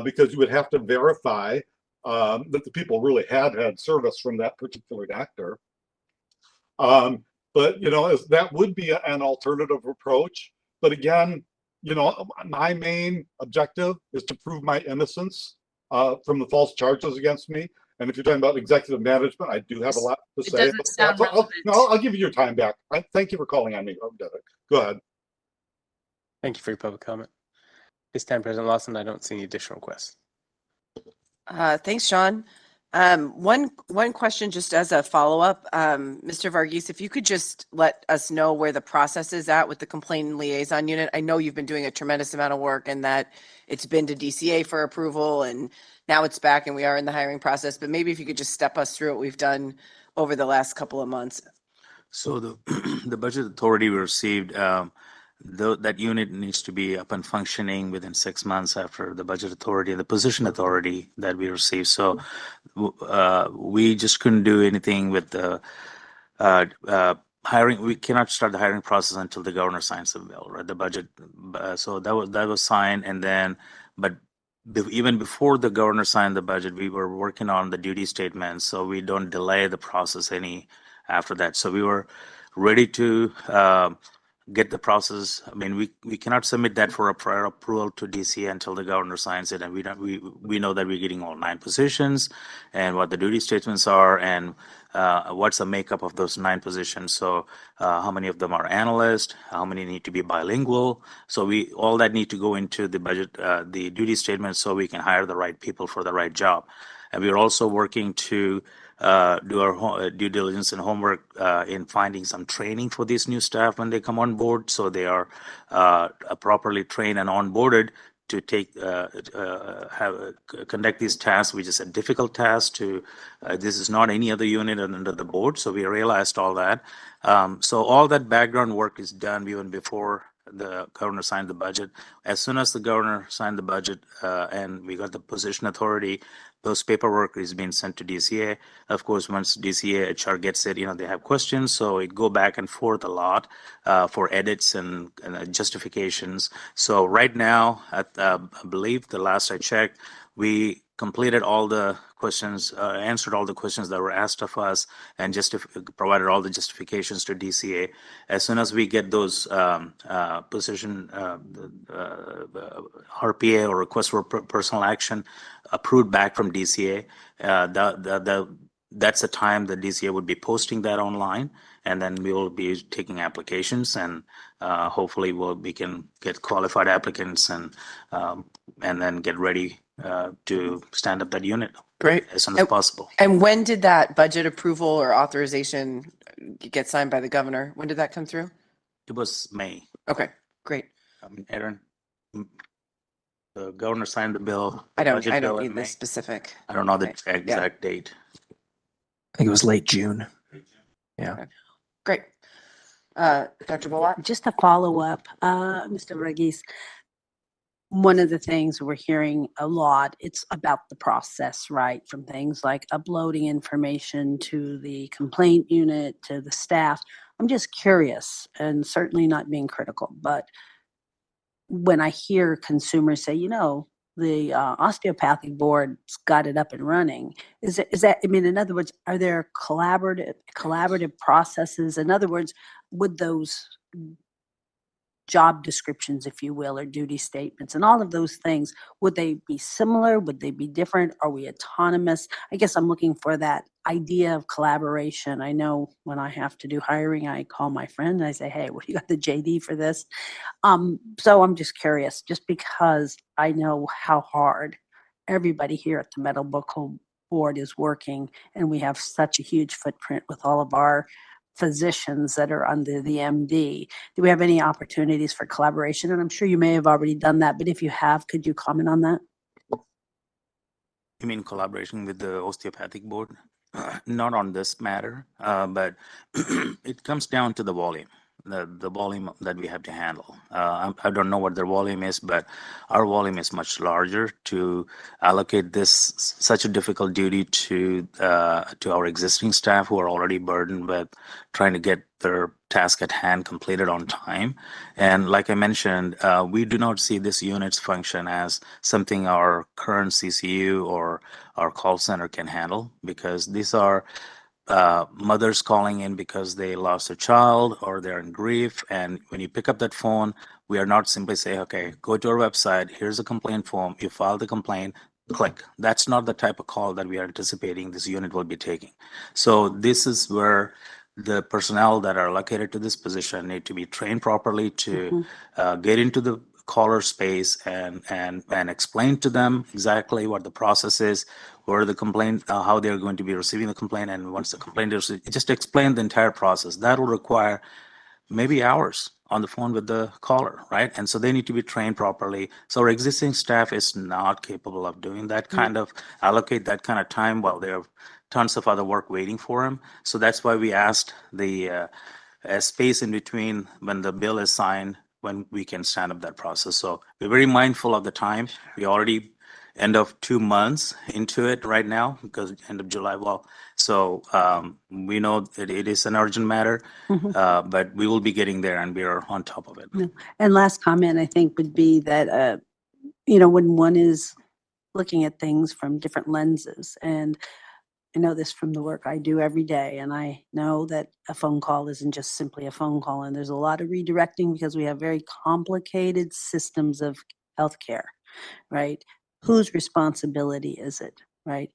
because you would have to verify that the people really had service from that particular doctor. But, you know, that would be an alternative approach. But again, you know, my main objective is to prove my innocence from the false charges against me. And if you're talking about executive management, I do have a lot to say. I'll give you your time back. Thank you for calling on me. Go ahead.
Thank you for your public comment. This time, President Lawson, I don't see any additional requests.
Thanks, Sean. One question just as a follow-up, Mr. Varghese, if you could just let us know where the process is at with the complaint liaison unit. I know you've been doing a tremendous amount of work and that it's been to DCA for approval and now it's back and we are in the hiring process, but maybe if you could just step us through what we've done over the last couple of months.
So the budget authority we received, that unit needs to be up and functioning within 6 months after the budget authority and the position authority that we received. So we just couldn't do anything with the hiring. We cannot start the hiring process until the governor signs the bill, right? The budget. So that was signed, and then, but even before the governor signed the budget, we were working on the duty statements, so we don't delay the process any after that. So we were ready to get the process. I mean, we cannot submit that for a prior approval to DCA until the governor signs it, and we know that we're getting all 9 positions and what the duty statements are and what's the makeup of those 9 positions. So how many of them are analysts, how many need to be bilingual. So all that need to go into the budget, the duty statement, so we can hire the right people for the right job. And we're also working to do our due diligence and homework in finding some training for these new staff when they come on board, so they are properly trained and onboarded to conduct these tasks, which is a difficult task. This is not any other unit under the board, so we realized all that. So all that background work is done even before the governor signed the budget. As soon as the governor signed the budget and we got the position authority, those paperwork is being sent to DCA. Of course, once DCA HR gets it, you know, they have questions, so it go back and forth a lot for edits and justifications. So right now, I believe the last I checked, we completed all the questions, answered all the questions that were asked of us, and provided all the justifications to DCA. As soon as we get those position RPA or request for personal action approved back from DCA, that's the time that DCA would be posting that online, and then we will be taking applications, and hopefully we can get qualified applicants and then get ready to stand up that unit.
Great.
As soon as possible.
And when did that budget approval or authorization get signed by the governor? When did that come through?
It was May.
Okay, great.
Aaron, the governor signed the bill.
I don't need the specific.
I don't know the exact date.
I think it was late June. Yeah.
Okay. Great. Dr. Bullock?
Just a follow-up, Mr. Varghese.
one of the things we're hearing a lot, it's about the process, right? From things like uploading information to the complaint unit, to the staff. I'm just curious, and certainly not being critical, but when I hear consumers say, the osteopathic board's got it up and running, is that, I mean, in other words, are there collaborative processes? In other words, would those job descriptions, if you will, or duty statements and all of those things, would they be similar? Would they be different? Are we autonomous? I guess I'm looking for that idea of collaboration. I know when I have to do hiring, I call my friend and I say, hey, what do you got the JD for this? So I'm just curious, just because I know how hard everybody here at the Medical Board is working, and we have such a huge footprint with all of our physicians that are under the MD. Do we have any opportunities for collaboration? And I'm sure you may have already done that, but if you have, could you comment on that?
You mean collaboration with the osteopathic board? Not on this matter, but it comes down to the volume. The volume that we have to handle. I don't know what their volume is, but our volume is much larger to allocate this such a difficult duty to our existing staff who are already burdened with trying to get their task at hand completed on time. And like I mentioned, we do not see this unit's function as something our current CCU or our call center can handle, because these are mothers calling in because they lost a child or they're in grief. And when you pick up that phone, we are not simply saying, okay, go to our website, here's a complaint form, you file the complaint, click. That's not the type of call that we are anticipating this unit will be taking. So this is where the personnel that are allocated to this position need to be trained properly to get into the caller space and explain to them exactly what the process is, where the complaint, how they're going to be receiving the complaint, and once the complaint is, just explain the entire process. That will require maybe hours on the phone with the caller, right? And so they need to be trained properly. So our existing staff is not capable of doing that kind of, allocate that kind of time while they have tons of other work waiting for them. So that's why we asked the space in between when the bill is signed, when we can stand up that process. So we're very mindful of the time. We already end of 2 months into it right now, because end of July. Well, so we know that it is an urgent matter, but we will be getting there and we are on top of it.
No. And last comment, I think, would be that, when one is looking at things from different lenses, and I know this from the work I do every day, and I know that a phone call isn't just simply a phone call, and there's a lot of redirecting because we have very complicated systems of healthcare, right? Whose responsibility is it, right?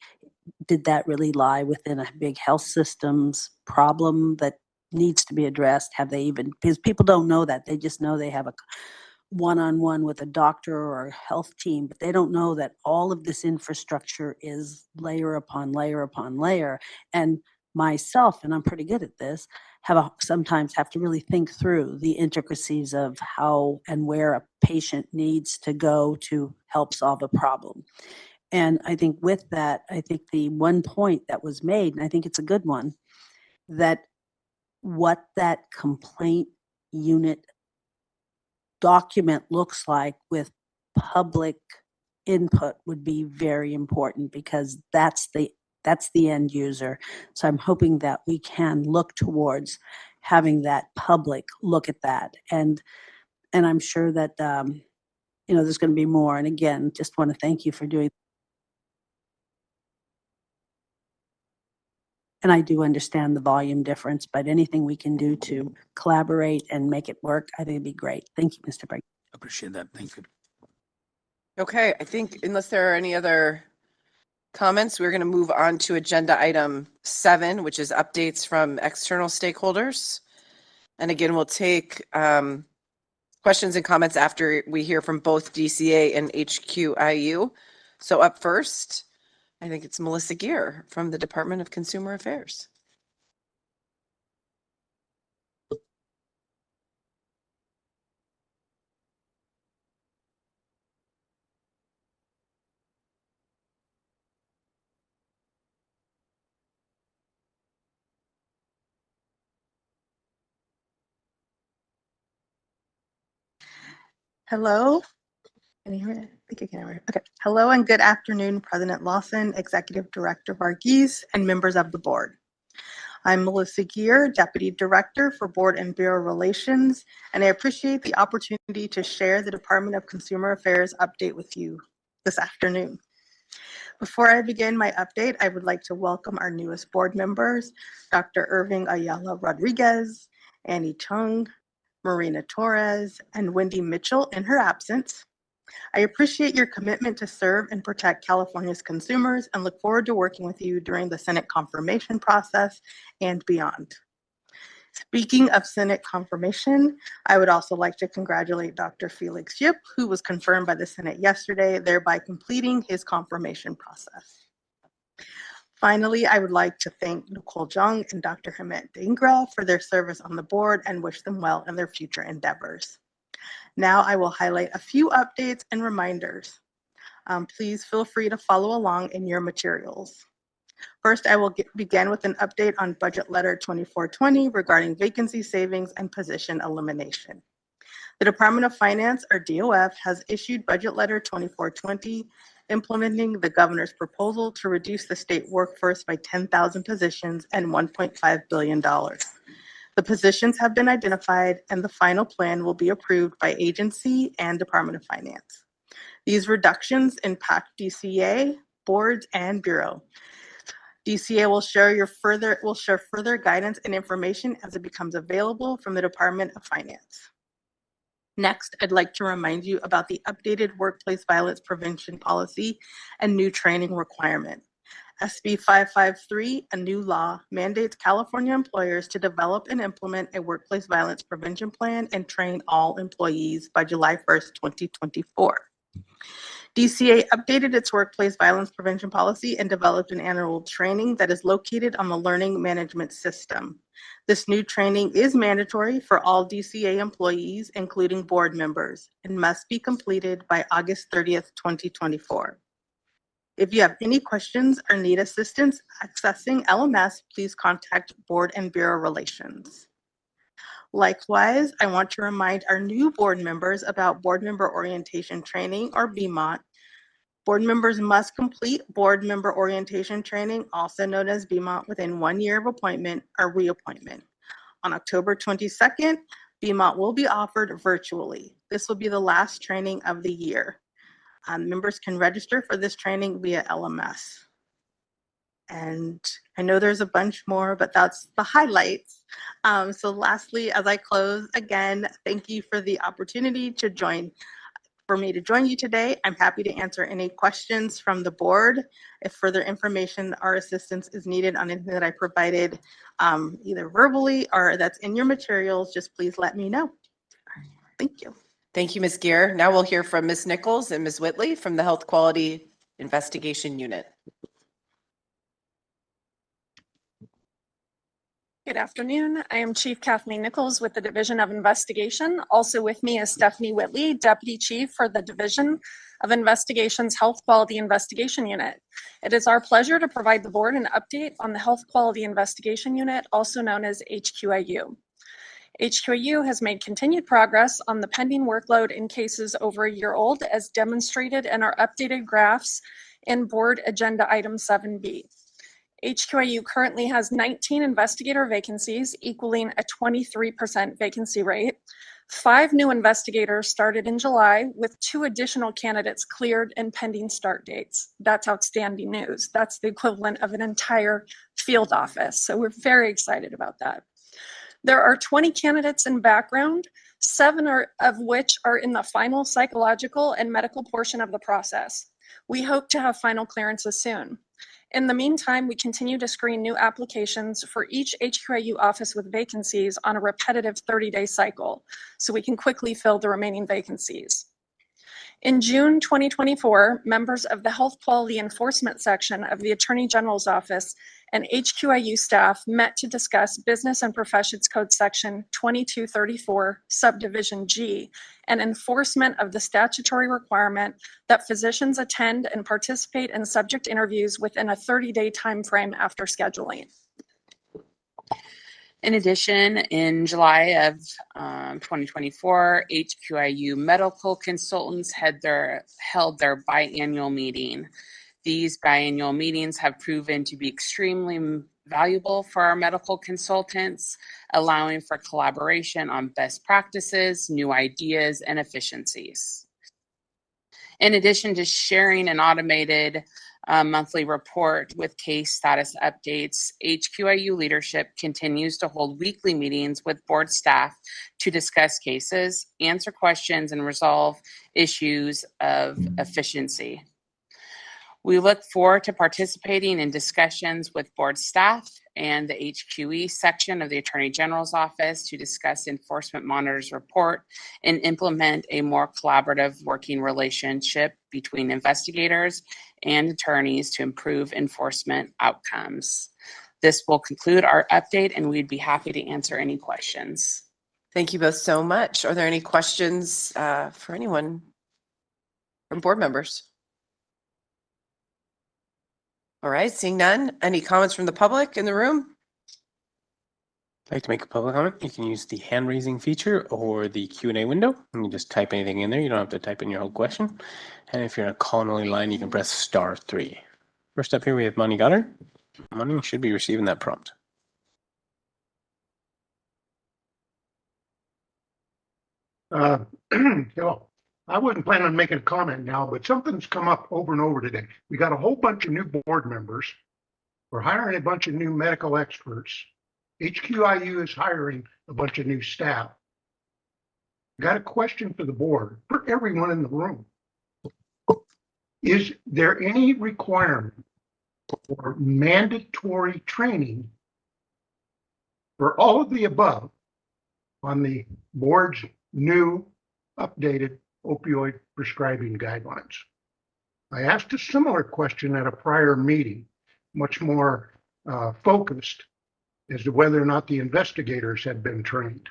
Did that really lie within a big health systems problem that needs to be addressed? Have they even, because people don't know that, they just know they have a one-on-one with a doctor or a health team, but they don't know that all of this infrastructure is layer upon layer upon layer. And myself, and I'm pretty good at this, sometimes have to really think through the intricacies of how and where a patient needs to go to help solve a problem. And I think with that, I think the one point that was made, and I think it's a good one, that what that complaint unit document looks like with public input would be very important, because that's the end user. So I'm hoping that we can look towards having that public look at that. And I'm sure that, there's going to be more. And again, just want to thank you for doing. And I do understand the volume difference, but anything we can do to collaborate and make it work, I think it'd be great. Thank you, Mr. Bragg.
Appreciate that. Thank you.
Okay, I think unless there are any other comments, we're going to move on to agenda item 7, which is updates from external stakeholders. And again, we'll take questions and comments after we hear from both DCA and HQIU. So up first, I think it's Melissa Gear from the Department of Consumer Affairs.
Hello,
Can you hear me? I think you can hear me. Okay. Hello and good afternoon, President Lawson, Executive Director Varghese, and members of the board. I'm Melissa Gear, Deputy Director for Board and Bureau Relations, and I appreciate the opportunity to share the Department of Consumer Affairs update with you this afternoon. Before I begin my update, I would like to welcome our newest board members, Dr. Irving Ayala Rodriguez, Annie Chung, Marina Torres, and Wendy Mitchell in her absence. I appreciate your commitment to serve and protect California's consumers and look forward to working with you during the Senate confirmation process and beyond. Speaking of Senate confirmation, I would also like to congratulate Dr. Felix Yip, who was confirmed by the Senate yesterday, thereby completing his confirmation process. Finally, I would like to thank Nicole Jung and Dr. Hemet Dhingra for their service on the board and wish them well in their future endeavors. Now I will highlight a few updates and reminders. Please feel free to follow along in your materials. First, I will begin with an update on Budget Letter 2420 regarding vacancy savings and position elimination. The Department of Finance, or DOF, has issued Budget Letter 2420 implementing the governor's proposal to reduce the state workforce by 10,000 positions and $1.5 billion. The positions have been identified and the final plan will be approved by agency and Department of Finance. These reductions impact DCA, boards, and bureau. DCA will share further guidance and information as it becomes available from the Department of Finance. Next, I'd like to remind you about the updated workplace violence prevention policy and new training requirement. SB 553, a new law, mandates California employers to develop and implement a workplace violence prevention plan and train all employees by July 1st, 2024. DCA updated its workplace violence prevention policy and developed an annual training that is located on the learning management system. This new training is mandatory for all DCA employees, including board members, and must be completed by August 30th, 2024. If you have any questions or need assistance accessing LMS, please contact Board and Bureau Relations. Likewise, I want to remind our new board members about Board Member Orientation Training, or BMOT. Board members must complete Board Member Orientation Training, also known as BMOT, within 1 year of appointment or reappointment. On October 22nd, BMOT will be offered virtually. This will be the last training of the year. Members can register for this training via LMS. And I know there's a bunch more, but that's the highlights. So lastly, as I close, again, thank you for the opportunity to join you today. I'm happy to answer any questions from the board. If further information or assistance is needed on anything that I provided, either verbally or that's in your materials, just please let me know. Thank you.
Thank you, Ms. Gear. Now we'll hear from Ms. Nichols and Ms. Whitley from the Health Quality Investigation Unit.
Good afternoon. I am Chief Kathleen Nichols with the Division of Investigation. Also with me is Stephanie Whitley, Deputy Chief for the Division of Investigation's Health Quality Investigation Unit. It is our pleasure to provide the board an update on the Health Quality Investigation Unit, also known as HQIU. HQIU has made continued progress on the pending workload in cases over a year old, as demonstrated in our updated graphs in Board Agenda Item 7B. HQIU currently has 19 investigator vacancies, equaling a 23% vacancy rate. 5 new investigators started in July, with 2 additional candidates cleared and pending start dates. That's outstanding news. That's the equivalent of an entire field office. So we're very excited about that. There are 20 candidates in background, 7 of which are in the final psychological and medical portion of the process. We hope to have final clearances soon. In the meantime, we continue to screen new applications for each HQIU office with vacancies on a repetitive 30-day cycle, so we can quickly fill the remaining vacancies. In June 2024, members of the Health Quality Enforcement Section of the Attorney General's Office and HQIU staff met to discuss Business and Professions Code Section 2234, Subdivision G, and enforcement of the statutory requirement that physicians attend and participate in subject interviews within a 30-day time frame after scheduling.
In addition, in July of 2024, HQIU medical consultants held their biannual meeting. These biannual meetings have proven to be extremely valuable for our medical consultants, allowing for collaboration on best practices, new ideas, and efficiencies. In addition to sharing an automated monthly report with case status updates, HQIU leadership continues to hold weekly meetings with board staff to discuss cases, answer questions, and resolve issues of efficiency. We look forward to participating in discussions with board staff and the HQE section of the Attorney General's office to discuss Enforcement Monitor's report and implement a more collaborative working relationship between investigators and attorneys to improve enforcement outcomes. This will conclude our update, and we'd be happy to answer any questions.
Thank you both so much. Are there any questions for anyone from board members? All right, seeing none. Any comments from the public in the room?
If you'd like to make a public comment, you can use the hand raising feature or the Q&A window. You can just type anything in there. You don't have to type in your whole question. And if you're in a call-only line, you can press *3. First up here, we have Monty Goddard. Monty should be receiving that prompt.
I wasn't planning on making a comment now, but something's come up over and over today. We got a whole bunch of new board members. We're hiring a bunch of new medical experts. HQIU is hiring a bunch of new staff. Got a question for the board, for everyone in the room. Is there any requirement for mandatory training for all of the above on the board's new updated opioid prescribing guidelines? I asked a similar question at a prior meeting, much more focused as to whether or not the investigators had been trained.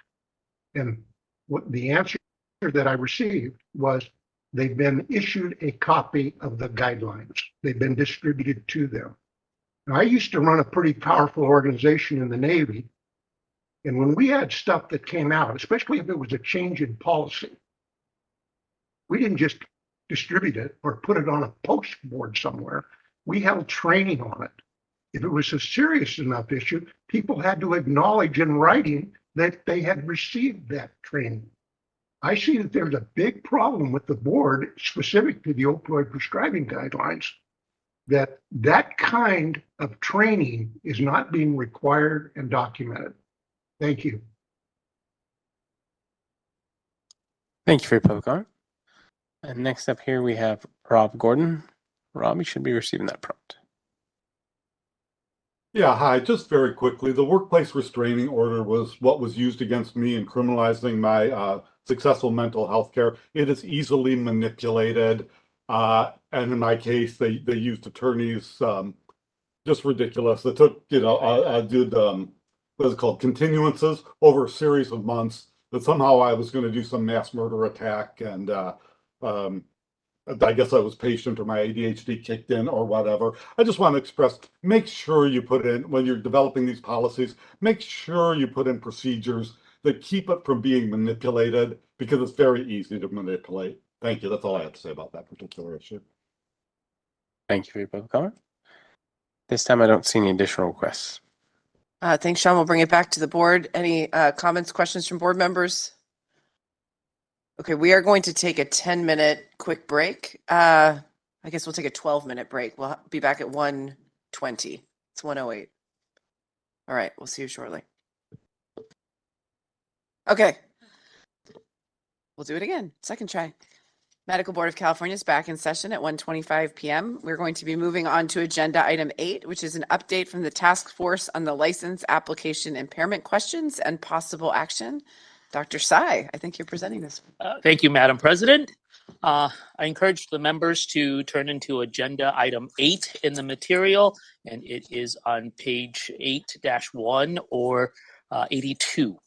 And what the answer that I received was they've been issued a copy of the guidelines. They've been distributed to them. Now, I used to run a pretty powerful organization in the Navy. And when we had stuff that came out, especially if it was a change in policy, we didn't just distribute it or put it on a post board somewhere. We held training on it. If it was a serious enough issue, people had to acknowledge in writing that they had received that training. I see that there's a big problem with the board specific to the opioid prescribing guidelines, that kind of training is not being required and documented. Thank you.
Thank you for your public comment. And next up here, we have Rob Gordon. Rob, you should be receiving that prompt.
Yeah, hi. Just very quickly, the workplace restraining order was what was used against me in criminalizing my successful mental health care. It is easily manipulated. And in my case, they used attorneys, just ridiculous. It took, I did, what's it called, continuances over a series of months that somehow I was going to do some mass murder attack. And I guess I was patient or my ADHD kicked in or whatever. I just want to express, make sure you put in, when you're developing these policies, make sure you put in procedures that keep it from being manipulated, because it's very easy to manipulate. Thank you. That's all I have to say about that particular issue.
Thank you for your public comment. This time I don't see any additional requests.
Thanks, Sean. We'll bring it back to the board. Any comments, questions from board members? Okay, we are going to take a 10-minute quick break. I guess we'll take a 12-minute break. We'll be back at 1:20. It's 1:08. All right, we'll see you shortly. Okay. We'll do it again. Second try. Medical Board of California is back in session at 1:25 p.m. We're going to be moving on to agenda item 8, which is an update from the task force on the license application impairment questions and possible action. Dr. Tsai, I think you're presenting this.
Thank you, Madam President. I encourage the members to turn into agenda item 8 in the material, and it is on page 8-1 or 82.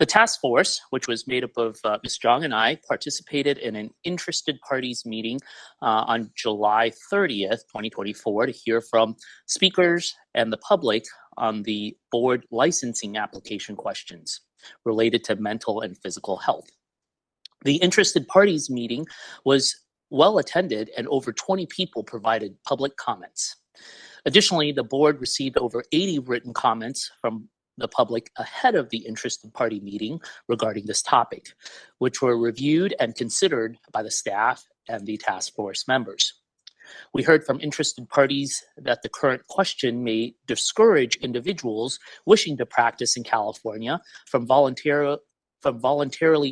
The task force, which was made up of Ms. Jong and I, participated in an interested parties meeting on July 30th, 2024, to hear from speakers and the public on the board licensing application questions related to mental and physical health. The interested parties meeting was well attended and over 20 people provided public comments. Additionally, the board received over 80 written comments from the public ahead of the interested party meeting regarding this topic, which were reviewed and considered by the staff and the task force members. We heard from interested parties that the current question may discourage individuals wishing to practice in California from voluntarily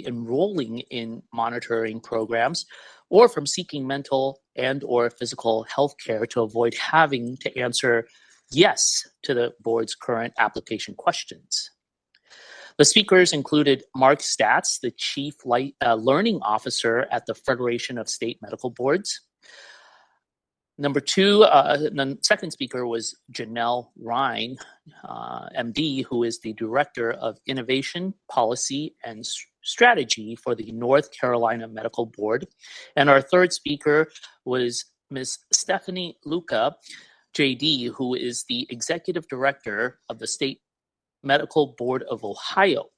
enrolling in monitoring programs or from seeking mental and/or physical health care to avoid having to answer yes to the board's current application questions. The speakers included Mark Statz, the Chief Learning Officer at the Federation of State Medical Boards. The second speaker was Janelle Ryan, MD, who is the Director of Innovation, Policy, and Strategy for the North Carolina Medical Board. And our third speaker was Ms. Stephanie Luca, JD, who is the Executive Director of the State Medical Board of Ohio.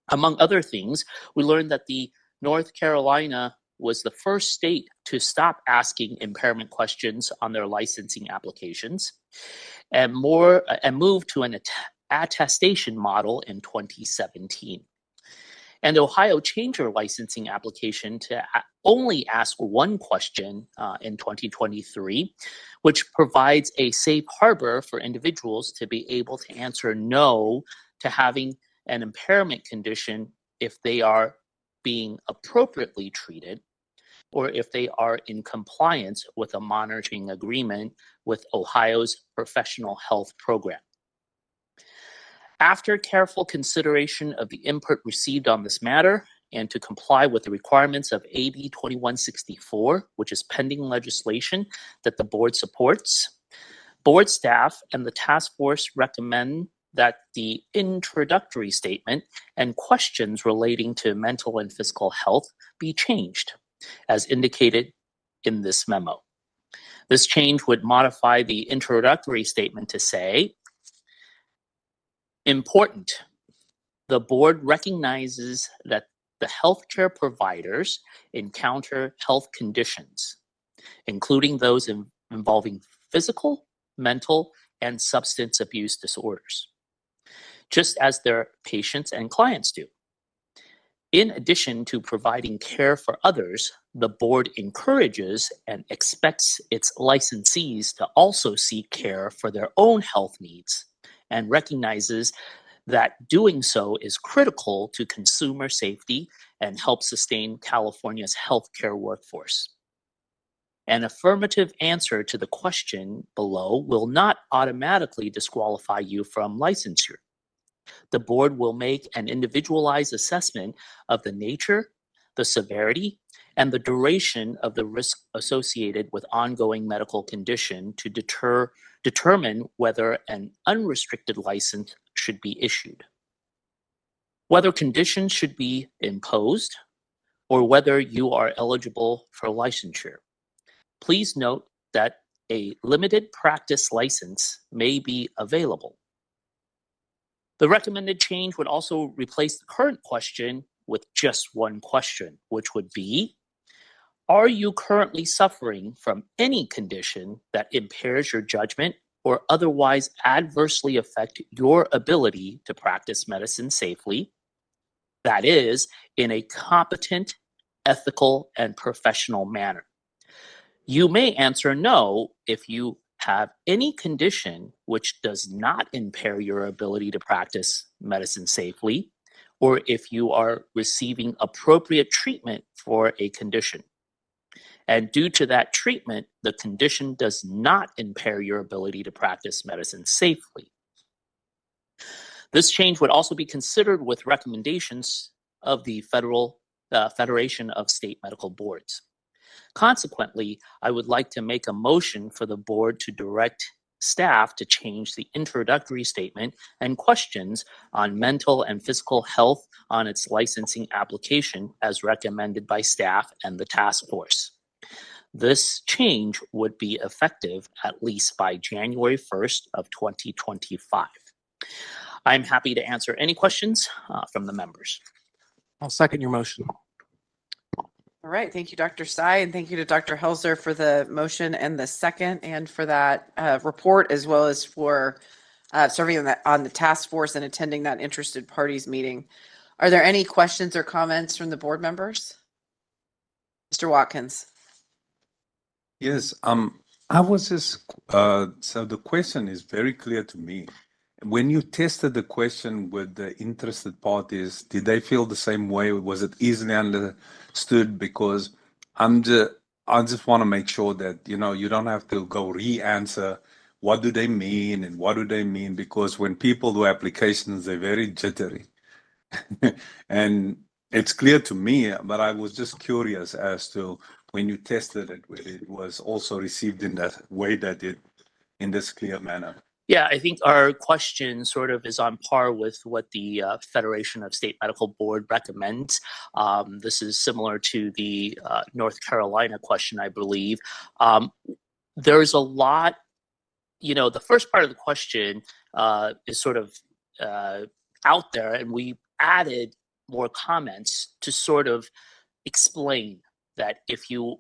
Among other things, we learned that the North Carolina was the first state to stop asking impairment questions on their licensing applications and move to an attestation model in 2017. And Ohio changed their licensing application to only ask one question in 2023, which provides a safe harbor for individuals to be able to answer no to having an impairment condition if they are being appropriately treated or if they are in compliance with a monitoring agreement with Ohio's professional health program. After careful consideration of the input received on this matter and to comply with the requirements of AB 2164, which is pending legislation that the board supports, board staff and the task force recommend that the introductory statement and questions relating to mental and physical health be changed, as indicated in this memo. This change would modify the introductory statement to say, important, the board recognizes that the healthcare providers encounter health conditions, including those involving physical, mental, and substance abuse disorders, just as their patients and clients do. In addition to providing care for others, the board encourages and expects its licensees to also seek care for their own health needs and recognizes that doing so is critical to consumer safety and helps sustain California's healthcare workforce. An affirmative answer to the question below will not automatically disqualify you from licensure. The board will make an individualized assessment of the nature, the severity, and the duration of the risk associated with ongoing medical condition to determine whether an unrestricted license should be issued, whether conditions should be imposed, or whether you are eligible for licensure. Please note that a limited practice license may be available. The recommended change would also replace the current question with just one question, which would be, are you currently suffering from any condition that impairs your judgment or otherwise adversely affect your ability to practice medicine safely? That is, in a competent, ethical, and professional manner. You may answer no if you have any condition which does not impair your ability to practice medicine safely, or if you are receiving appropriate treatment for a condition. And due to that treatment, the condition does not impair your ability to practice medicine safely. This change would also be considered with recommendations of the Federation of State Medical Boards. Consequently, I would like to make a motion for the board to direct staff to change the introductory statement and questions on mental and physical health on its licensing application as recommended by staff and the task force. This change would be effective at least by January 1st of 2025. I'm happy to answer any questions from the members.
I'll second your motion.
All right, thank you, Dr. Tsai, and thank you to Dr. Helzer for the motion and the second, and for that report, as well as for serving on the task force and attending that interested parties meeting. Are there any questions or comments from the board members? Mr. Watkins.
Yes, I was just, so the question is very clear to me. When you tested the question with the interested parties, did they feel the same way? Was it easily understood? Because I just want to make sure that, you know, you don't have to go re-answer what do they mean and what do they mean, because when people do applications, they're very jittery. And it's clear to me, but I was just curious as to when you tested it, whether it was also received in that way that it, in this clear manner.
Yeah, I think our question sort of is on par with what the Federation of State Medical Board recommends. This is similar to the North Carolina question, I believe. There's a lot, you know, the first part of the question is sort of out there, and we added more comments to sort of explain that if you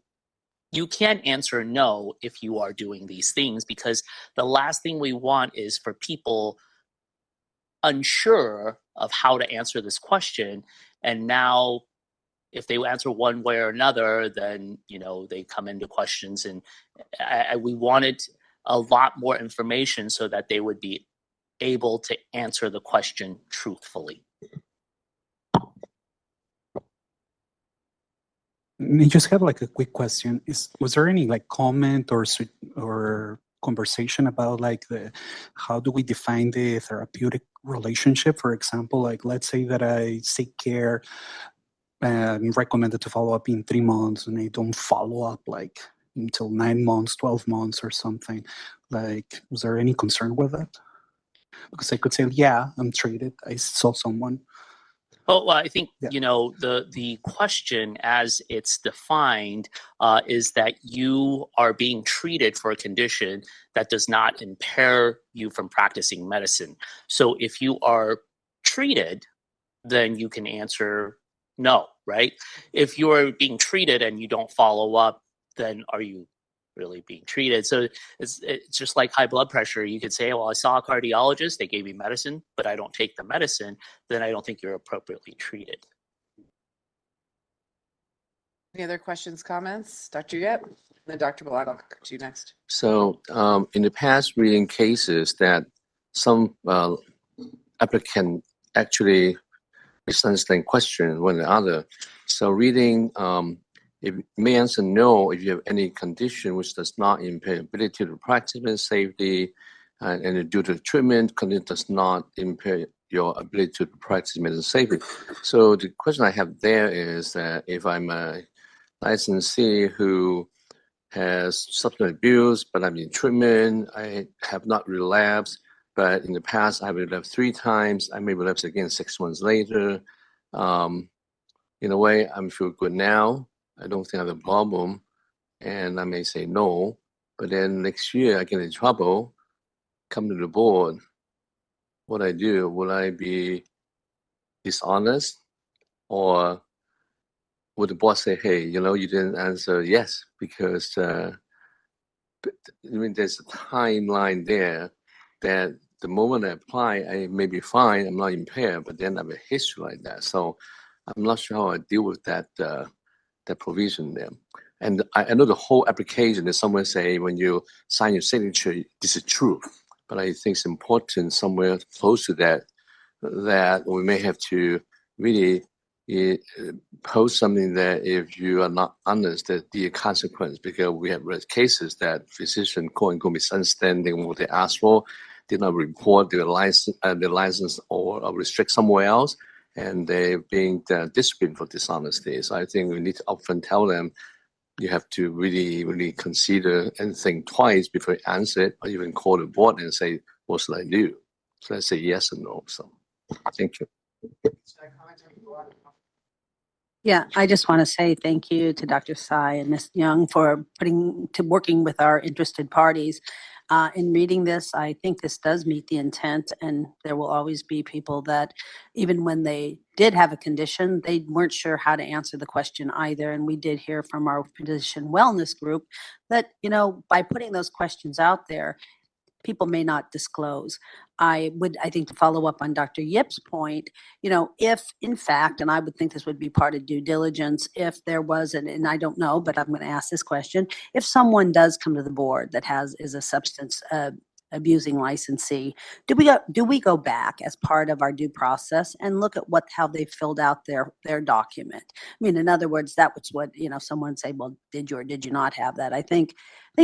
can't answer no if you are doing these things, because the last thing we want is for people unsure of how to answer this question. And now if they answer one way or another, then, you know, they come into questions, and we wanted a lot more information so that they would be able to answer the question truthfully.
I just have like a quick question. Was there any like comment or conversation about like how do we define the therapeutic relationship? For example, like let's say that I seek care and recommended to follow up in 3 months, and I don't follow up like until 9 months, 12 months or something. Like, was there any concern with that? Because I could say, yeah, I'm treated. I saw someone.
Well, I think, you know, the question as it's defined is that you are being treated for a condition that does not impair you from practicing medicine. So if you are treated, then you can answer no, right? If you're being treated and you don't follow up, then are you really being treated? So it's just like high blood pressure. You could say, well, I saw a cardiologist, they gave me medicine, but I don't take the medicine, then I don't think you're appropriately treated.
Any other questions, comments? Dr. Yep, then Dr. Black, I'll come to you next.
So in the past, reading cases that some applicant actually misunderstand question one another. So reading, if you may answer no if you have any condition which does not impair ability to practice medicine safely, and due to treatment condition does not impair your ability to practice medicine safely. So the question I have there is that if I'm a licensee who has substance abuse, but I'm in treatment, I have not relapsed, but in the past I have relapsed 3 times, I may relapse again 6 months later. In a way, I feel good now. I don't think I have a problem, and I may say no, but then next year I get in trouble, come to the board. What I do, will I be dishonest, or would the boss say, hey, you know, you didn't answer yes, because I mean, there's a timeline there that the moment I apply, I may be fine, I'm not impaired, but then I have a history like that. So I'm not sure how I deal with that that provision there. And I know the whole application is somewhere say when you sign your signature, this is true. But I think it's important somewhere close to that, that we may have to really post something that if you are not honest, that the consequence, because we have read cases that physician quote unquote misunderstanding what they asked for, did not report their license or restrict somewhere else, and they're being disciplined for dishonesty. So I think we need to often tell them, you have to really consider and think twice before you answer it, or even call the board and say, what should I do? So I say yes or no. So thank you.
Yeah, I just want to say thank you to Dr. Tsai and Ms. Young for working with our interested parties. In reading this, I think this does meet the intent, and there will always be people that, even when they did have a condition, they weren't sure how to answer the question either. And we did hear from our physician wellness group that, by putting those questions out there, people may not disclose. I think to follow up on Dr. Yip's point, if in fact, and I would think this would be part of due diligence, if there was, and I don't know, but I'm going to ask this question, if someone does come to the board that is a substance abusing licensee, do we go back as part of our due process and look at how they filled out their document? I mean, in other words, that was what, someone say, well, did you or did you not have that? I think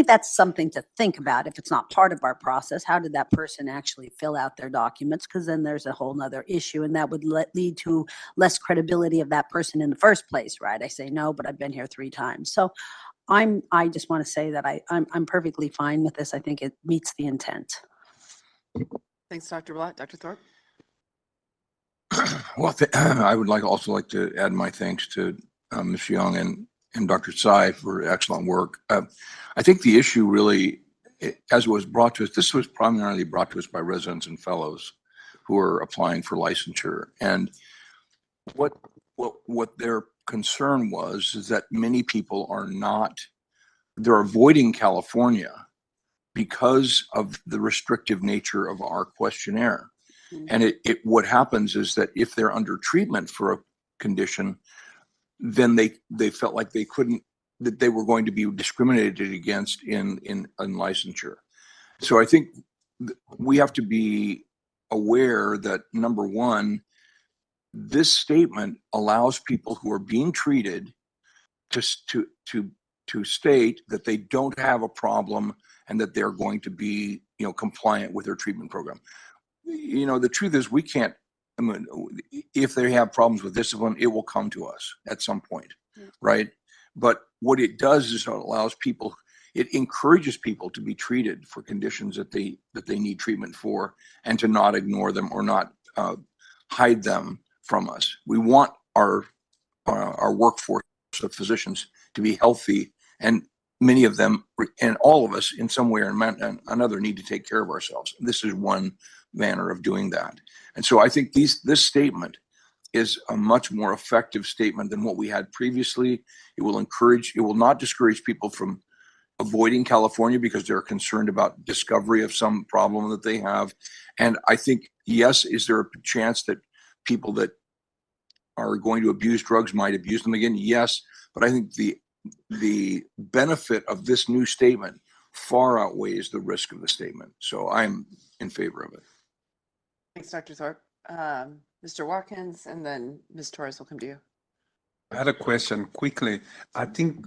that's something to think about. If it's not part of our process, how did that person actually fill out their documents? Because then there's a whole nother issue, and that would lead to less credibility of that person in the first place, right? I say no, but I've been here 3 times. So I just want to say that I'm perfectly fine with this. I think it meets the intent.
Thanks, Dr. Blatt. Dr. Thorpe?
Well, I would also like to add my thanks to Ms. Young and Dr. Tsai for excellent work. I think the issue really, as it was brought to us, this was primarily brought to us by residents and fellows who are applying for licensure. And what their concern was is that many people they're avoiding California because of the restrictive nature of our questionnaire. And what happens is that if they're under treatment for a condition, then they felt like that they were going to be discriminated against in licensure. So I think we have to be aware that, number one, this statement allows people who are being treated to state that they don't have a problem and that they're going to be, compliant with their treatment program. The truth is we can't, if they have problems with discipline, it will come to us at some point, right? But what it does is it encourages people to be treated for conditions that they need treatment for, and to not ignore them or not hide them from us. We want our workforce of physicians to be healthy, and many of them, and all of us in some way or another, need to take care of ourselves. This is one manner of doing that. And so I think this statement is a much more effective statement than what we had previously. It will not discourage people from avoiding California because they're concerned about discovery of some problem that they have. And I think, yes, is there a chance that people that are going to abuse drugs might abuse them again? Yes, but I think the benefit of this new statement far outweighs the risk of the statement. So I'm in favor of it.
Thanks, Dr. Thorpe. Mr. Watkins, and then Ms. Torres will come to you.
I had a question quickly. I think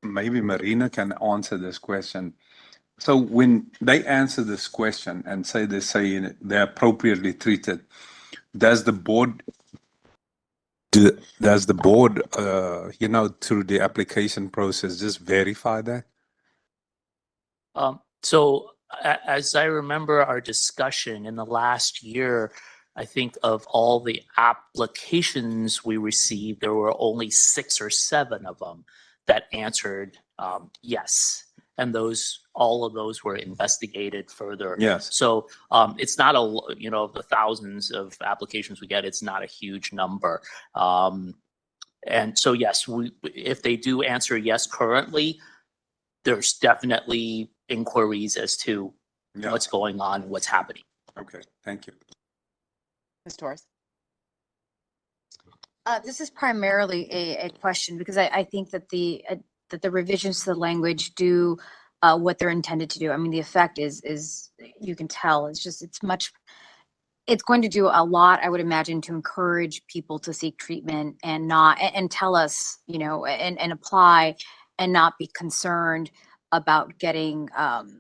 maybe Marina can answer this question. So when they answer this question and say they're appropriately treated, does the board, through the application process, just verify that?
So as I remember our discussion in the last year, I think of all the applications we received, there were only 6 or 7 of them that answered yes. And all of those were investigated further.
Yes.
So it's not of the thousands of applications we get, it's not a huge number. And so, yes, if they do answer yes currently, there's definitely inquiries as to what's going on, what's happening.
Okay, thank you.
Ms. Torres?
This is primarily a question because I think that the revisions to the language do what they're intended to do. I mean, the effect is you can tell it's going to do a lot, I would imagine, to encourage people to seek treatment and tell us, and apply and not be concerned about getting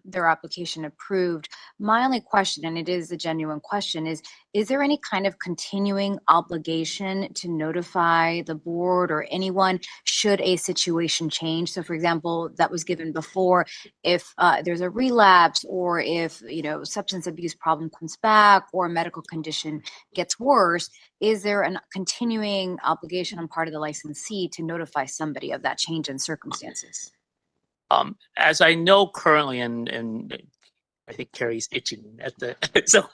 their application approved. My only question, and it is a genuine question, is there any kind of continuing obligation to notify the board or anyone should a situation change? So for example, that was given before, if there's a relapse or if, substance abuse problem comes back or a medical condition gets worse, is there a continuing obligation on part of the licensee to notify somebody of that change in circumstances?
As I know currently, and I think Carrie's itching at the, so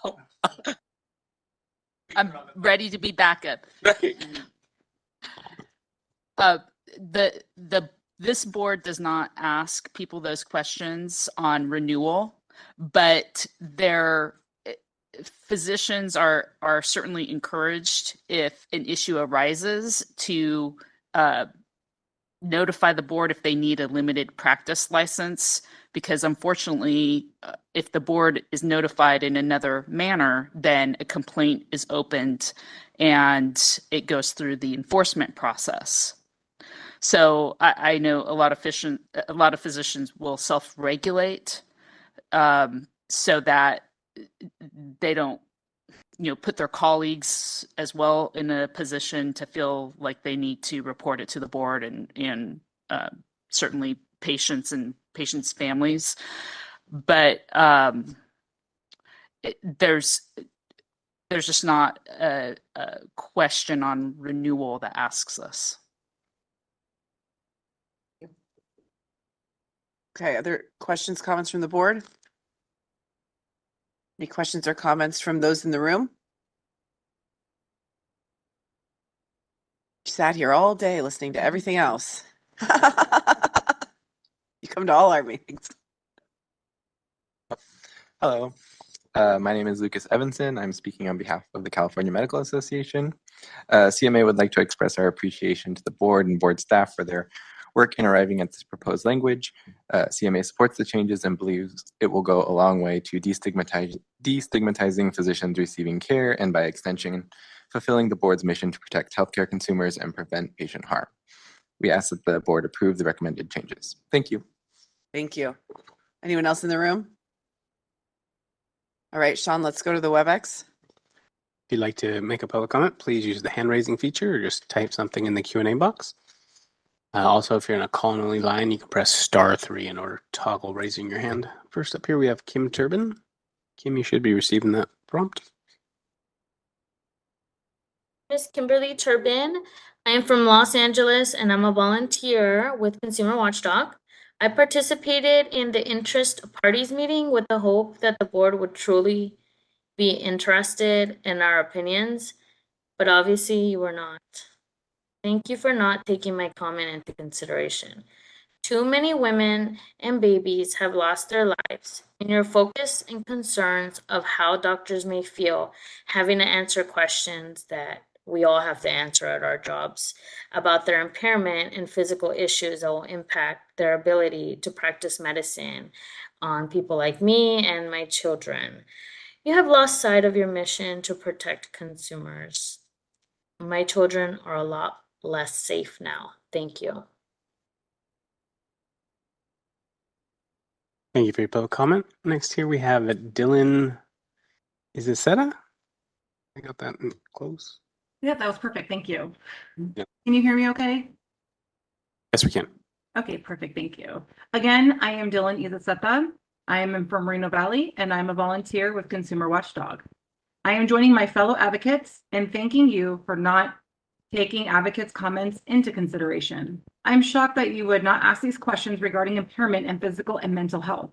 I'm ready to be backup. This board does not ask people those questions on renewal, but their physicians are certainly encouraged if an issue arises to notify the board if they need a limited practice license, because unfortunately, if the board is notified in another manner, then a complaint is opened and it goes through the enforcement process. So I know a lot of physicians will self-regulate so that they don't put their colleagues as well in a position to feel like they need to report it to the board and certainly patients and patients' families. But there's just not a question on renewal that asks us.
Okay, other questions, comments from the board? Any questions or comments from those in the room? You sat here all day listening to everything else. You come to all our meetings.
Hello, my name is Lucas Evanson. I'm speaking on behalf of the California Medical Association. CMA would like to express our appreciation to the board and board staff for their work in arriving at this proposed language. CMA supports the changes and believes it will go a long way to destigmatizing physicians receiving care and, by extension, fulfilling the board's mission to protect healthcare consumers and prevent patient harm. We ask that the board approve the recommended changes. Thank you.
Thank you. Anyone else in the room? All right, Sean, let's go to the WebEx.
If you'd like to make a public comment, please use the hand raising feature or just type something in the Q&A box. Also, if you're in a call-only line, you can press *3 in order to toggle raising your hand. First up here, we have Kim Turbin. Kim, you should be receiving that prompt.
Miss Kimberly Turbin. I am from Los Angeles and I'm a volunteer with Consumer Watchdog. I participated in the interest parties meeting with the hope that the board would truly be interested in our opinions, but obviously you were not. Thank you for not taking my comment into consideration. Too many women and babies have lost their lives, and your focus and concerns of how doctors may feel having to answer questions that we all have to answer at our jobs about their impairment and physical issues that will impact their ability to practice medicine on people like me and my children. You have lost sight of your mission to protect consumers. My children are a lot less safe now. Thank you.
Thank you for your public comment. Next here we have Dylan Izaseta. I got that close.
Yeah, that was perfect. Thank you.
Yep.
Can you hear me okay?
Yes, we can.
Okay, perfect. Thank you. Again, I am Dylan Izaseta. I am from Moreno Valley and I'm a volunteer with Consumer Watchdog. I am joining my fellow advocates in thanking you for not taking advocates' comments into consideration. I'm shocked that you would not ask these questions regarding impairment in physical and mental health.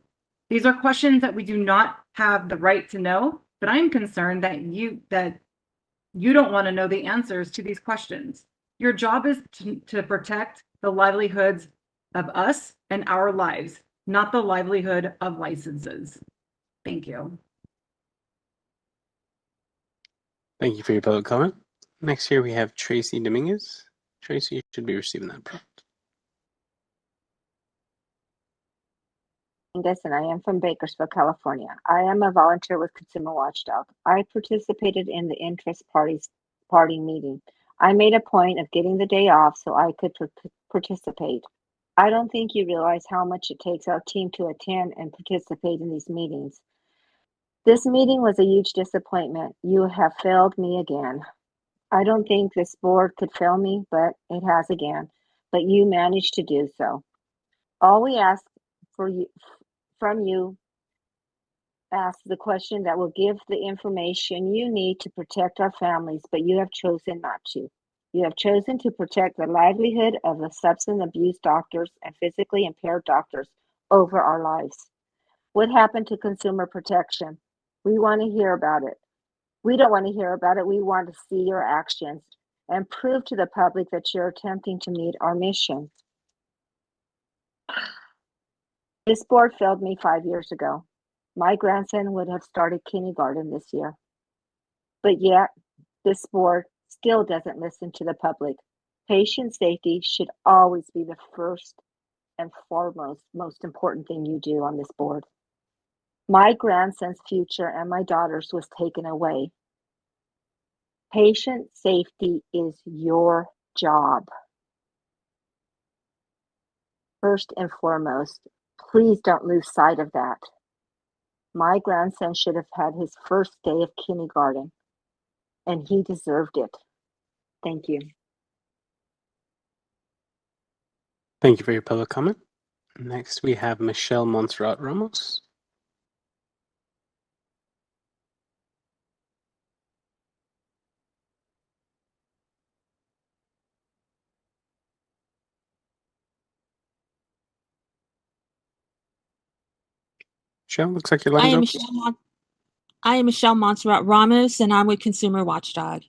These are questions that we do not have the right to know, but I'm concerned that you don't want to know the answers to these questions. Your job is to protect the livelihoods of us and our lives, not the livelihood of licenses. Thank you.
Thank you for your public comment. Next here we have Tracy Dominguez. Tracy, you should be receiving that prompt.
And I am from Bakersfield, California. I am a volunteer with Consumer Watchdog. I participated in the interest party meeting. I made a point of getting the day off so I could participate. I don't think you realize how much it takes our team to attend and participate in these meetings. This meeting was a huge disappointment. You have failed me again. I don't think this board could fail me, but it has again. But you managed to do so. All we ask from you ask the question that will give the information you need to protect our families, but you have chosen not to. You have chosen to protect the livelihood of the substance abuse doctors and physically impaired doctors over our lives. What happened to consumer protection? We want to hear about it. We don't want to hear about it. We want to see your actions and prove to the public that you're attempting to meet our mission. This board failed me 5 years ago. My grandson would have started kindergarten this year. But yet, this board still doesn't listen to the public. Patient safety should always be the first and foremost, most important thing you do on this board. My grandson's future and my daughter's was taken away. Patient safety is your job. First and foremost, please don't lose sight of that. My grandson should have had his first day of kindergarten, and he deserved it. Thank you.
Thank you for your public comment. Next, we have Michelle Montserrat Ramos. Michelle, looks like your line's open.
I am Michelle Montserrat Ramos, and I'm with Consumer Watchdog.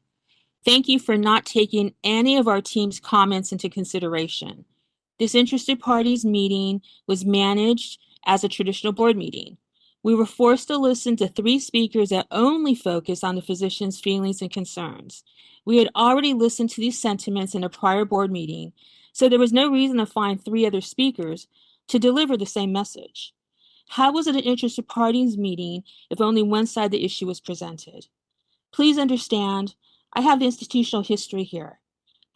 Thank you for not taking any of our team's comments into consideration. This interested parties meeting was managed as a traditional board meeting. We were forced to listen to 3 speakers that only focused on the physician's feelings and concerns. We had already listened to these sentiments in a prior board meeting, so there was no reason to find 3 other speakers to deliver the same message. How was it an interested parties meeting if only one side of the issue was presented? Please understand, I have the institutional history here.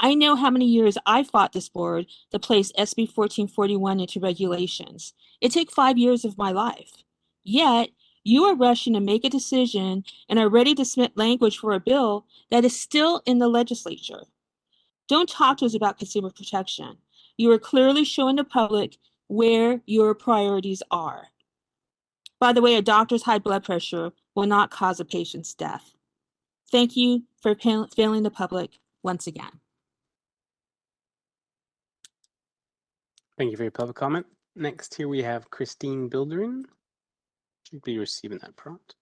I know how many years I fought this board to place SB 1441 into regulations. It took 5 years of my life. Yet, you are rushing to make a decision and are ready to submit language for a bill that is still in the legislature. Don't talk to us about consumer protection. You are clearly showing the public where your priorities are. By the way, a doctor's high blood pressure will not cause a patient's death. Thank you for failing the public once again.
Thank you for your public comment. Next, here we have Christine Bilderin. Should be receiving that prompt.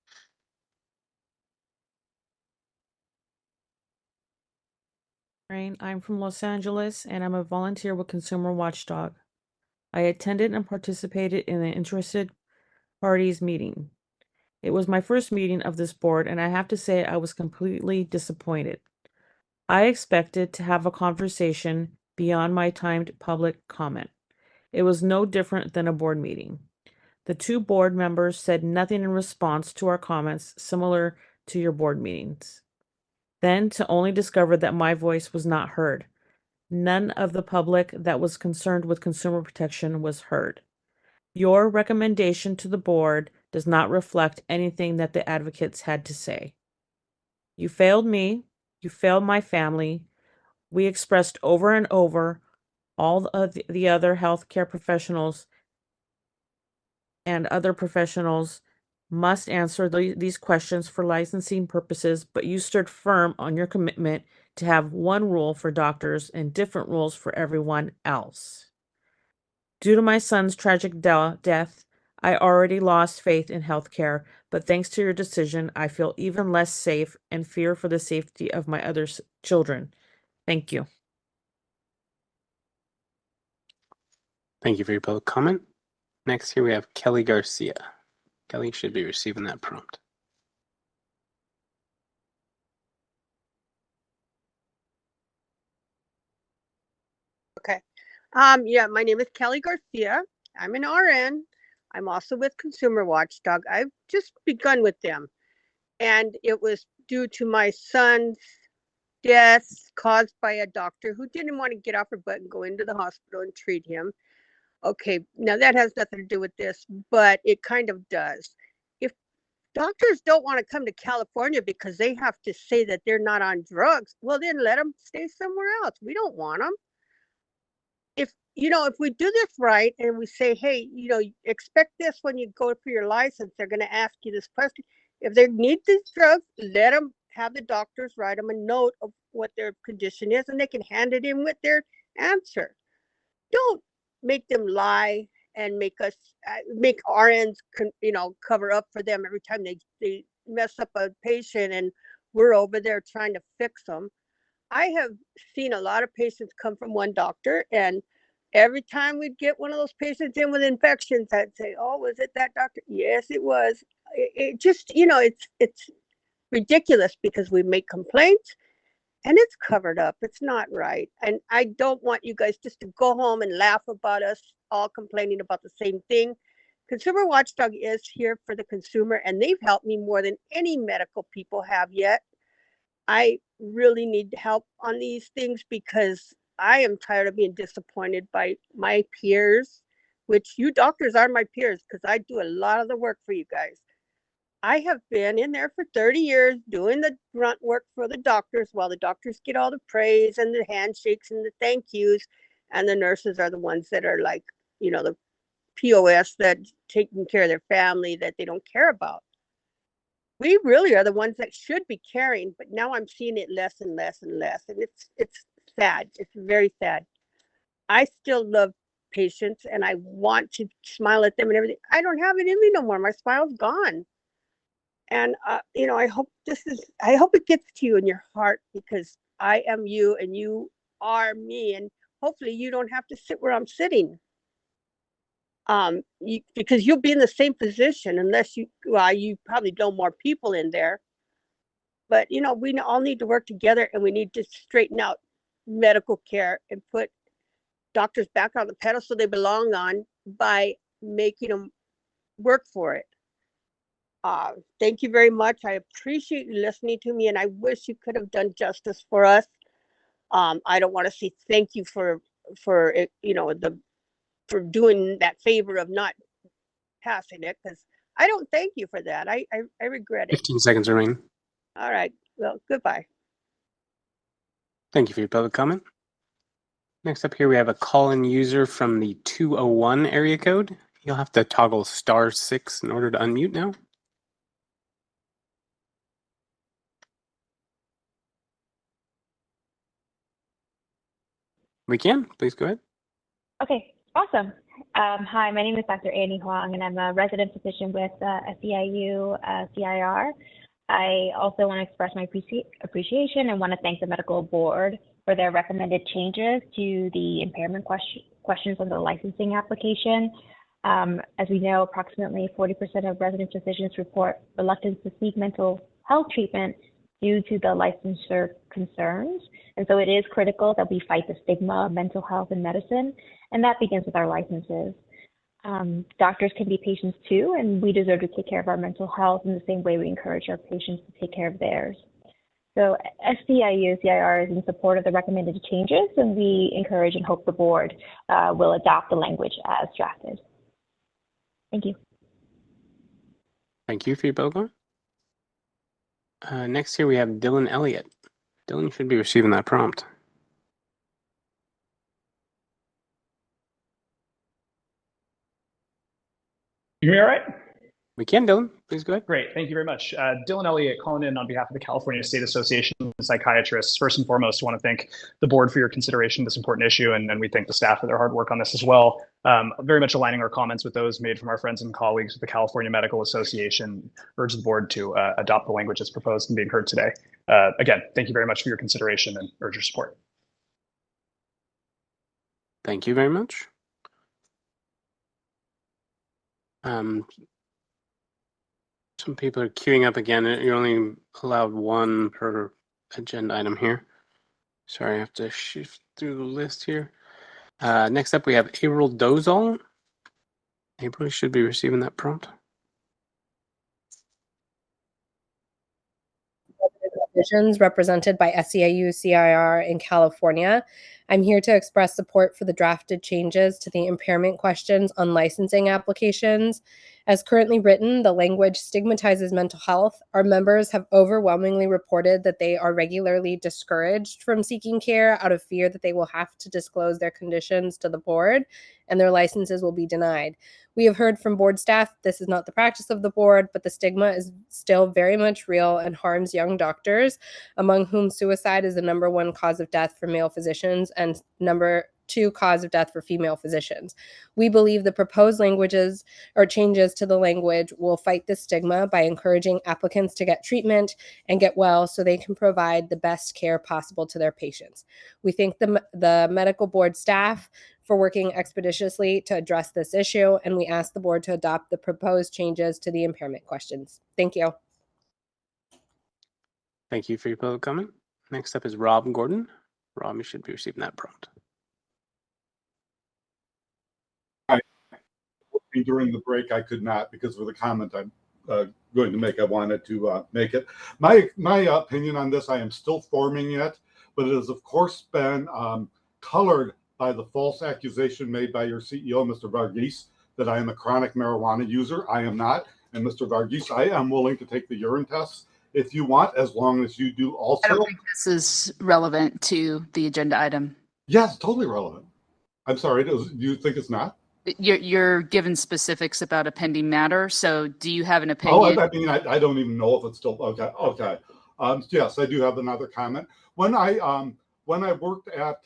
I'm from Los Angeles, and I'm a volunteer with Consumer Watchdog. I attended and participated in an interested parties meeting. It was my first meeting of this board, and I have to say I was completely disappointed. I expected to have a conversation beyond my timed public comment. It was no different than a board meeting. The 2 board members said nothing in response to our comments, similar to your board meetings. Then to only discover that my voice was not heard. None of the public that was concerned with consumer protection was heard. Your recommendation to the board does not reflect anything that the advocates had to say. You failed me. You failed my family. We expressed over and over all of the other healthcare professionals and other professionals must answer these questions for licensing purposes, but you stood firm on your commitment to have one rule for doctors and different rules for everyone else. Due to my son's tragic death, I already lost faith in healthcare, but thanks to your decision, I feel even less safe and fear for the safety of my other children. Thank you.
Thank you for your public comment. Next, here we have Kelly Garcia. Kelly should be receiving that prompt.
Okay. Yeah, my name is Kelly Garcia. I'm an RN. I'm also with Consumer Watchdog. I've just begun with them. And it was due to my son's death caused by a doctor who didn't want to get off her butt and go into the hospital and treat him. Okay, now that has nothing to do with this, but it kind of does. If doctors don't want to come to California because they have to say that they're not on drugs, well, then let them stay somewhere else. We don't want them. If we do this right and we say, hey, expect this when you go for your license, they're going to ask you this question. If they need these drugs, let them have the doctors write them a note of what their condition is, and they can hand it in with their answer. Don't make them lie and make RNs cover up for them every time they mess up a patient, and we're over there trying to fix them. I have seen a lot of patients come from one doctor, and every time we'd get one of those patients in with infections, I'd say, oh, was it that doctor? Yes, it was. It just, it's ridiculous because we make complaints and it's covered up. It's not right. And I don't want you guys just to go home and laugh about us all complaining about the same thing. Consumer Watchdog is here for the consumer, and they've helped me more than any medical people have yet. I really need help on these things because I am tired of being disappointed by my peers, which you doctors are my peers because I do a lot of the work for you guys. I have been in there for 30 years doing the grunt work for the doctors while the doctors get all the praise and the handshakes and the thank yous. And the nurses are the ones that are like, the POS that taking care of their family that they don't care about. We really are the ones that should be caring, but now I'm seeing it less and less and less. And it's sad. It's very sad. I still love patients and I want to smile at them and everything. I don't have it in me no more. My smile's gone. And I hope it gets to you in your heart because I am you and you are me, and hopefully you don't have to sit where I'm sitting. Because you'll be in the same position unless you probably know more people in there. But we all need to work together, and we need to straighten out medical care and put doctors back on the pedestal they belong on by making them work for it. Thank you very much. I appreciate you listening to me, and I wish you could have done justice for us. I don't want to say thank you for doing that favor of not passing it, because I don't thank you for that. I regret it.
15 seconds remain.
All right. Well, goodbye.
Thank you for your public comment. Next up here, we have a call-in user from the 201 area code. You'll have to toggle *6 in order to unmute now. We can. Please go ahead.
Okay, awesome. Hi, my name is Dr. Annie Huang, and I'm a resident physician with SEIU CIR. I also want to express my appreciation and want to thank the medical board for their recommended changes to the impairment questions on the licensing application. As we know, approximately 40% of resident physicians report reluctance to seek mental health treatment due to the licensure concerns. And so it is critical that we fight the stigma of mental health in medicine, and that begins with our licenses. Doctors can be patients too, and we deserve to take care of our mental health in the same way we encourage our patients to take care of theirs. So SEIU CIR is in support of the recommended changes, and we encourage and hope the board will adopt the language as drafted. Thank you.
Thank you for your program. Next here we have Dylan Elliott. Dylan, you should be receiving that prompt.
You hear me all right?
We can, Dylan. Please go ahead.
Great. Thank you very much. Dylan Elliott calling in on behalf of the California State Association of Psychiatrists. First and foremost, I want to thank the board for your consideration of this important issue, and we thank the staff for their hard work on this as well. Very much aligning our comments with those made from our friends and colleagues with the California Medical Association. Urge the board to adopt the language as proposed and being heard today. Again, thank you very much for your consideration and urge your support.
Thank you very much. Some people are queuing up again. You're only allowed one per agenda item here. Sorry, I have to shift through the list here. Next up, we have April Dozal. April, you should be receiving that prompt.
Represented by SEIU CIR in California.
I'm here to express support for the drafted changes to the impairment questions on licensing applications. As currently written, the language stigmatizes mental health. Our members have overwhelmingly reported that they are regularly discouraged from seeking care out of fear that they will have to disclose their conditions to the board and their licenses will be denied. We have heard from board staff this is not the practice of the board, but the stigma is still very much real and harms young doctors, among whom suicide is the number one cause of death for male physicians and number 2 cause of death for female physicians. We believe the proposed languages or changes to the language will fight this stigma by encouraging applicants to get treatment and get well so they can provide the best care possible to their patients. We thank the medical board staff for working expeditiously to address this issue, and we ask the board to adopt the proposed changes to the impairment questions. Thank you.
Thank you for your public comment. Next up is Rob Gordon. Rob, you should be receiving that prompt.
During the break, I could not because of the comment I'm going to make. I wanted to make it. My opinion on this, I am still forming it, but it has of course been colored by the false accusation made by your CEO, Mr. Varghese, that I am a chronic marijuana user. I am not. And Mr. Varghese, I am willing to take the urine tests if you want, as long as you do also.
I don't think this is relevant to the agenda item.
Yes, totally relevant. I'm sorry, do you think it's not?
You're given specifics about a pending matter, so do you have an opinion?
I mean, I don't even know if it's still okay. Yes, I do have another comment. When I worked at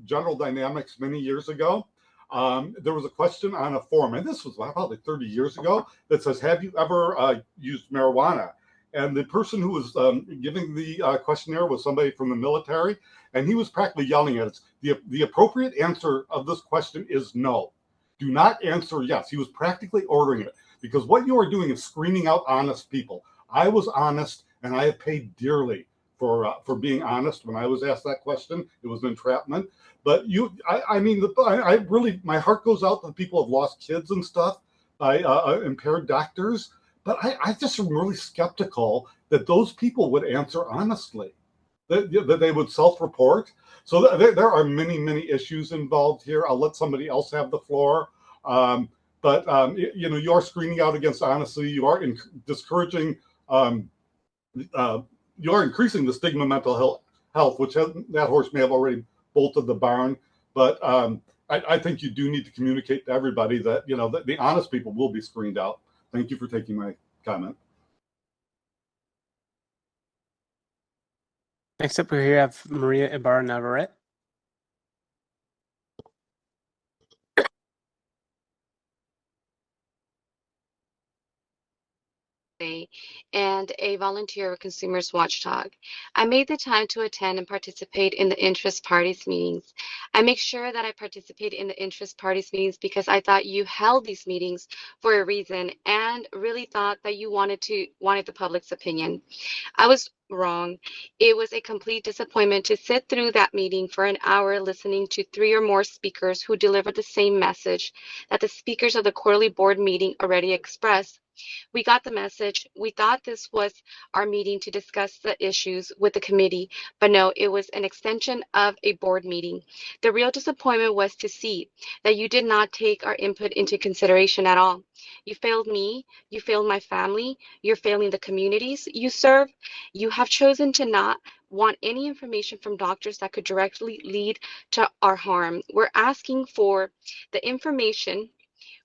General Dynamics many years ago, there was a question on a form, and this was probably 30 years ago, that says, "Have you ever used marijuana?" And the person who was giving the questionnaire was somebody from the military, and he was practically yelling at us. The appropriate answer of this question is no. Do not answer yes. He was practically ordering it, because what you are doing is screening out honest people. I was honest, and I have paid dearly for being honest. When I was asked that question, it was an entrapment. But I mean, I really, my heart goes out to the people who have lost kids and stuff by impaired doctors. But I just am really skeptical that those people would answer honestly, that they would self-report. So there are many, many issues involved here. I'll let somebody else have the floor. But you are screening out against honesty. You are discouraging, you are increasing the stigma of mental health, which that horse may have already bolted the barn. But I think you do need to communicate to everybody that, that the honest people will be screened out. Thank you for taking my comment.
Next up, we have Maria Ibarra Navarrete.
And a volunteer with Consumers Watchdog. I made the time to attend and participate in the interest parties meetings. I make sure that I participate in the interest parties meetings because I thought you held these meetings for a reason and really thought that you wanted the public's opinion. I was wrong. It was a complete disappointment to sit through that meeting for an hour listening to 3 or more speakers who delivered the same message that the speakers of the quarterly board meeting already expressed. We got the message. We thought this was our meeting to discuss the issues with the committee, but no, it was an extension of a board meeting. The real disappointment was to see that you did not take our input into consideration at all. You failed me. You failed my family. You're failing the communities you serve. You have chosen to not want any information from doctors that could directly lead to our harm. We're asking for the information.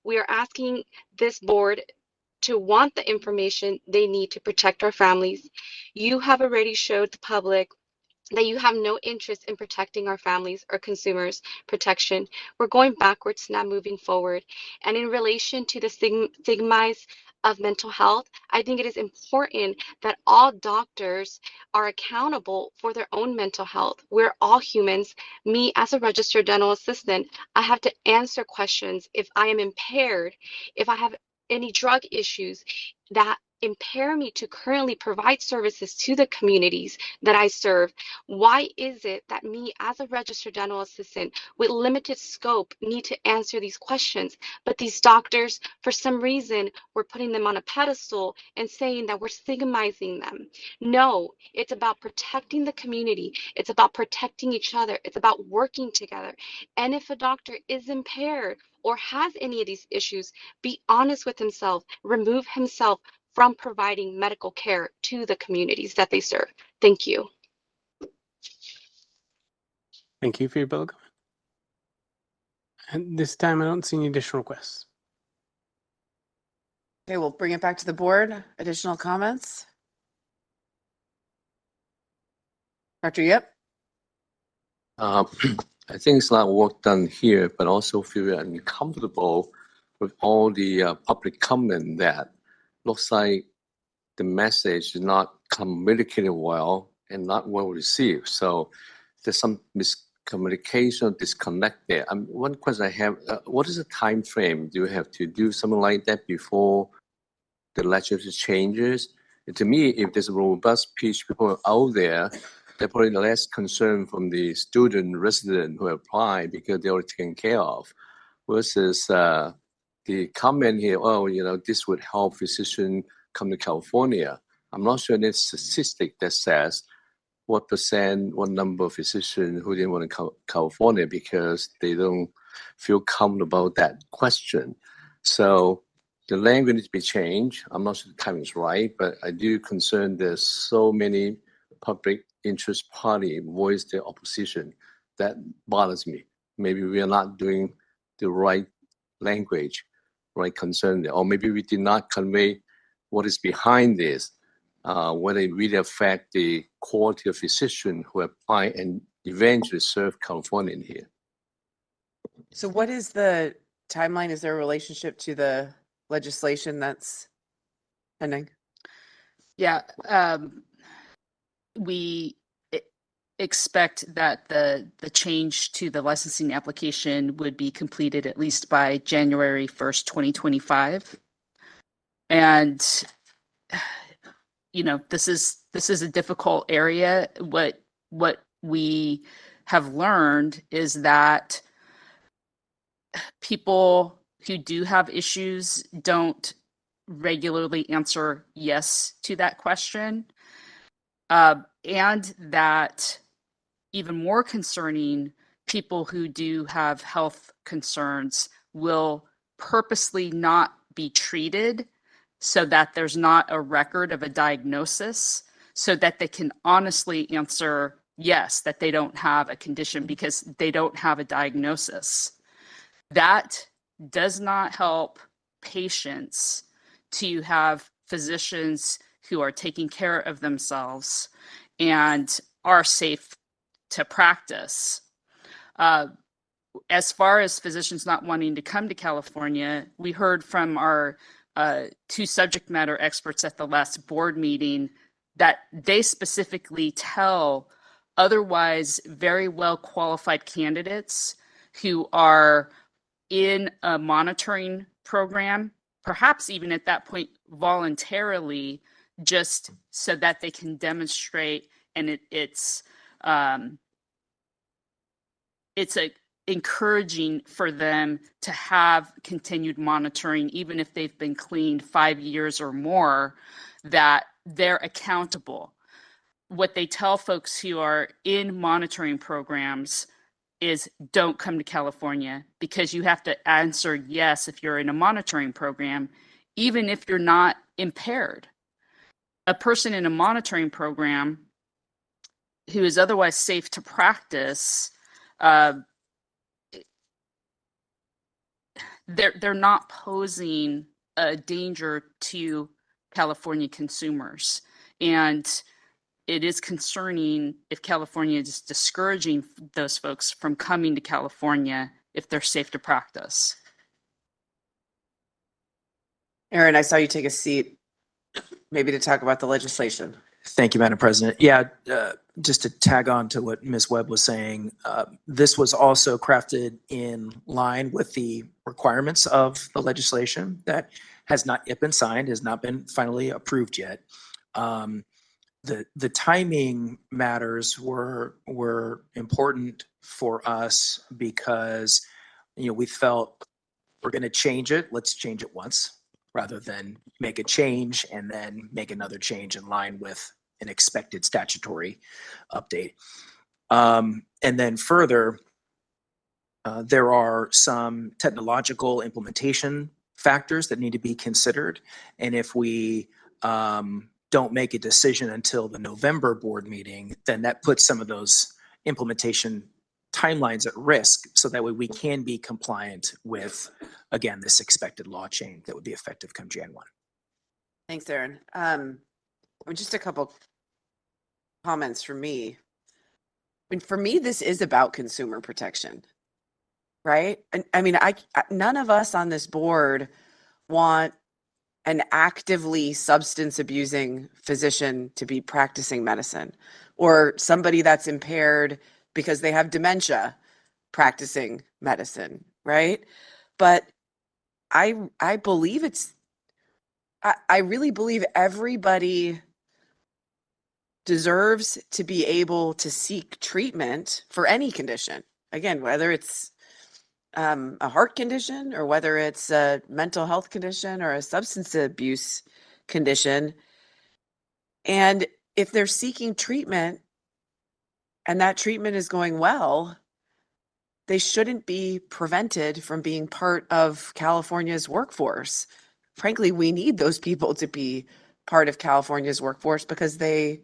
We are asking this board to want the information they need to protect our families. You have already showed the public that you have no interest in protecting our families or consumers' protection. We're going backwards, not moving forward. And in relation to the stigmas of mental health, I think it is important that all doctors are accountable for their own mental health. We're all humans. Me, as a registered dental assistant, I have to answer questions if I am impaired, if I have any drug issues that impair me to currently provide services to the communities that I serve? Why is it that me as a registered dental assistant with limited scope need to answer these questions, but these doctors, for some reason, we're putting them on a pedestal and saying that we're stigmatizing them? No, it's about protecting the community. It's about protecting each other. It's about working together. And if a doctor is impaired or has any of these issues, be honest with himself, remove himself from providing medical care to the communities that they serve. Thank you.
Thank you for your public comment. And this time, I don't see any additional requests.
Okay, we'll bring it back to the board. Additional comments? Dr. Yip?
I think it's a lot of work done here, but also feel uncomfortable with all the public comment that looks like the message is not communicated well and not well received. So there's some miscommunication, disconnect there. One question I have, what is the time frame? Do you have to do something like that before the legislature changes? And to me, if there's a robust pitch people out there, they're probably less concerned from the student resident who apply because they're already taken care of, versus the comment here, oh, you know, this would help physicians come to California. I'm not sure there's a statistic that says what percent, what number of physicians who didn't want to come to California because they don't feel comfortable about that question. So the language needs to be changed. I'm not sure the timing is right, but I do concern there's so many public interest party voice their opposition. That bothers me. Maybe we are not doing the right language, right concern there, or maybe we did not convey what is behind this, whether it really affect the quality of physician who apply and eventually serve California in here.
So what is the timeline? Is there a relationship to the legislation that's pending?
Yeah, we expect that the change to the licensing application would be completed at least by January 1st, 2025. And, you know, this is a difficult area. What we have learned is that people who do have issues don't regularly answer yes to that question. And that even more concerning, people who do have health concerns will purposely not be treated so that there's not a record of a diagnosis, so that they can honestly answer yes, that they don't have a condition because they don't have a diagnosis. That does not help patients to have physicians who are taking care of themselves and are safe to practice. As far as physicians not wanting to come to California, we heard from our two subject matter experts at the last board meeting that they specifically tell otherwise very well qualified candidates who are in a monitoring program, perhaps even at that point voluntarily, just so that they can demonstrate, and it's encouraging for them to have continued monitoring, even if they've been cleaned 5 years or more, that they're accountable. What they tell folks who are in monitoring programs is don't come to California, because you have to answer yes if you're in a monitoring program, even if you're not impaired. A person in a monitoring program who is otherwise safe to practice, they're not posing a danger to California consumers. And it is concerning if California is discouraging those folks from coming to California if they're safe to practice.
Aaron, I saw you take a seat, maybe to talk about the legislation.
Thank you, Madam President. Yeah, just to tag on to what Ms. Webb was saying, this was also crafted in line with the requirements of the legislation that has not yet been signed, has not been finally approved yet. The timing matters were important for us because, we felt we're going to change it. Let's change it once rather than make a change and then make another change in line with an expected statutory update. And then further, there are some technological implementation factors that need to be considered. And if we don't make a decision until the November board meeting, then that puts some of those implementation timelines at risk, so that way we can be compliant with, again, this expected law change that would be effective come Jan 1.
Thanks, Aaron. Just a couple comments from me. I mean, for me, this is about consumer protection, right? And I mean, none of us on this board want an actively substance abusing physician to be practicing medicine, or somebody that's impaired because they have dementia practicing medicine, right? But I believe I really believe everybody deserves to be able to seek treatment for any condition. Again, whether it's a heart condition or whether it's a mental health condition or a substance abuse condition. And if they're seeking treatment and that treatment is going well, they shouldn't be prevented from being part of California's workforce. Frankly, we need those people to be part of California's workforce because they,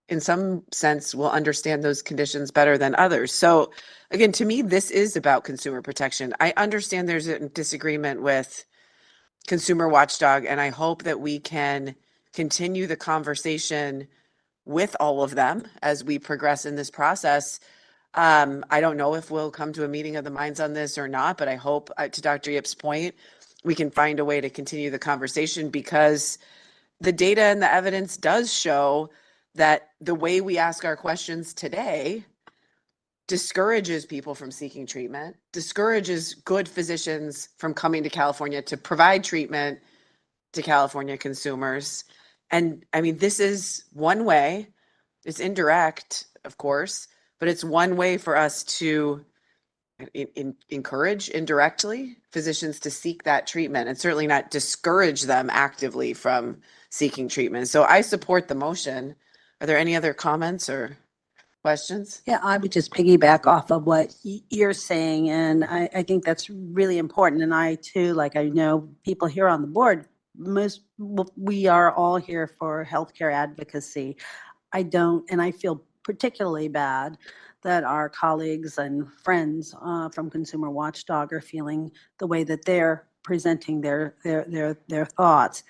in some sense, will understand those conditions better than others. So again, to me, this is about consumer protection. I understand there's a disagreement with Consumer Watchdog, and I hope that we can continue the conversation with all of them as we progress in this process. I don't know if we'll come to a meeting of the minds on this or not, but I hope, to Dr. Yip's point, we can find a way to continue the conversation, because the data and the evidence does show that the way we ask our questions today discourages people from seeking treatment, discourages good physicians from coming to California to provide treatment to California consumers. And I mean, this is one way. It's indirect, of course, but it's one way for us to encourage indirectly physicians to seek that treatment, and certainly not discourage them actively from seeking treatment. So I support the motion. Are there any other comments or questions?
Yeah, I would just piggyback off of what you're saying, and I think that's really important. And I too, like I know people here on the board, we are all here for healthcare advocacy. And I feel particularly bad that our colleagues and friends from Consumer Watchdog are feeling the way that they're presenting their thoughts.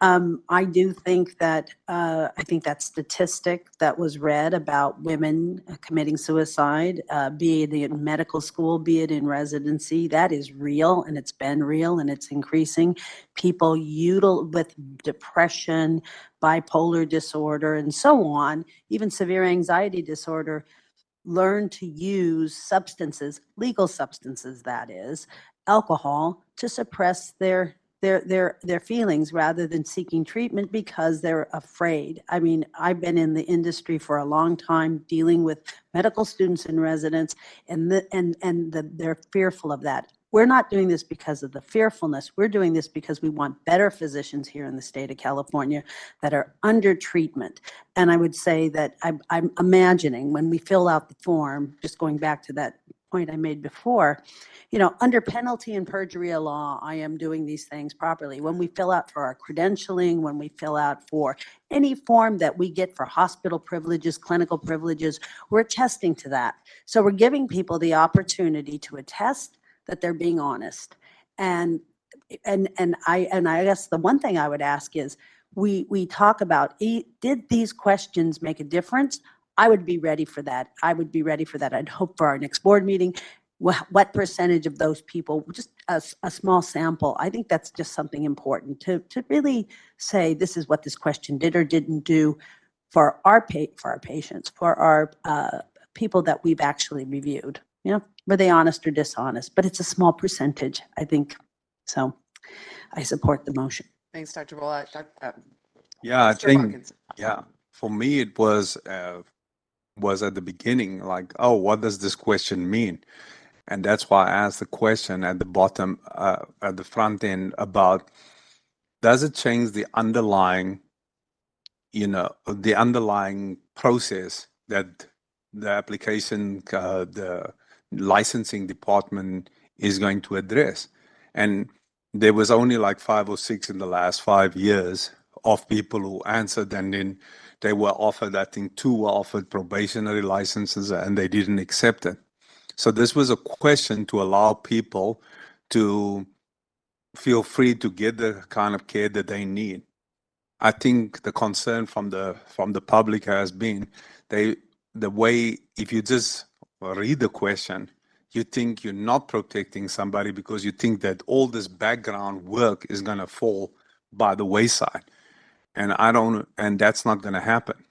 I do think that that statistic that was read about women committing suicide, be it in medical school, be it in residency, that is real, and it's been real, and it's increasing. People with depression, bipolar disorder, and so on, even severe anxiety disorder, learn to use substances, legal substances that is, alcohol, to suppress their feelings rather than seeking treatment because they're afraid. I mean, I've been in the industry for a long time dealing with medical students and residents, and they're fearful of that. We're not doing this because of the fearfulness. We're doing this because we want better physicians here in the state of California that are under treatment. And I would say that I'm imagining when we fill out the form, just going back to that point I made before, under penalty and perjury of law, I am doing these things properly. When we fill out for our credentialing, when we fill out for any form that we get for hospital privileges, clinical privileges, we're attesting to that. So we're giving people the opportunity to attest that they're being honest. And I guess the one thing I would ask is, we talk about, did these questions make a difference? I would be ready for that. I'd hope for our next board meeting, what percentage of those people, just a small sample. I think that's just something important to really say, this is what this question did or didn't do for our patients, for our people that we've actually reviewed. You know, were they honest or dishonest? But it's a small percentage, I think. So I support the motion.
Thanks, Dr. Bullock.
Yeah, I
Mr.
think,
Watkins.
yeah, for me, it was at the beginning, like, oh, what does this question mean? And that's why I asked the question at the bottom, at the front end about, does it change the underlying, the underlying process that the application, the licensing department is going to address? And there was only like 5 or 6 in the last 5 years of people who answered, and then they were offered, I think 2 were offered probationary licenses and they didn't accept it. So this was a question to allow people to feel free to get the kind of care that they need. I think the concern from the public has been the way, if you just read the question, you think you're not protecting somebody because you think that all this background work is going to fall by the wayside. And that's not going to happen.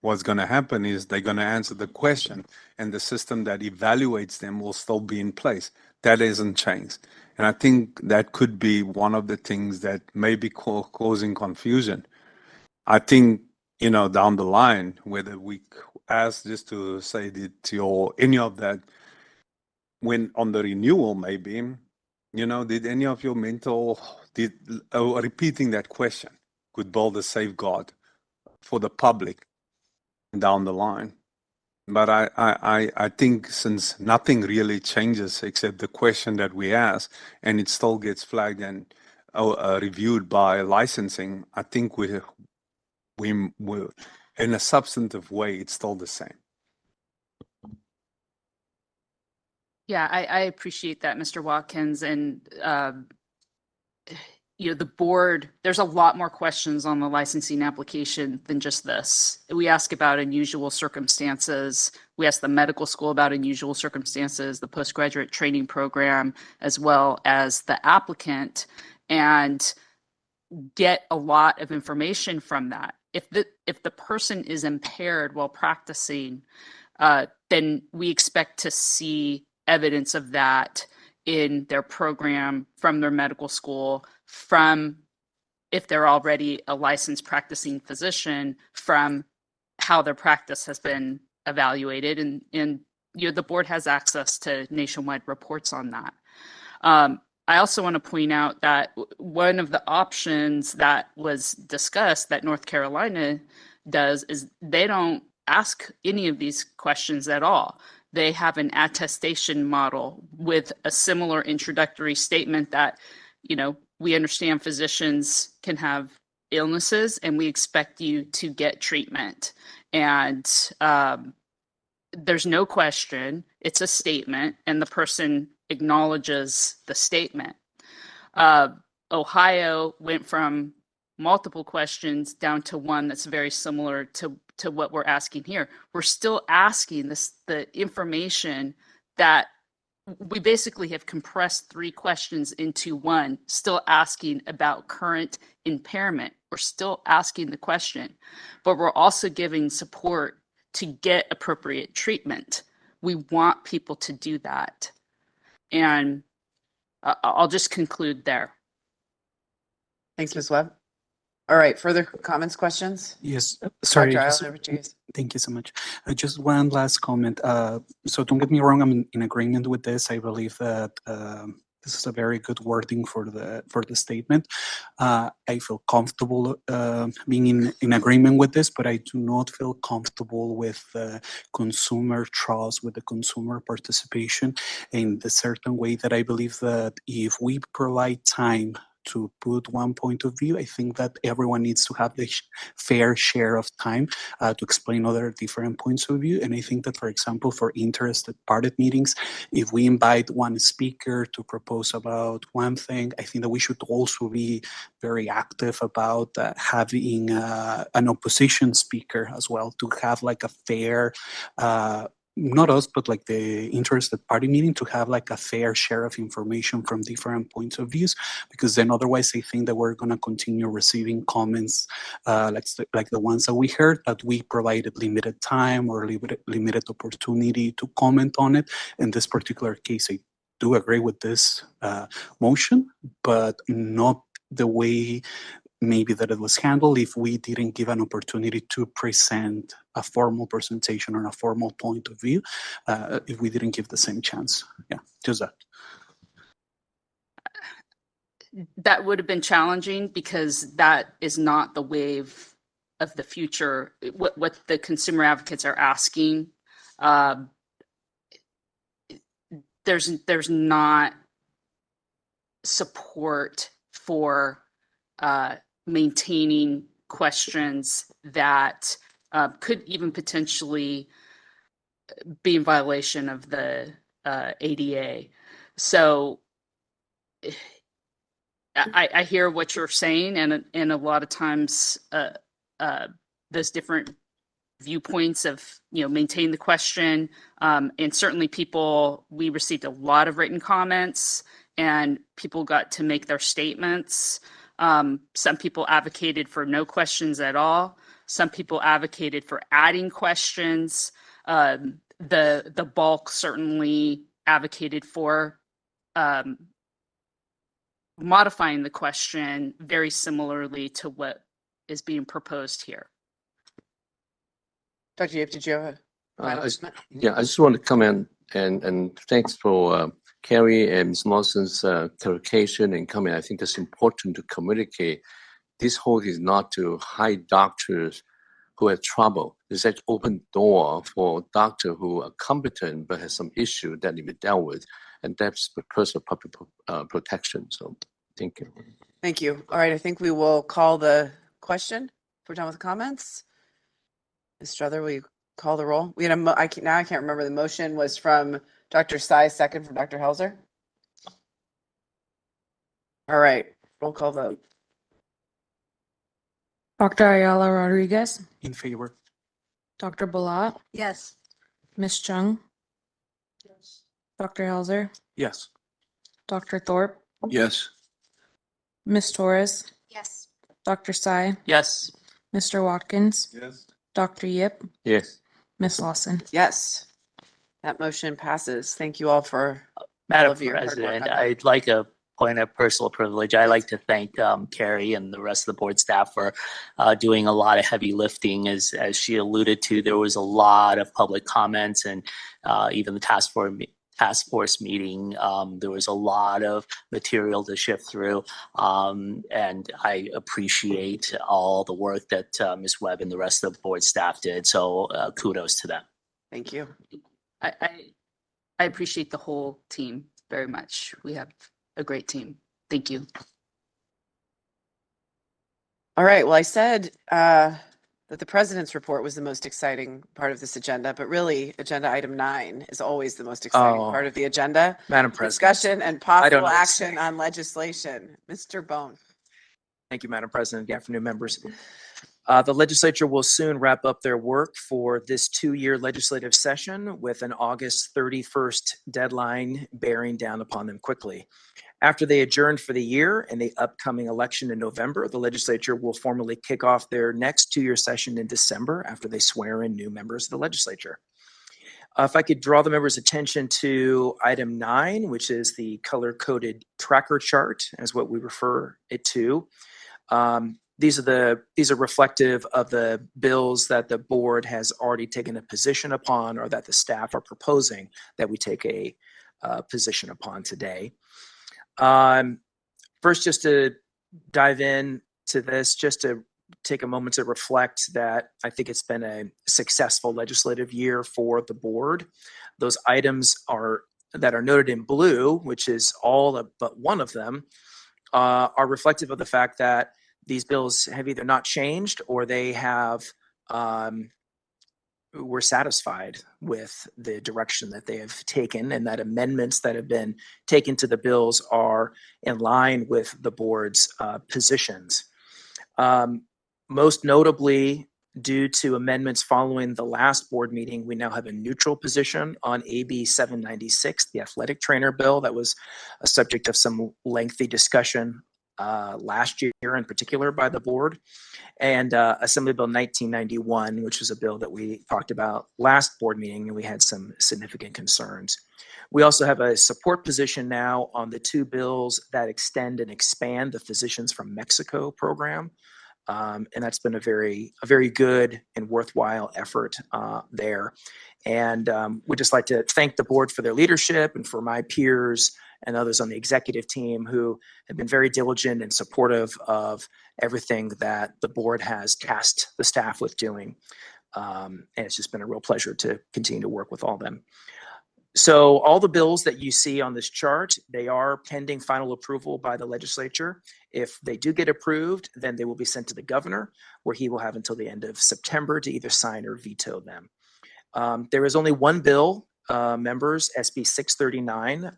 What's going to happen is they're going to answer the question, and the system that evaluates them will still be in place. That hasn't changed. And I think that could be one of the things that may be causing confusion. I think, down the line, whether we ask just to say that any of that, when on the renewal, maybe, did any of your repeating that question could build a safeguard for the public down the line. But I think since nothing really changes except the question that we ask, and it still gets flagged and reviewed by licensing, I think we in a substantive way, it's still the same.
Yeah, I appreciate that, Mr. Watkins. And, the board, there's a lot more questions on the licensing application than just this. We ask about unusual circumstances. We ask the medical school about unusual circumstances, the postgraduate training program, as well as the applicant, and get a lot of information from that. If the person is impaired while practicing, then we expect to see evidence of that in their program, from their medical school, from, if they're already a licensed practicing physician, from how their practice has been evaluated. And the board has access to nationwide reports on that. I also want to point out that one of the options that was discussed that North Carolina does is they don't ask any of these questions at all. They have an attestation model with a similar introductory statement that, we understand physicians can have illnesses and we expect you to get treatment. And there's no question, it's a statement, and the person acknowledges the statement. Ohio went from multiple questions down to one that's very similar to what we're asking here. We're still asking the information that we basically have compressed 3 questions into one, still asking about current impairment. We're still asking the question, but we're also giving support to get appropriate treatment. We want people to do that. And I'll just conclude there.
Thanks, Ms. Webb. All right, further comments, questions?
Yes, sorry.
Dr.
Just,
Island, over to you.
thank you so much. Just one last comment. So don't get me wrong, I'm in agreement with this. I believe that this is a very good wording for the statement. I feel comfortable being in agreement with this, but I do not feel comfortable with consumer trust, with the consumer participation in the certain way that I believe that if we provide time to put one point of view, I think that everyone needs to have the fair share of time to explain other different points of view. And I think that, for example, for interested party meetings, if we invite one speaker to propose about one thing, I think that we should also be very active about having an opposition speaker as well, to have like a fair not us, but like the interested party meeting to have like a fair share of information from different points of views, because then otherwise I think that we're going to continue receiving comments like the ones that we heard, that we provided limited time or limited opportunity to comment on it. In this particular case, I do agree with this motion, but not the way maybe that it was handled if we didn't give an opportunity to present a formal presentation or a formal point of view, if we didn't give the same chance. Yeah, just that.
That would have been challenging because that is not the wave of the future. What the consumer advocates are asking, there's not support for maintaining questions that could even potentially be in violation of the ADA. So I hear what you're saying, and a lot of times those different viewpoints of maintain the question, and certainly we received a lot of written comments, and people got to make their statements. Some people advocated for no questions at all. Some people advocated for adding questions. The bulk certainly advocated for modifying the question very similarly to what is being proposed here.
Dr. Yip, did you have a final comment?
Yeah, I just want to comment and thanks for Carrie and Ms. Lawson's clarification and comment. I think that's important to communicate. This hold is not to hide doctors who have trouble. It's an open door for doctors who are competent but have some issue that need to be dealt with. And that's because of public protection. So thank you.
Thank you. All right, I think we will call the question. If we're done with comments. Ms. Struther, will you call the roll? We had I can't remember. The motion was from Dr. Tsai, second from Dr. Helzer. All right, roll call vote.
Dr. Ayala Rodriguez,
In favor.
Dr. Balat,
Yes.
Ms. Chung, Dr. Helzer,
Yes.
Dr. Thorpe,
Yes.
Ms. Torres,
Yes.
Dr. Tsai,
Yes.
Mr. Watkins,
Yes.
Dr. Yip,
Yes.
Ms. Lawson.
Yes, that motion passes. Thank you all for all
Madam
of your hard work
President,
on that.
I'd like a point of personal privilege. I'd like to thank Carrie and the rest of the board staff for doing a lot of heavy lifting. As she alluded to, there was a lot of public comments, and even the task force meeting, there was a lot of material to shift through, and I appreciate all the work that Ms. Webb and the rest of the board staff did. So kudos to them.
Thank you.
I appreciate the whole team very much. We have a great team. Thank you.
All right, well, I said that the president's report was the most exciting part of this agenda, but really agenda item 9 is always the most exciting part of the agenda.
Madam President.
Discussion and
I don't
possible
know what to
action
say.
on legislation. Mr. Bone.
Thank you, Madam President. Good afternoon, members. The legislature will soon wrap up their work for this 2-year legislative session with an August 31st deadline bearing down upon them quickly. After they adjourn for the year and the upcoming election in November, the legislature will formally kick off their next 2-year session in December after they swear in new members of the legislature. If I could draw the members' attention to item 9, which is the color-coded tracker chart, as what we refer it to. These are reflective of the bills that the board has already taken a position upon, or that the staff are proposing that we take a position upon today. First, just to dive in to this, just to take a moment to reflect that I think it's been a successful legislative year for the board. Those items that are noted in blue, which is all but one of them, are reflective of the fact that these bills have either not changed or they have we're satisfied with the direction that they have taken, and that amendments that have been taken to the bills are in line with the board's positions. Most notably, Due to amendments following the last board meeting, we now have a neutral position on AB 796, the athletic trainer bill that was a subject of some lengthy discussion last year in particular by the board, and Assembly Bill 1991, which was a bill that we talked about last board meeting, and we had some significant concerns. We also have a support position now on the two bills that extend and expand the Physicians from Mexico program. And that's been a very good and worthwhile effort there. And we'd just like to thank the board for their leadership and for my peers and others on the executive team who have been very diligent and supportive of everything that the board has tasked the staff with doing. And it's just been a real pleasure to continue to work with all of them. So all the bills that you see on this chart, they are pending final approval by the legislature. If they do get approved, then they will be sent to the governor, where he will have until the end of September to either sign or veto them. There is only one bill, members, SB 639,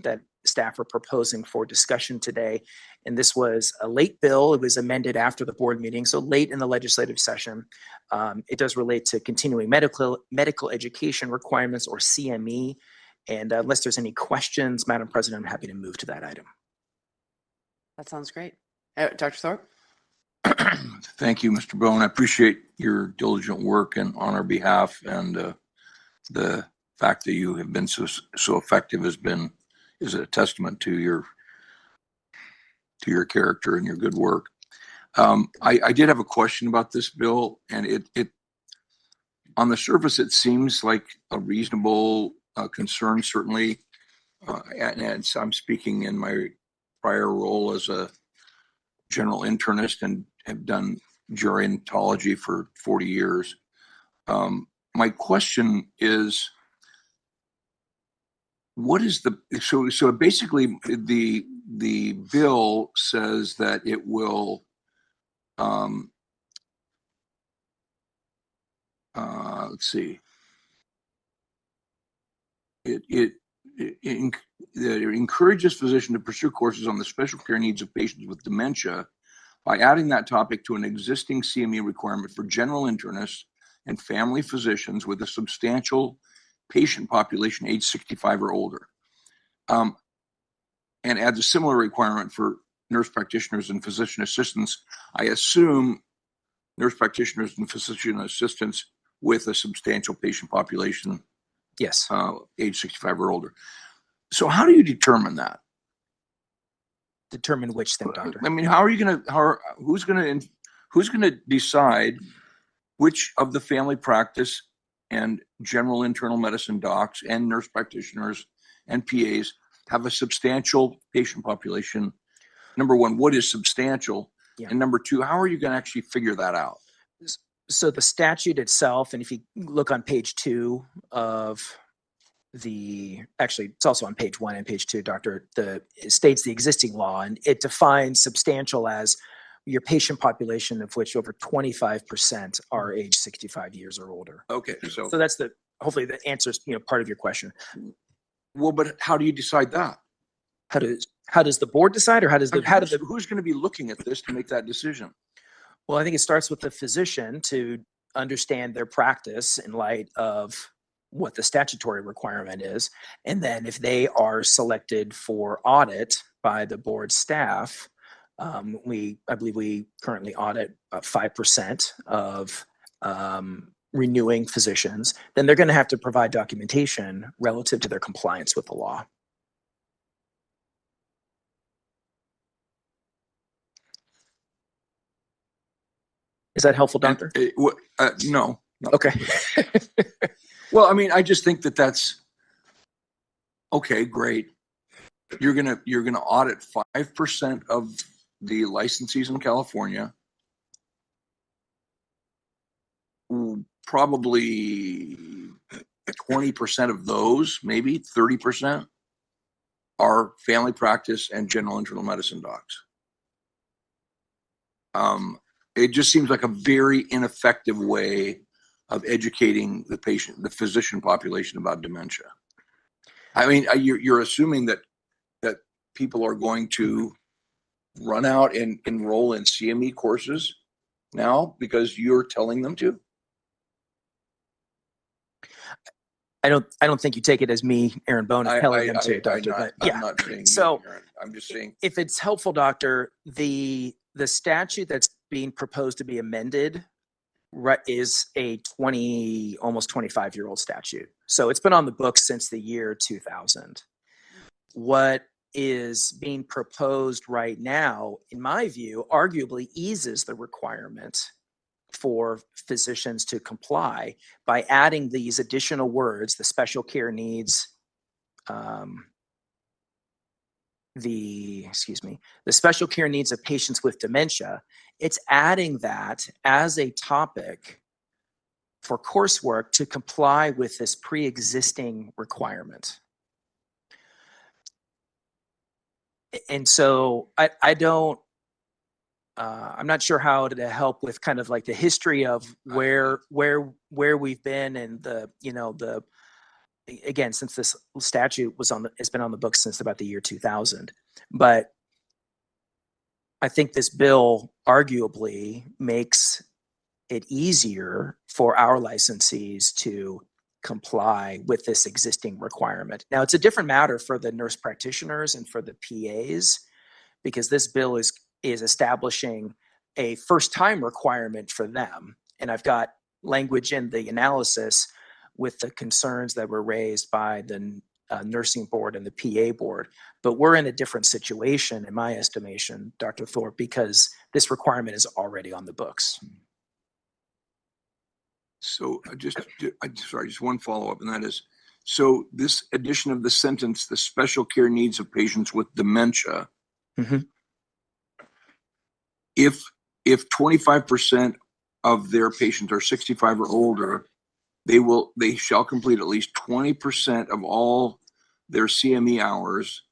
that staff are proposing for discussion today. And this was a late bill. It was amended after the board meeting, so late in the legislative session. It does relate to continuing medical education requirements, or CME. And unless there's any questions, Madam President, I'm happy to move to that item.
That sounds great. Dr. Thorpe?
Thank you, Mr. Bone. I appreciate your diligent work and on our behalf, and the fact that you have been so effective is a testament to your character and your good work. I did have a question about this bill, and it on the surface it seems like a reasonable concern, certainly, and I'm speaking in my prior role as a general internist and have done gerontology for 40 years. My question is, what is so basically the bill says that it will let's see, it encourages physicians to pursue courses on the special care needs of patients with dementia by adding that topic to an existing CME requirement for general internists and family physicians with a substantial patient population age 65 or older, and adds a similar requirement for nurse practitioners and physician assistants. I assume nurse practitioners and physician assistants with a substantial patient population,
yes,
age 65 or older. So how do you determine that?
Determine which thing, doctor?
I mean, how are you going to, who's going to decide which of the family practice and general internal medicine docs and nurse practitioners and PAs have a substantial patient population? Number one, what is substantial? Yeah. And number two, how are you going to actually figure that out?
So the statute itself, and if you look on page 2 of actually it's also on page 1 and page 2, Doctor, it states the existing law, and it defines substantial as your patient population of which over 25% are age 65 years or older.
Okay,
so that's hopefully that answers part of your question.
Well, but how do you decide that?
How does the board decide, or who's
going to be looking at this to make that decision?
Well, I think it starts with the physician to understand their practice in light of what the statutory requirement is. And then if they are selected for audit by the board staff, I believe we currently audit 5% of renewing physicians, then they're going to have to provide documentation relative to their compliance with the law. Is that helpful, doctor?
No.
Okay.
Well, I mean, I just think that's okay. Great. You're gonna audit 5% of the licensees in California. Probably 20% of those, maybe 30%, are family practice and general internal medicine docs. It just seems like a very ineffective way of educating the physician population about dementia. I mean, you're assuming that people are going to run out and enroll in CME courses now because you're telling them to?
I don't think you take it as me, Aaron Bonin, telling them to, Doctor. But
I'm
yeah.
not saying you,
So
Aaron. I'm just saying.
if it's helpful, Doctor, the statute that's being proposed to be amended is a almost 25-year-old statute. So it's been on the books since the year 2000. What is being proposed right now, in my view, arguably eases the requirement for physicians to comply by adding these additional words, the special care needs, the special care needs of patients with dementia. It's adding that as a topic for coursework to comply with this pre-existing requirement. And so I don't, I'm not sure how to help with kind of like the history of where we've been and again, since this statute has been on the books since about the year 2000. But I think this bill arguably makes it easier for our licensees to comply with this existing requirement. Now, it's a different matter for the nurse practitioners and for the PAs, because this bill is establishing a first-time requirement for them. And I've got language in the analysis with the concerns that were raised by the nursing board and the PA board. But we're in a different situation, in my estimation, Dr. Thorpe, because this requirement is already on the books.
So just one follow-up, and that is, so this addition of the sentence, the special care needs of patients with dementia, if 25% of their patients are 65 or older, they shall complete at least 20% of all their CME hours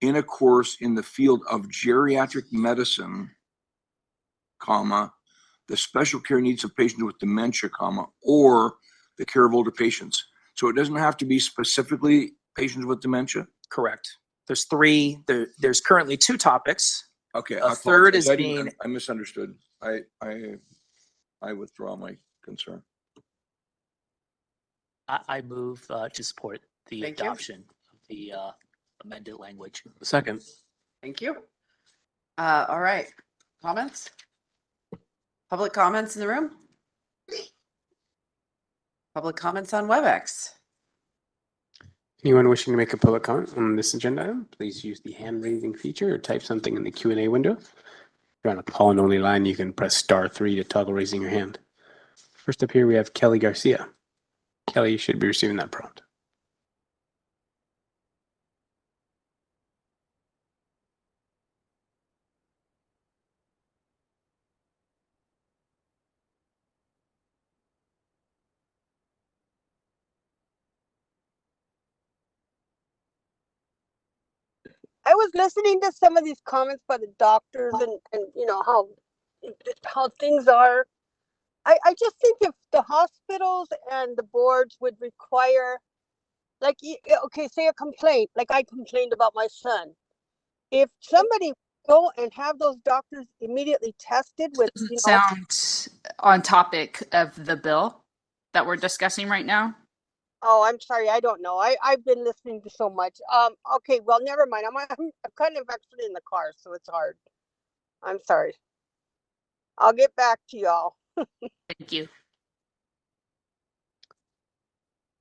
in a course in the field of geriatric medicine, comma, the special care needs of patients with dementia, comma, or the care of older patients. So it doesn't have to be specifically patients with dementia?
Correct. There's currently 2 topics.
Okay.
A third is
I misunderstood. I withdraw my concern.
I move to support the
Thank you.
adoption of the amended language.
Second.
Thank you. All right. Comments? Public comments in the room? Public comments on WebEx?
Anyone wishing to make a public comment on this agenda item, please use the hand raising feature or type something in the Q&A window. If you're on a call and only line, you can press *3 to toggle raising your hand. First up here, we have Kelly Garcia. Kelly, you should be receiving that prompt.
I was listening to some of these comments by the doctors and you know how things are. I just think if the hospitals and the boards would require, like, okay, say a complaint, like I complained about my son. If somebody go and have those doctors immediately tested with, you know,
Sound on topic of the bill that we're discussing right now?
Oh, I'm sorry. I don't know. I've been listening to so much. Okay. Well, never mind. I'm kind of actually in the car, so it's hard. I'm sorry. I'll get back to y'all.
Thank you.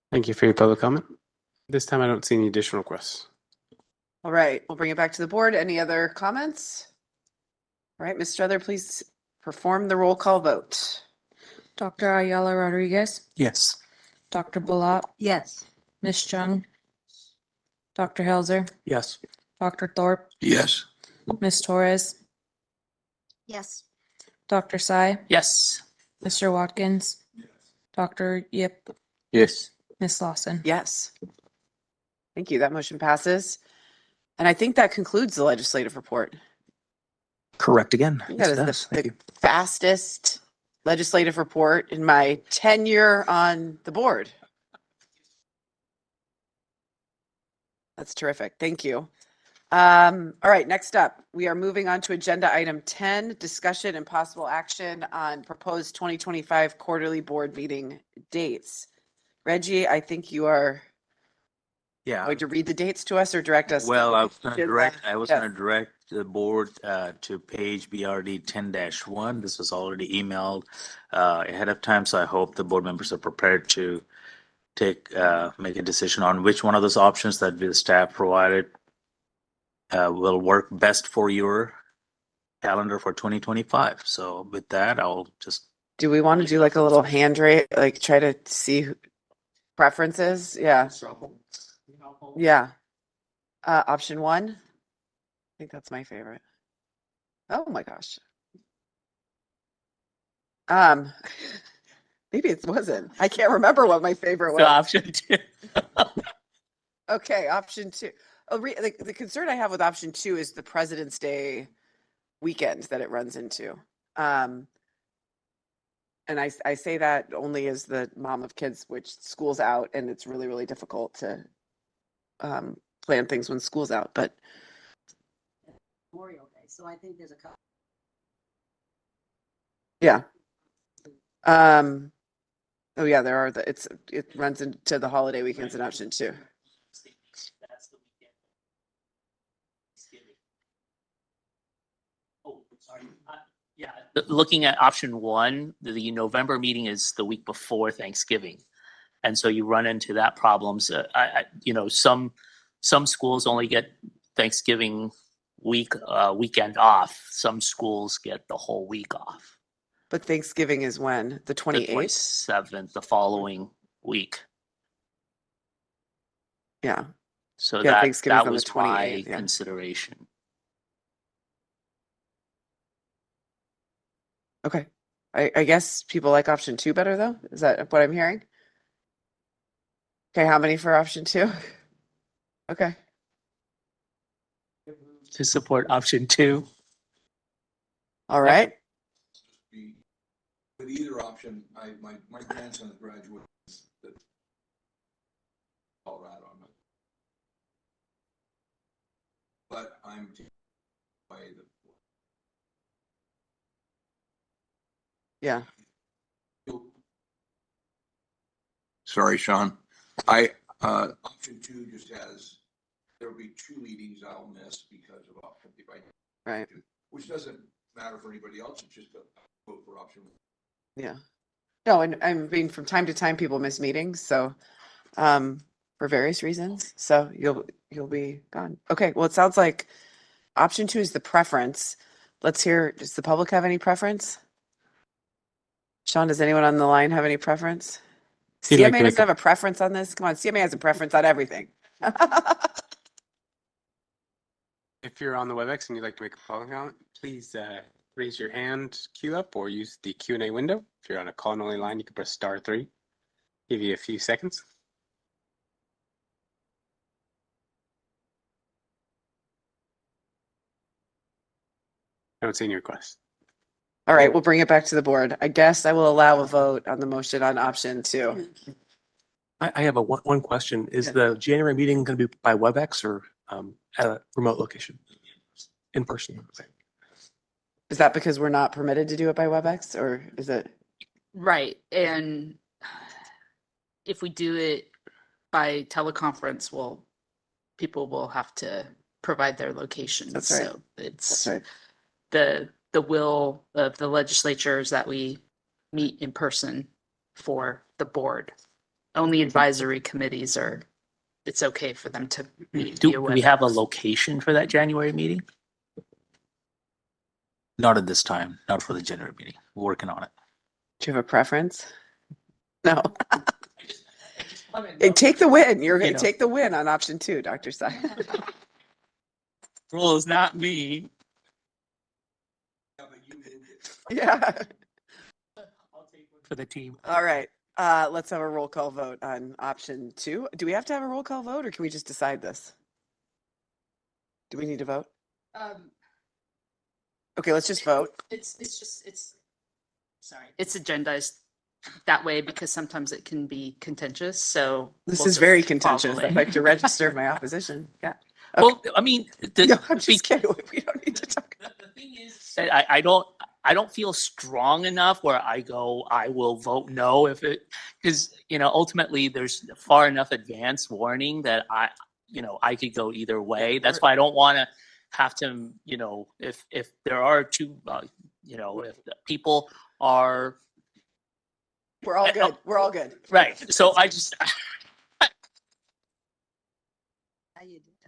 Thank you for your public comment. This time I don't see any additional requests.
All right. We'll bring it back to the board. Any other comments? All right. Ms. Struther, please perform the roll call vote.
Dr. Ayala Rodriguez,
Yes.
Dr. Bullock,
Yes.
Ms. Chung, Dr. Helzer,
Yes.
Dr. Thorpe,
Yes.
Ms. Torres,
Yes.
Dr. Sy,
Yes.
Mr. Watkins, Dr. Yip,
Yes.
Ms. Lawson.
Yes. Thank you. That motion passes. And I think that concludes the legislative report.
Correct again.
I think
Yes,
that
it
is
does. Thank
the
you.
fastest legislative report in my tenure on the board. That's terrific. Thank you. All right, next up, we are moving on to agenda item 10, discussion and possible action on proposed 2025 quarterly board meeting dates. Reggie, I think you are going to read the dates to us or direct us?
Well, I was going to
to
direct,
the-
I was
yes.
going to direct the board to page BRD 10-1. This was already emailed ahead of time, so I hope the board members are prepared to make a decision on which one of those options that the staff provided will work best for your calendar for 2025. So with that, I'll just.
Do we want to do like a little hand rate, like try to see preferences? Yeah. Yeah. Option 1. I think that's my favorite. Oh my gosh. Maybe it wasn't. I can't remember what my favorite was.
So option 2.
Okay, option 2. Oh, the concern I have with option 2 is the President's Day weekend that it runs into. And I say that only as the mom of kids, which school's out, and it's really, really difficult to plan things when school's out. But
Memorial Day, so I think there's a couple.
yeah. Oh yeah, there are it runs into the holiday weekends in option 2.
Yeah, looking at option 1, the November meeting is the week before Thanksgiving. And so you run into that problem. So some schools only get Thanksgiving weekend off. Some schools get the whole week off.
But Thanksgiving is when? The 28th?
The 27th, the following week.
Yeah.
So
Yeah,
that
Thanksgiving's on the
was my
28th, yeah.
consideration.
Okay. I guess people like option 2 better though? Is that what I'm hearing? Okay, how many for option 2? Okay.
To support option 2.
All right.
With either option, my grandson graduates at Colorado. But I'm by the.
Yeah.
Sorry, Sean. Option 2 just has, there'll be 2 meetings I'll miss because of option 2.
Right.
Which doesn't matter for anybody else. It's just a vote for option 1.
Yeah. No, and I mean, from time to time, people miss meetings, so for various reasons. So you'll be gone. Okay. Well, it sounds like option 2 is the preference. Let's hear. Does the public have any preference? Sean, does anyone on the line have any preference? CMA doesn't have a preference on this. Come on, CMA has a preference on everything.
If you're on the WebEx and you'd like to make a public comment, please raise your hand, queue up, or use the Q&A window. If you're on a call-only line, you can press *3. Give you a few seconds. I don't see any requests.
All right, we'll bring it back to the board. I guess I will allow a vote on the motion on option 2.
I have one question. Is the January meeting going to be by WebEx or at a remote location? In person?
Is that because we're not permitted to do it by WebEx, or is it?
Right. And if we do it by teleconference, people will have to provide their locations.
That's right.
So it's
That's right.
the will of the legislatures that we meet in person for the board. Only advisory committees it's okay for them to meet.
Do we have a location for that January meeting?
Not at this time, not for the January meeting. We're working on it.
Do you have a preference? No. Hey, take the win. You're going to take the win on option 2, Dr. Sai.
Rules, not me.
Yeah.
For the team.
All right. Let's have a roll call vote on option 2. Do we have to have a roll call vote, or can we just decide this? Do we need to vote? Okay, let's just vote.
It's agendized that way because sometimes it can be contentious. So
This
we'll
is
just
very
follow
contentious.
it.
I'd like to register my opposition. Yeah.
Well, I mean,
No, I'm just kidding. We don't need to talk.
The thing is, I don't feel strong enough where I will vote no if it, because, ultimately there's far enough advance warning that I could go either way. That's why I don't want to have to, if there are two, if the people are.
We're all good. We're all good.
Right. So I just.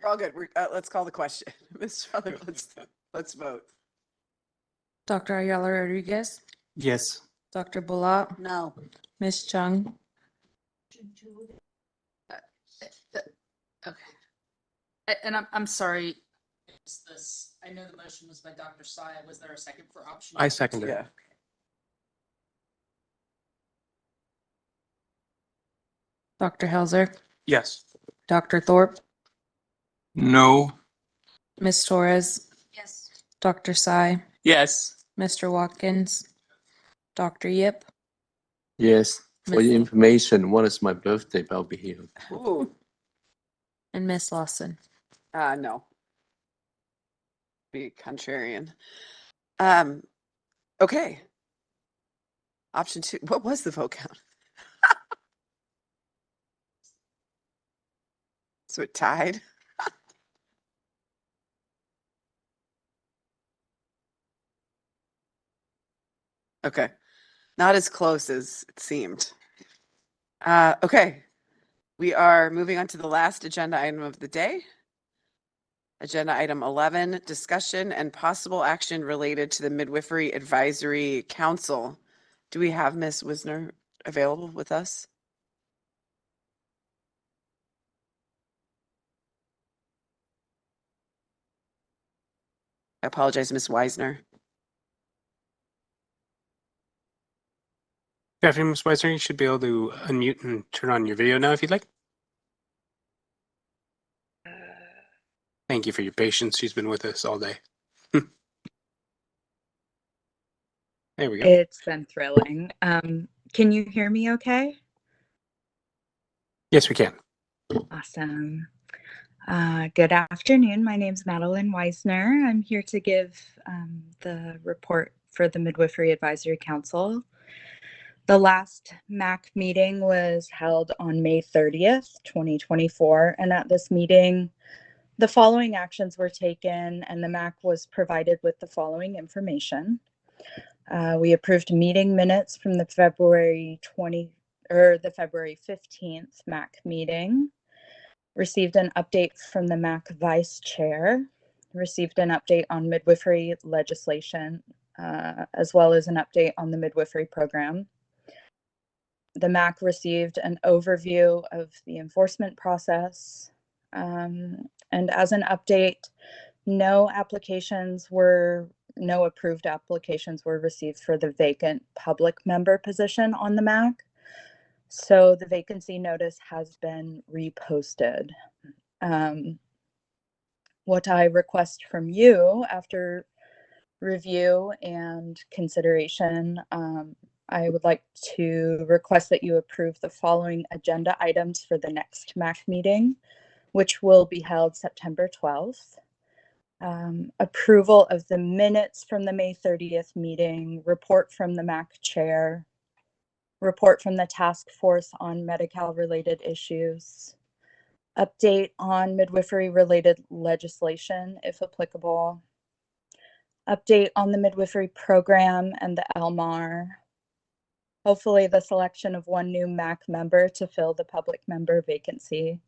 We're all good. Let's call the question. Ms. Feather, let's vote.
Dr. Ayala Rodriguez,
Yes.
Dr. Bullock,
No.
Ms. Chung,
Okay. And I'm sorry. I know the motion was by Dr. Saya. Was there a second for option?
I seconded it.
Yeah.
Dr. Helzer,
Yes.
Dr. Thorpe,
No.
Ms. Torres,
Yes.
Dr. Sy,
Yes.
Mr. Watkins, Dr. Yip,
Yes. For your information, what is my birthday? I'll be here.
Ooh.
and Ms. Lawson.
No. Be contrarian. Okay. Option 2. What was the vote count? So it tied. Okay. Not as close as it seemed. Okay. We are moving on to the last agenda item of the day. Agenda item 11, discussion and possible action related to the Midwifery Advisory Council. Do we have Ms. Wisner available with us? I apologize, Ms. Weisner.
Good afternoon, Ms. Weiser. You should be able to unmute and turn on your video now if you'd like. Thank you for your patience. She's been with us all day. There we go.
It's been thrilling. Can you hear me okay?
Yes, we can.
Awesome. Good afternoon. My name's Madeline Weisner. I'm here to give the report for the Midwifery Advisory Council. The last MAC meeting was held on May 30th, 2024, and at this meeting, the following actions were taken, and the MAC was provided with the following information. We approved meeting minutes from the February 15th MAC meeting, received an update from the MAC vice chair, received an update on midwifery legislation, as well as an update on the midwifery program. The MAC received an overview of the enforcement process. And as an update, no approved applications were received for the vacant public member position on the MAC. So the vacancy notice has been reposted. What I request from you after review and consideration, I would like to request that you approve the following agenda items for the next MAC meeting, which will be held September 12th. Approval of the minutes from the May 30th meeting, report from the MAC chair, report from the task force on Medi-Cal related issues, update on midwifery related legislation, if applicable, update on the midwifery program and the LMAR, hopefully the selection of one new MAC member to fill the public member vacancy,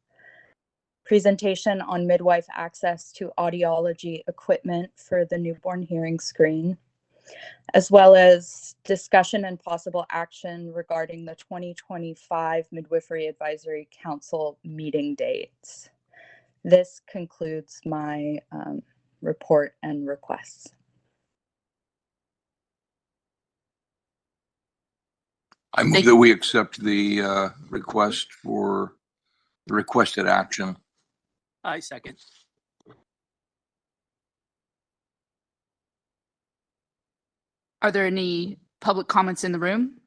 presentation on midwife access to audiology equipment for the newborn hearing screen, as well as discussion and possible action regarding the 2025 Midwifery Advisory Council meeting dates. This concludes my report and requests.
I move that we accept the request for the requested action.
I second.
Are there any public comments in the room?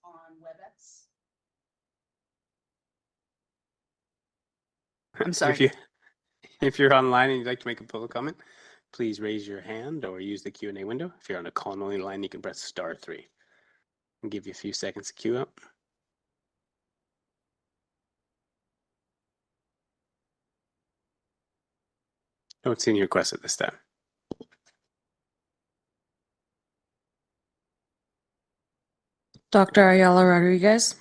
on WebEx?
I'm sorry.
If you're online and you'd like to make a public comment, please raise your hand or use the Q&A window. If you're on a call-only line, you can press *3. I'll give you a few seconds to queue up. Don't see any requests at this time.
Dr. Ayala Rodriguez,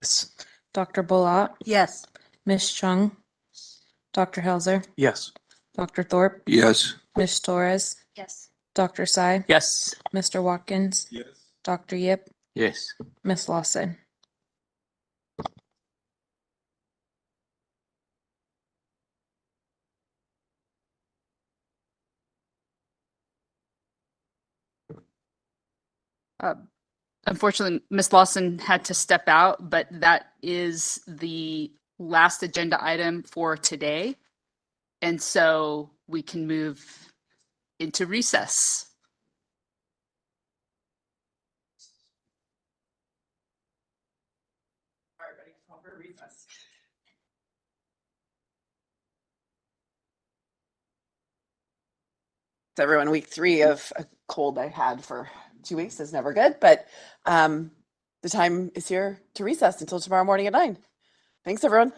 Yes.
Dr. Bolat,
Yes.
Ms. Chung, Dr. Helzer,
Yes.
Dr. Thorpe,
Yes.
Ms. Torres,
Yes.
Dr. Sy,
Yes.
Mr. Watkins, Dr. Yip,
Yes.
Ms. Lawson.
Unfortunately, Ms. Lawson had to step out, but that is the last agenda item for today. And so we can move into recess.
All right, ready for recess. It's everyone, week 3 of a cold I had for 2 weeks is never good, but the time is here to recess until tomorrow morning at 9. Thanks, everyone.